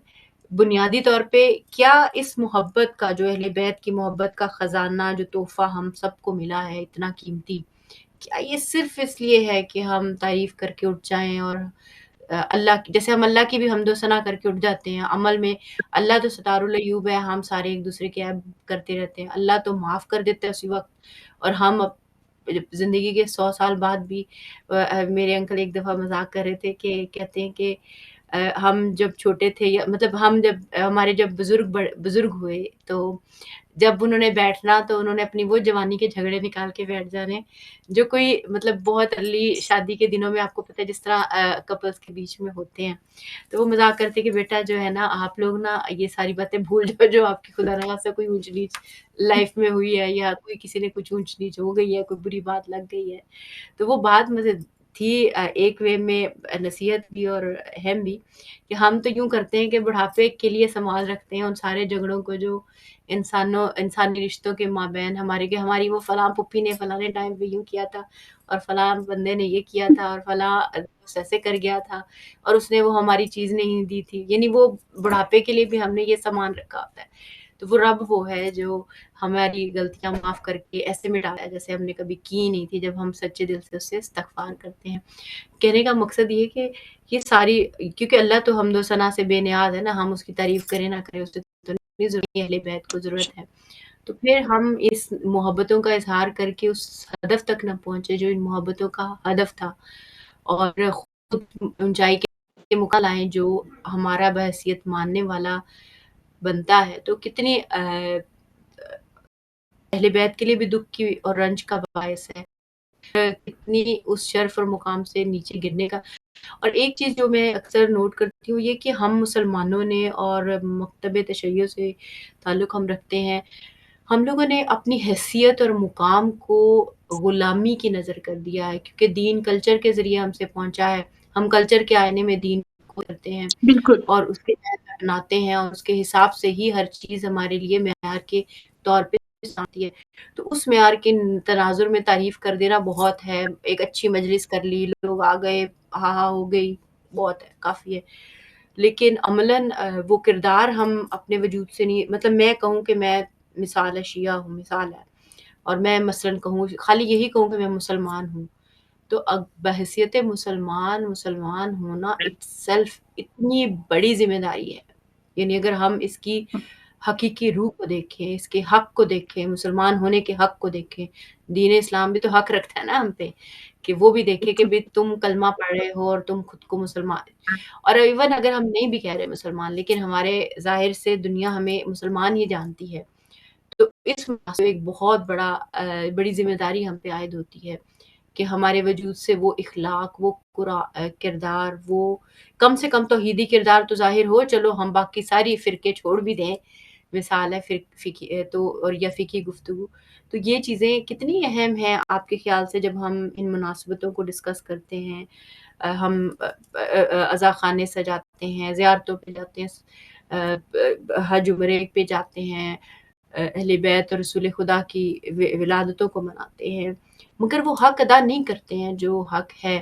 بنیادی طور پہ کیا اس محبت کا، جو اہل بیت کی محبت کا خزانہ، جو تحفہ ہم سب کو ملا ہے اتنا قیمتی، کیا یہ صرف اس لیے ہے کہ ہم تعریف کر کے اٹھ جائیں اور اللہ کی، جیسے ہم اللہ کی بھی حمد و ثنا کر کے اٹھ جاتے ہیں عمل میں، اللہ تو ستار العیوب ہے، ہم سارے ایک دوسرے کے عیب کرتے رہتے ہیں، اللہ تو معاف کر دیتے ہیں اسی وقت، اور ہم زندگی کے 100 سال بعد بھی میرے انکل ایک دفعہ مذاق کر رہے تھے کہ کہتے ہیں کہ ہم جب چھوٹے تھے یا مطلب ہم جب ہمارے جب بزرگ ہوئے تو جب انہوں نے بیٹھنا تو انہوں نے اپنی وہ جوانی کے جھگڑے نکال کے بیٹھ جانے جو کوئی مطلب بہت ارلی شادی کے دنوں میں آپ کو پتہ ہے جس طرح کپلز کے بیچ میں ہوتے ہیں، تو وہ مذاق کرتے کہ بیٹا جو ہے نا آپ لوگ نا یہ ساری باتیں بھول جاؤ جو آپ کی خدا نخواستہ کوئی اونچ نیچ لائف میں ہوئی ہے یا کوئی کسی نے کچھ اونچ نیچ ہو گئی ہے، کوئی بری بات لگ گئی ہے، تو وہ بات مجھے تھی ایک وے میں نصیحت بھی اور اہم بھی کہ ہم تو یوں کرتے ہیں کہ بڑھاپے کے لیے سنبھال رکھتے ہیں ان سارے جھگڑوں کو جو انسانی رشتوں کے مابین ہماری وہ فلاں پھپھی نے فلاں ٹائم پہ یوں کیا تھا اور فلاں بندے نے یہ کیا تھا اور فلاں ایسے کر گیا تھا اور اس نے وہ ہماری چیز نہیں دی تھی، یعنی وہ بڑھاپے کے لیے بھی ہم نے یہ سامان رکھا ہوتا ہے، تو وہ رب وہ ہے جو ہماری غلطیاں معاف کر کے ایسے مٹاتا ہے جیسے ہم نے کبھی کی نہیں تھی جب ہم سچے دل سے اس سے استغفار کرتے ہیں۔ کہنے کا مقصد یہ کہ یہ ساری کیونکہ اللہ تو حمد و ثنا سے بے نیاز ہے نا، ہم اس کی تعریف کریں نہ کریں اس سے تو نہیں ضروری ہے، اہل بیت کو ضرورت ہے، تو پھر ہم اس محبتوں کا اظہار کر کے اس ہدف تک نہ پہنچے جو ان محبتوں کا ہدف تھا اور خود اونچائی کے مقام لائیں جو ہمارا بحیثیت ماننے والا بنتا ہے، تو کتنی اہل بیت کے لیے بھی دکھ کی اور رنج کا باعث ہے، کتنی اس شرف اور مقام سے نیچے گرنے کا۔ اور ایک چیز جو میں اکثر نوٹ کرتی ہوں یہ کہ ہم مسلمانوں نے اور مکتب تشیع سے تعلق ہم رکھتے ہیں، ہم لوگوں نے اپنی حیثیت اور مقام کو غلامی کی نظر کر دیا ہے کیونکہ دین کلچر کے ذریعے ہم سے پہنچا ہے، ہم کلچر کے آئینے میں دین کو کرتے ہیں بالکل، اور اس کے تحت اپناتے ہیں اور اس کے حساب سے ہی ہر چیز ہمارے لیے معیار کے طور پہ آتی ہے، تو اس معیار کے تناظر میں تعریف کر دینا بہت ہے، ایک اچھی مجلس کر لی، لوگ آ گئے، ہاں ہاں ہو گئی، بہت ہے، کافی ہے، لیکن عملاً وہ کردار ہم اپنے وجود سے نہیں، مطلب میں کہوں کہ میں مثال ہے شیعہ ہوں، مثال ہے، اور میں مثلاً کہوں خالی یہی کہوں کہ میں مسلمان ہوں، تو بحیثیت مسلمان ہونا اٹ سیلف اتنی بڑی ذمہ داری ہے، یعنی اگر ہم اس کی حقیقی روح کو دیکھیں، اس کے حق کو دیکھیں، مسلمان ہونے کے حق کو دیکھیں، دین اسلام بھی تو حق رکھتا ہے نا ہم پہ کہ وہ بھی دیکھے کہ بھی تم کلمہ پڑھ رہے ہو اور تم خود کو مسلمان، اور ایون اگر ہم نہیں بھی کہہ رہے مسلمان لیکن ہمارے ظاہر سے دنیا ہمیں مسلمان ہی جانتی ہے، تو اس وجہ سے ایک بہت بڑی ذمہ داری ہم پہ عائد ہوتی ہے کہ ہمارے وجود سے وہ اخلاق، وہ کردار، وہ کم سے کم توحیدی کردار تو ظاہر ہو، چلو ہم باقی ساری فرقے چھوڑ بھی دیں، مثال ہے فقہ تو اور یا فقہی گفتگو، تو یہ چیزیں کتنی اہم ہیں آپ کے خیال سے جب ہم ان مناسبتوں کو ڈسکس کرتے ہیں، ہم عزا خانے سجاتے ہیں، زیارتوں پہ جاتے ہیں، حج عمرے پہ جاتے ہیں، اہل بیت اور رسول خدا کی ولادتوں کو مناتے ہیں، مگر وہ حق ادا نہیں کرتے ہیں جو حق ہے،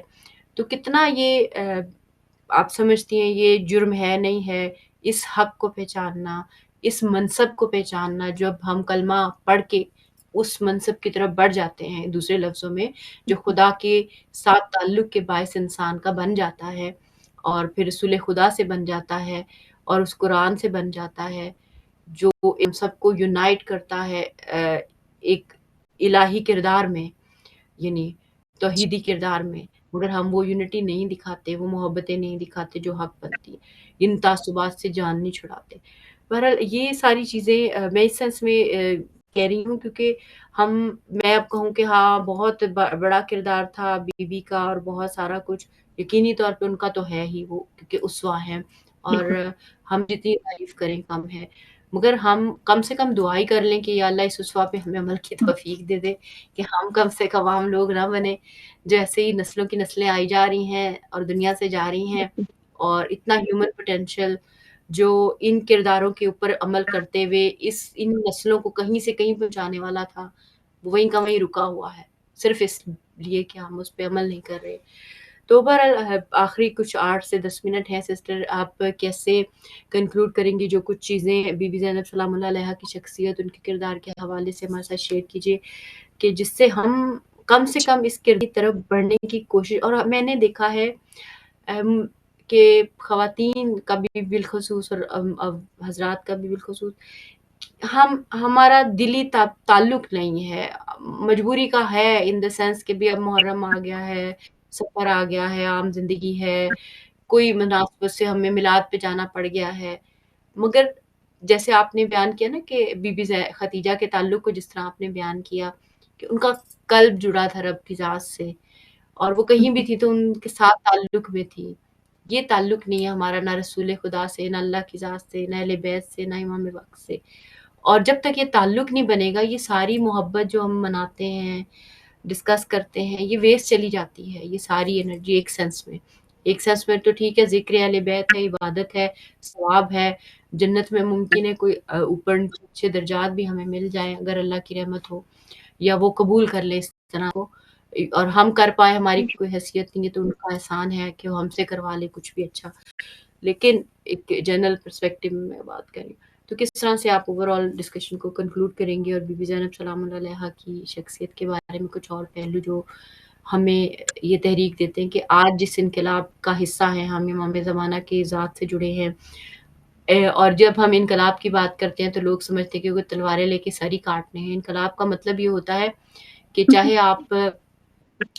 تو کتنا یہ آپ سمجھتی ہیں یہ جرم ہے نہیں ہے اس حق کو پہچاننا، اس منصب کو پہچاننا جب ہم کلمہ پڑھ کے اس منصب کی طرف بڑھ جاتے ہیں، دوسرے لفظوں میں جو خدا کے ساتھ تعلق کے باعث انسان کا بن جاتا ہے اور پھر رسول خدا سے بن جاتا ہے اور اس قرآن سے بن جاتا ہے جو ان سب کو یونائٹ کرتا ہے ایک الہی کردار میں، یعنی توحیدی کردار میں، مگر ہم وہ یونٹی نہیں دکھاتے، وہ محبتیں نہیں دکھاتے جو حق بنتی ہے، ان تعصبات سے جان نہیں چھڑاتے۔ بہرحال یہ ساری چیزیں میں اس سینس میں کہہ رہی ہوں کیونکہ میں اب کہوں کہ ہاں بہت بڑا کردار تھا بی بی کا اور بہت سارا کچھ، یقینی طور پہ ان کا تو ہے ہی وہ کیونکہ اسوہ ہیں اور بالکل، ہم جتنی تعریف کریں کم ہے، مگر ہم کم سے کم دعا ہی کر لیں کہ یا اللہ اس اسوہ پہ ہمیں عمل کی توفیق دے دے کہ ہم کم سے کم عام لوگ نہ بنے جو ایسے ہی نسلوں کی نسلیں آئی جا رہی ہیں اور دنیا سے جا رہی ہیں اور اتنا ہیومن پوٹینشیل جو ان کرداروں کے اوپر عمل کرتے ہوئے ان نسلوں کو کہیں سے کہیں پہنچانے والا تھا وہ وہیں کا وہیں رکا ہوا ہے صرف اس لیے کہ ہم اس پہ عمل نہیں کر رہے۔ تو بہرحال آخری کچھ 8 سے 10 منٹ ہیں سسٹر، آپ کیسے کنکلوڈ کریں گی جو کچھ چیزیں بی بی زینب سلام اللہ علیہا کی شخصیت ان کے کردار کے حوالے سے ہمارے ساتھ شیئر کیجیے کہ جس سے ہم کم سے کم اس کردار کی طرف بڑھنے کی کوشش، اور میں نے دیکھا ہے کہ خواتین کا بھی بالخصوص اور حضرات کا بھی بالخصوص ہمارا دلی تعلق نہیں ہے، مجبوری کا ہے ان دا سینس کہ بھی اب محرم آ گیا ہے، سفر آ گیا ہے، عام زندگی ہے، کوئی مناسبت سے ہمیں میلاد پہ جانا پڑ گیا ہے، مگر جیسے آپ نے بیان کیا نا کہ بی بی خدیجہ کے تعلق کو جس طرح آپ نے بیان کیا کہ ان کا قلب جڑا تھا رب کی ذات سے، اور وہ کہیں بھی تھی تو ان کے ساتھ تعلق میں تھی. یہ تعلق نہیں ہے ہمارا نہ رسول خدا سے، نہ اللہ کی ذات سے، نہ اہل بیت سے، نہ امام وقت سے. اور جب تک یہ تعلق نہیں بنے گا، یہ ساری محبت جو ہم مناتے ہیں، ڈسکس کرتے ہیں، یہ ویسٹ چلی جاتی ہے. یہ ساری انرجی ایک سینس میں تو ٹھیک ہے، ذکر اہل بیت ہے، عبادت ہے، ثواب ہے، جنت میں ممکن ہے کوئی اوپر اچھے درجات بھی ہمیں مل جائیں اگر اللہ کی رحمت ہو یا وہ قبول کر لے اس طرح کو، اور ہم کر پائے، ہماری کوئی حیثیت نہیں ہے تو ان کا احسان ہے کہ وہ ہم سے کروا لے کچھ بھی اچھا. لیکن ایک جنرل پرسپیکٹو میں بات کریں تو کس طرح سے آپ اوور آل ڈسکشن کو کنکلوڈ کریں گے، اور بی بی زینب سلام اللہ علیہا کی شخصیت کے بارے میں کچھ اور پہلو جو ہمیں یہ تحریک دیتے ہیں کہ آج جس انقلاب کا حصہ ہیں ہم امام زمانہ کے ذات سے جڑے ہیں. اور جب ہم انقلاب کی بات کرتے ہیں تو لوگ سمجھتے ہیں کہ وہ تلواریں لے کے سر ہی کاٹنے ہیں. انقلاب کا مطلب یہ ہوتا ہے کہ چاہے آپ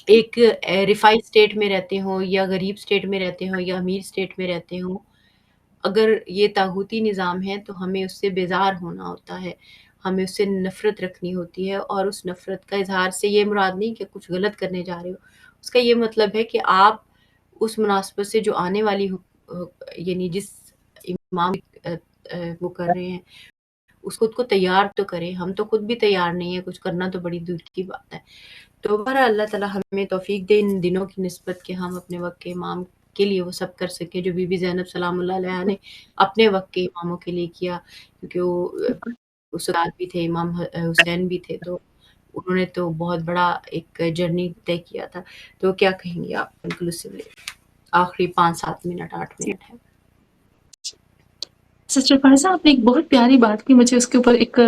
ایک ریفائنڈ اسٹیٹ میں رہتے ہوں یا غریب اسٹیٹ میں رہتے ہوں یا امیر اسٹیٹ میں رہتے ہوں، اگر یہ طاغوتی نظام ہے تو ہمیں اس سے بیزار ہونا ہوتا ہے، ہمیں اس سے نفرت رکھنی ہوتی ہے. اور اس نفرت کا اظہار سے یہ مراد نہیں کہ کچھ غلط کرنے جا رہے ہو، اس کا یہ مطلب ہے کہ آپ اس مناسبت سے جو آنے والی یعنی جس امام وہ کر رہے ہیں اس خود کو تیار تو کریں. ہم تو خود بھی تیار نہیں ہیں، کچھ کرنا تو بڑی دور کی بات ہے. تو بہرحال اللہ تعالیٰ ہمیں توفیق دے ان دنوں کی نسبت کہ ہم اپنے وقت کے امام کے لیے وہ سب کر سکیں جو بی بی زینب سلام اللہ علیہا نے اپنے وقت کے اماموں کے لیے کیا، کیونکہ وہ استاد بھی تھے، امام حسین بھی تھے، تو انہوں نے تو بہت بڑا ایک جرنی طے کیا تھا. تو کیا کہیں گے آپ کنکلوسیولی؟ آخری 5-7 منٹ 8 منٹ ہے. سسٹر فائزہ آپ نے ایک بہت پیاری بات کی، مجھے اس کے اوپر ایک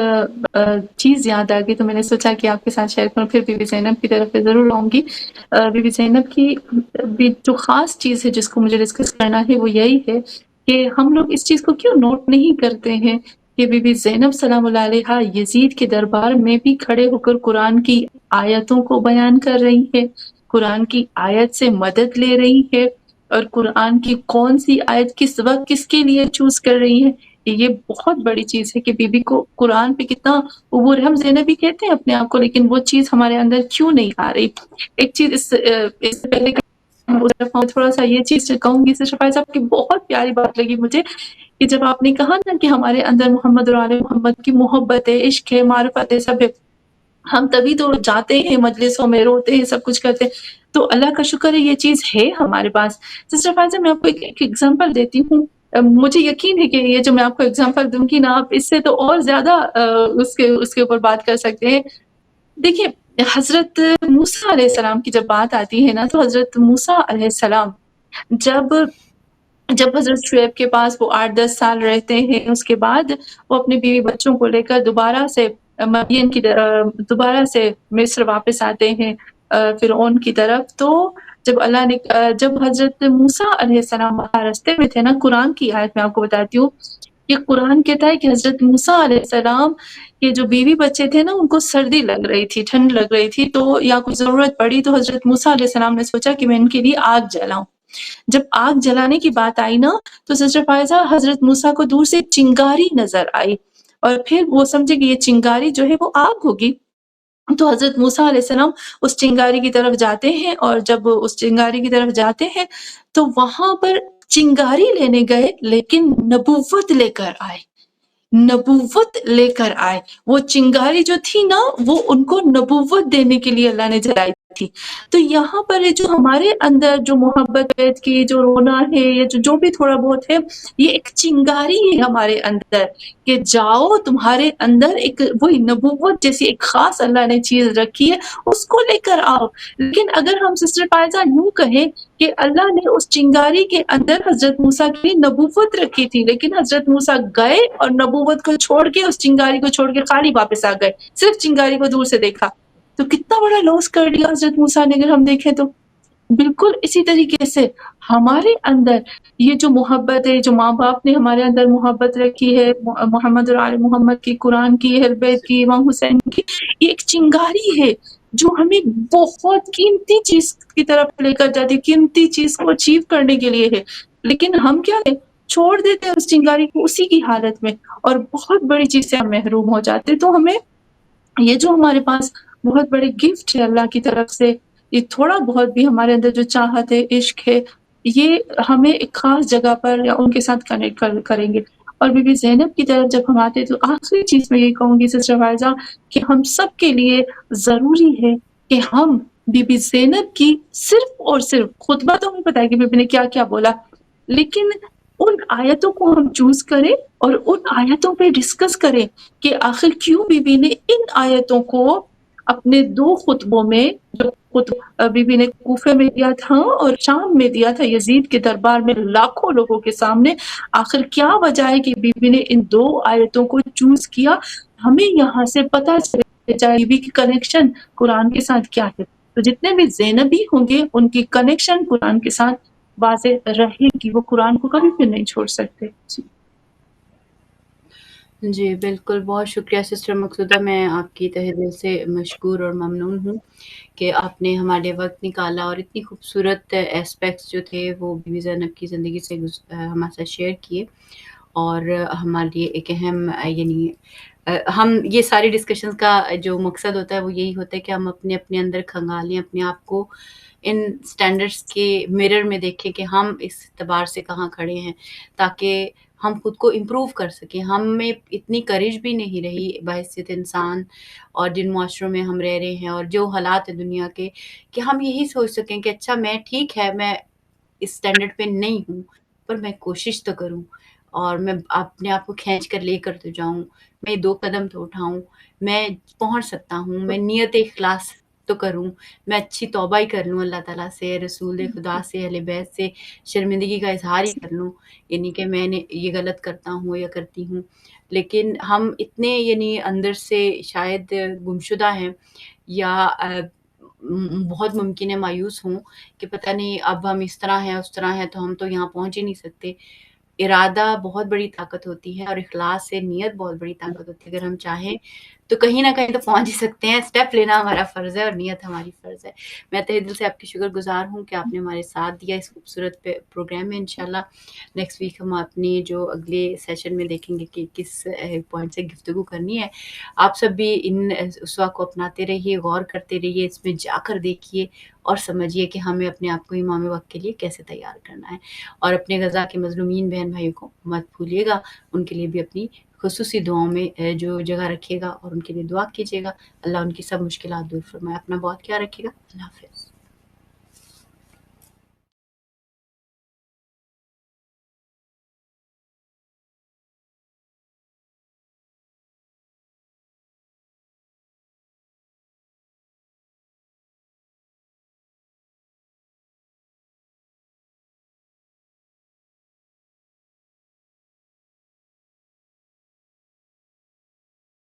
چیز یاد آ گئی تو میں نے سوچا کہ آپ کے ساتھ شیئر کروں. پھر بی بی زینب کی طرف ضرور آؤں گی. بی بی زینب کی جو خاص چیز ہے جس کو مجھے ڈسکس کرنا ہے وہ یہی ہے کہ ہم لوگ اس چیز کو کیوں نوٹ نہیں کرتے ہیں کہ بی بی زینب سلام اللہ علیہا یزید کے دربار میں بھی کھڑے ہو کر قرآن کی آیتوں کو بیان کر رہی ہے، قرآن کی آیت سے مدد لے رہی ہے، اور قرآن کی کون سی آیت کس وقت کس کے لیے چوز کر رہی ہے. یہ بہت بڑی چیز ہے کہ بی بی کو قرآن پہ کتنا عبور ہے. ہم زینبی کہتے ہیں اپنے آپ کو، لیکن وہ چیز ہمارے اندر کیوں نہیں آ رہی. ایک چیز اس سے پہلے تھوڑا سا یہ چیز کہوں گی. سسٹر فائزہ آپ کی بہت پیاری بات لگی مجھے کہ جب آپ نے کہا نا کہ ہمارے اندر محمد اور آل محمد کی محبت ہے، عشق ہے، معرفت ہے، سب ہے، ہم تبھی تو جاتے ہیں مجلسوں میں، روتے ہیں، سب کچھ کرتے ہیں. تو اللہ کا شکر ہے یہ چیز ہے ہمارے پاس. سسٹر فائزہ میں آپ کو ایک ایگزامپل دیتی ہوں. مجھے یقین ہے کہ یہ جو میں آپ کو ایگزامپل دوں گی نا، آپ اس سے تو اور زیادہ اس کے اوپر بات کر سکتے ہیں. دیکھیے حضرت موسیٰ علیہ السلام کی جب بات آتی ہے نا، تو حضرت موسیٰ علیہ السلام جب حضرت شعیب کے پاس وہ 8-10 سال رہتے ہیں، اس کے بعد وہ اپنے بیوی بچوں کو لے کر دوبارہ سے مدین کی دوبارہ سے مصر واپس آتے ہیں فرعون کی طرف. تو جب حضرت موسیٰ علیہ السلام وہاں راستے میں تھے نا، قرآن کی آیت میں آپ کو بتاتی ہوں کہ قرآن کہتا ہے کہ حضرت موسیٰ علیہ السلام کے جو بیوی بچے تھے نا، ان کو سردی لگ رہی تھی، ٹھنڈ لگ رہی تھی، تو یا کوئی ضرورت پڑی تو حضرت موسیٰ علیہ السلام نے سوچا کہ میں ان کے لیے آگ جلاؤں. جب آگ جلانے کی بات آئی نا، تو سسٹر فائزہ حضرت موسیٰ کو دور سے چنگاری نظر آئی، اور پھر وہ سمجھے کہ یہ چنگاری جو ہے وہ آگ ہوگی. تو حضرت موسیٰ علیہ السلام اس چنگاری کی طرف جاتے ہیں، اور جب اس چنگاری کی طرف جاتے ہیں تو وہاں پر چنگاری لینے گئے لیکن نبوت لے کر آئے. وہ چنگاری جو تھی نا، وہ ان کو نبوت دینے کے لیے اللہ نے جلائی تھی. تو یہاں پر جو ہمارے اندر جو محبت کی جو رونا ہے، یا جو بھی تھوڑا بہت ہے، یہ ایک چنگاری ہے ہمارے اندر کہ جاؤ تمہارے اندر ایک وہی نبوت جیسی ایک خاص اللہ نے چیز رکھی ہے، اس کو لے کر آؤ. لیکن اگر ہم سسٹر فائزہ یوں کہیں کہ اللہ نے اس چنگاری کے اندر حضرت موسیٰ کی نبوت رکھی تھی، لیکن حضرت موسیٰ گئے اور نبوت کو چھوڑ کے، اس چنگاری کو چھوڑ کے خالی واپس آ گئے، صرف چنگاری کو دور سے دیکھا. تو کتنا بڑا لاس کر لیا حضرت موسیٰ نے اگر ہم دیکھیں تو. بالکل اسی طریقے سے ہمارے اندر یہ جو محبت ہے، جو ماں باپ نے ہمارے اندر محبت رکھی ہے، محمد اور آل محمد کی، قرآن کی، اہل بیت کی، امام حسین کی، یہ ایک چنگاری ہے جو ہمیں بہت قیمتی چیز کی طرف لے کر جاتی ہے، قیمتی چیز کو اچیو کرنے کے لیے ہے. لیکن ہم کیا کریں، چھوڑ دیتے ہیں اس چنگاری کو اسی کی حالت میں، اور بہت بڑی چیز سے ہم محروم ہو جاتے ہیں۔ تو ہمیں یہ جو ہمارے پاس بہت بڑے گفٹ ہے اللہ کی طرف سے، یہ تھوڑا بہت بھی ہمارے اندر جو چاہت ہے، عشق ہے، یہ ہمیں ایک خاص جگہ پر یا ان کے ساتھ کنیکٹ کریں گے۔ اور بی بی زینب کی طرف جب ہم آتے ہیں تو آخری چیز میں یہ کہوں گی سسٹر فائزہ کہ ہم سب کے لیے ضروری ہے کہ ہم بی بی زینب کی صرف اور صرف خطبہ تو ہمیں پتا ہے کہ بی بی نے کیا کیا بولا، لیکن ان آیتوں کو ہم چوز کریں اور ان آیتوں پہ ڈسکس کریں کہ آخر کیوں بی بی نے ان آیتوں کو اپنے 2 خطبوں میں، جو خطبہ بی بی نے کوفے میں دیا تھا اور شام میں دیا تھا یزید کے دربار میں لاکھوں لوگوں کے سامنے، آخر کیا وجہ ہے کہ بی بی نے ان 2 آیتوں کو چوز کیا؟ ہمیں یہاں سے پتہ چلے جائے بی بی کی کنیکشن قرآن کے ساتھ کیا ہے۔ تو جتنے بھی زینبی ہوں گے ان کی کنیکشن قرآن کے ساتھ واضح رہے گی، وہ قرآن کو کبھی بھی نہیں چھوڑ سکتے۔ جی جی بالکل، بہت شکریہ سسٹر مقصودہ، میں آپ کی تہہ دل سے مشکور اور ممنون ہوں کہ آپ نے ہمارے وقت نکالا اور اتنی خوبصورت اسپیکٹس جو تھے وہ بی بی زینب کی زندگی سے ہمارے ساتھ شیئر کیے، اور ہمارے لیے ایک اہم یعنی ہم یہ ساری ڈسکشنز کا جو مقصد ہوتا ہے وہ یہی ہوتا ہے کہ ہم اپنے اپنے اندر کھنگالیں، اپنے آپ کو ان سٹینڈرڈز کے مرر میں دیکھیں کہ ہم اس اعتبار سے کہاں کھڑے ہیں، تاکہ ہم خود کو امپروو کر سکیں۔ ہم میں اتنی کریج بھی نہیں رہی بحیثیت انسان اور جن معاشروں میں ہم رہ رہے ہیں اور جو حالات ہیں دنیا کے، کہ ہم یہی سوچ سکیں کہ اچھا میں ٹھیک ہے، میں اس سٹینڈرڈ پہ نہیں ہوں، پر میں کوشش تو کروں اور میں اپنے آپ کو کھینچ کر لے کر تو جاؤں، میں 2 قدم تو اٹھاؤں، میں پہنچ سکتا ہوں، میں نیت اخلاص تو کروں، میں اچھی توبہ ہی کر لوں اللہ تعالیٰ سے، رسول خدا سے، اہل بیت سے شرمندگی کا اظہار ہی کر لوں، یعنی کہ میں نے یہ غلط کرتا ہوں یا کرتی ہوں۔ لیکن ہم اتنے یعنی اندر سے شاید گمشدہ ہیں یا بہت ممکن ہے مایوس ہوں کہ پتہ نہیں اب ہم اس طرح ہیں اس طرح ہیں تو ہم تو یہاں پہنچ ہی نہیں سکتے۔ ارادہ بہت بڑی طاقت ہوتی ہے اور اخلاص سے نیت بہت بڑی طاقت ہوتی ہے۔ اگر ہم چاہیں تو کہیں نہ کہیں تو پہنچ ہی سکتے ہیں، اسٹیپ لینا ہمارا فرض ہے اور نیت ہماری فرض ہے۔ میں تہہ دل سے آپ کی شکر گزار ہوں کہ آپ نے ہمارے ساتھ دیا اس خوبصورت پروگرام میں۔ انشاءاللہ نیکسٹ ویک ہم اپنی جو اگلے سیشن میں دیکھیں گے کہ کس پوائنٹ سے گفتگو کرنی ہے۔ آپ سب بھی ان اسوا کو اپناتے رہیے، غور کرتے رہیے، اس میں جا کر دیکھیے اور سمجھیے کہ ہمیں اپنے آپ کو امام وقت کے لیے کیسے تیار کرنا ہے، اور اپنے غزہ کے مظلومین بہن بھائیوں کو مت بھولیے گا، ان کے لیے بھی اپنی خصوصی دعاؤں میں جو جگہ رکھیے گا اور ان کے لیے دعا کیجیے گا۔ اللہ ان کی سب مشکلات دور فرمائے۔ اپنا بہت خیال رکھیے گا۔ اللہ حافظ۔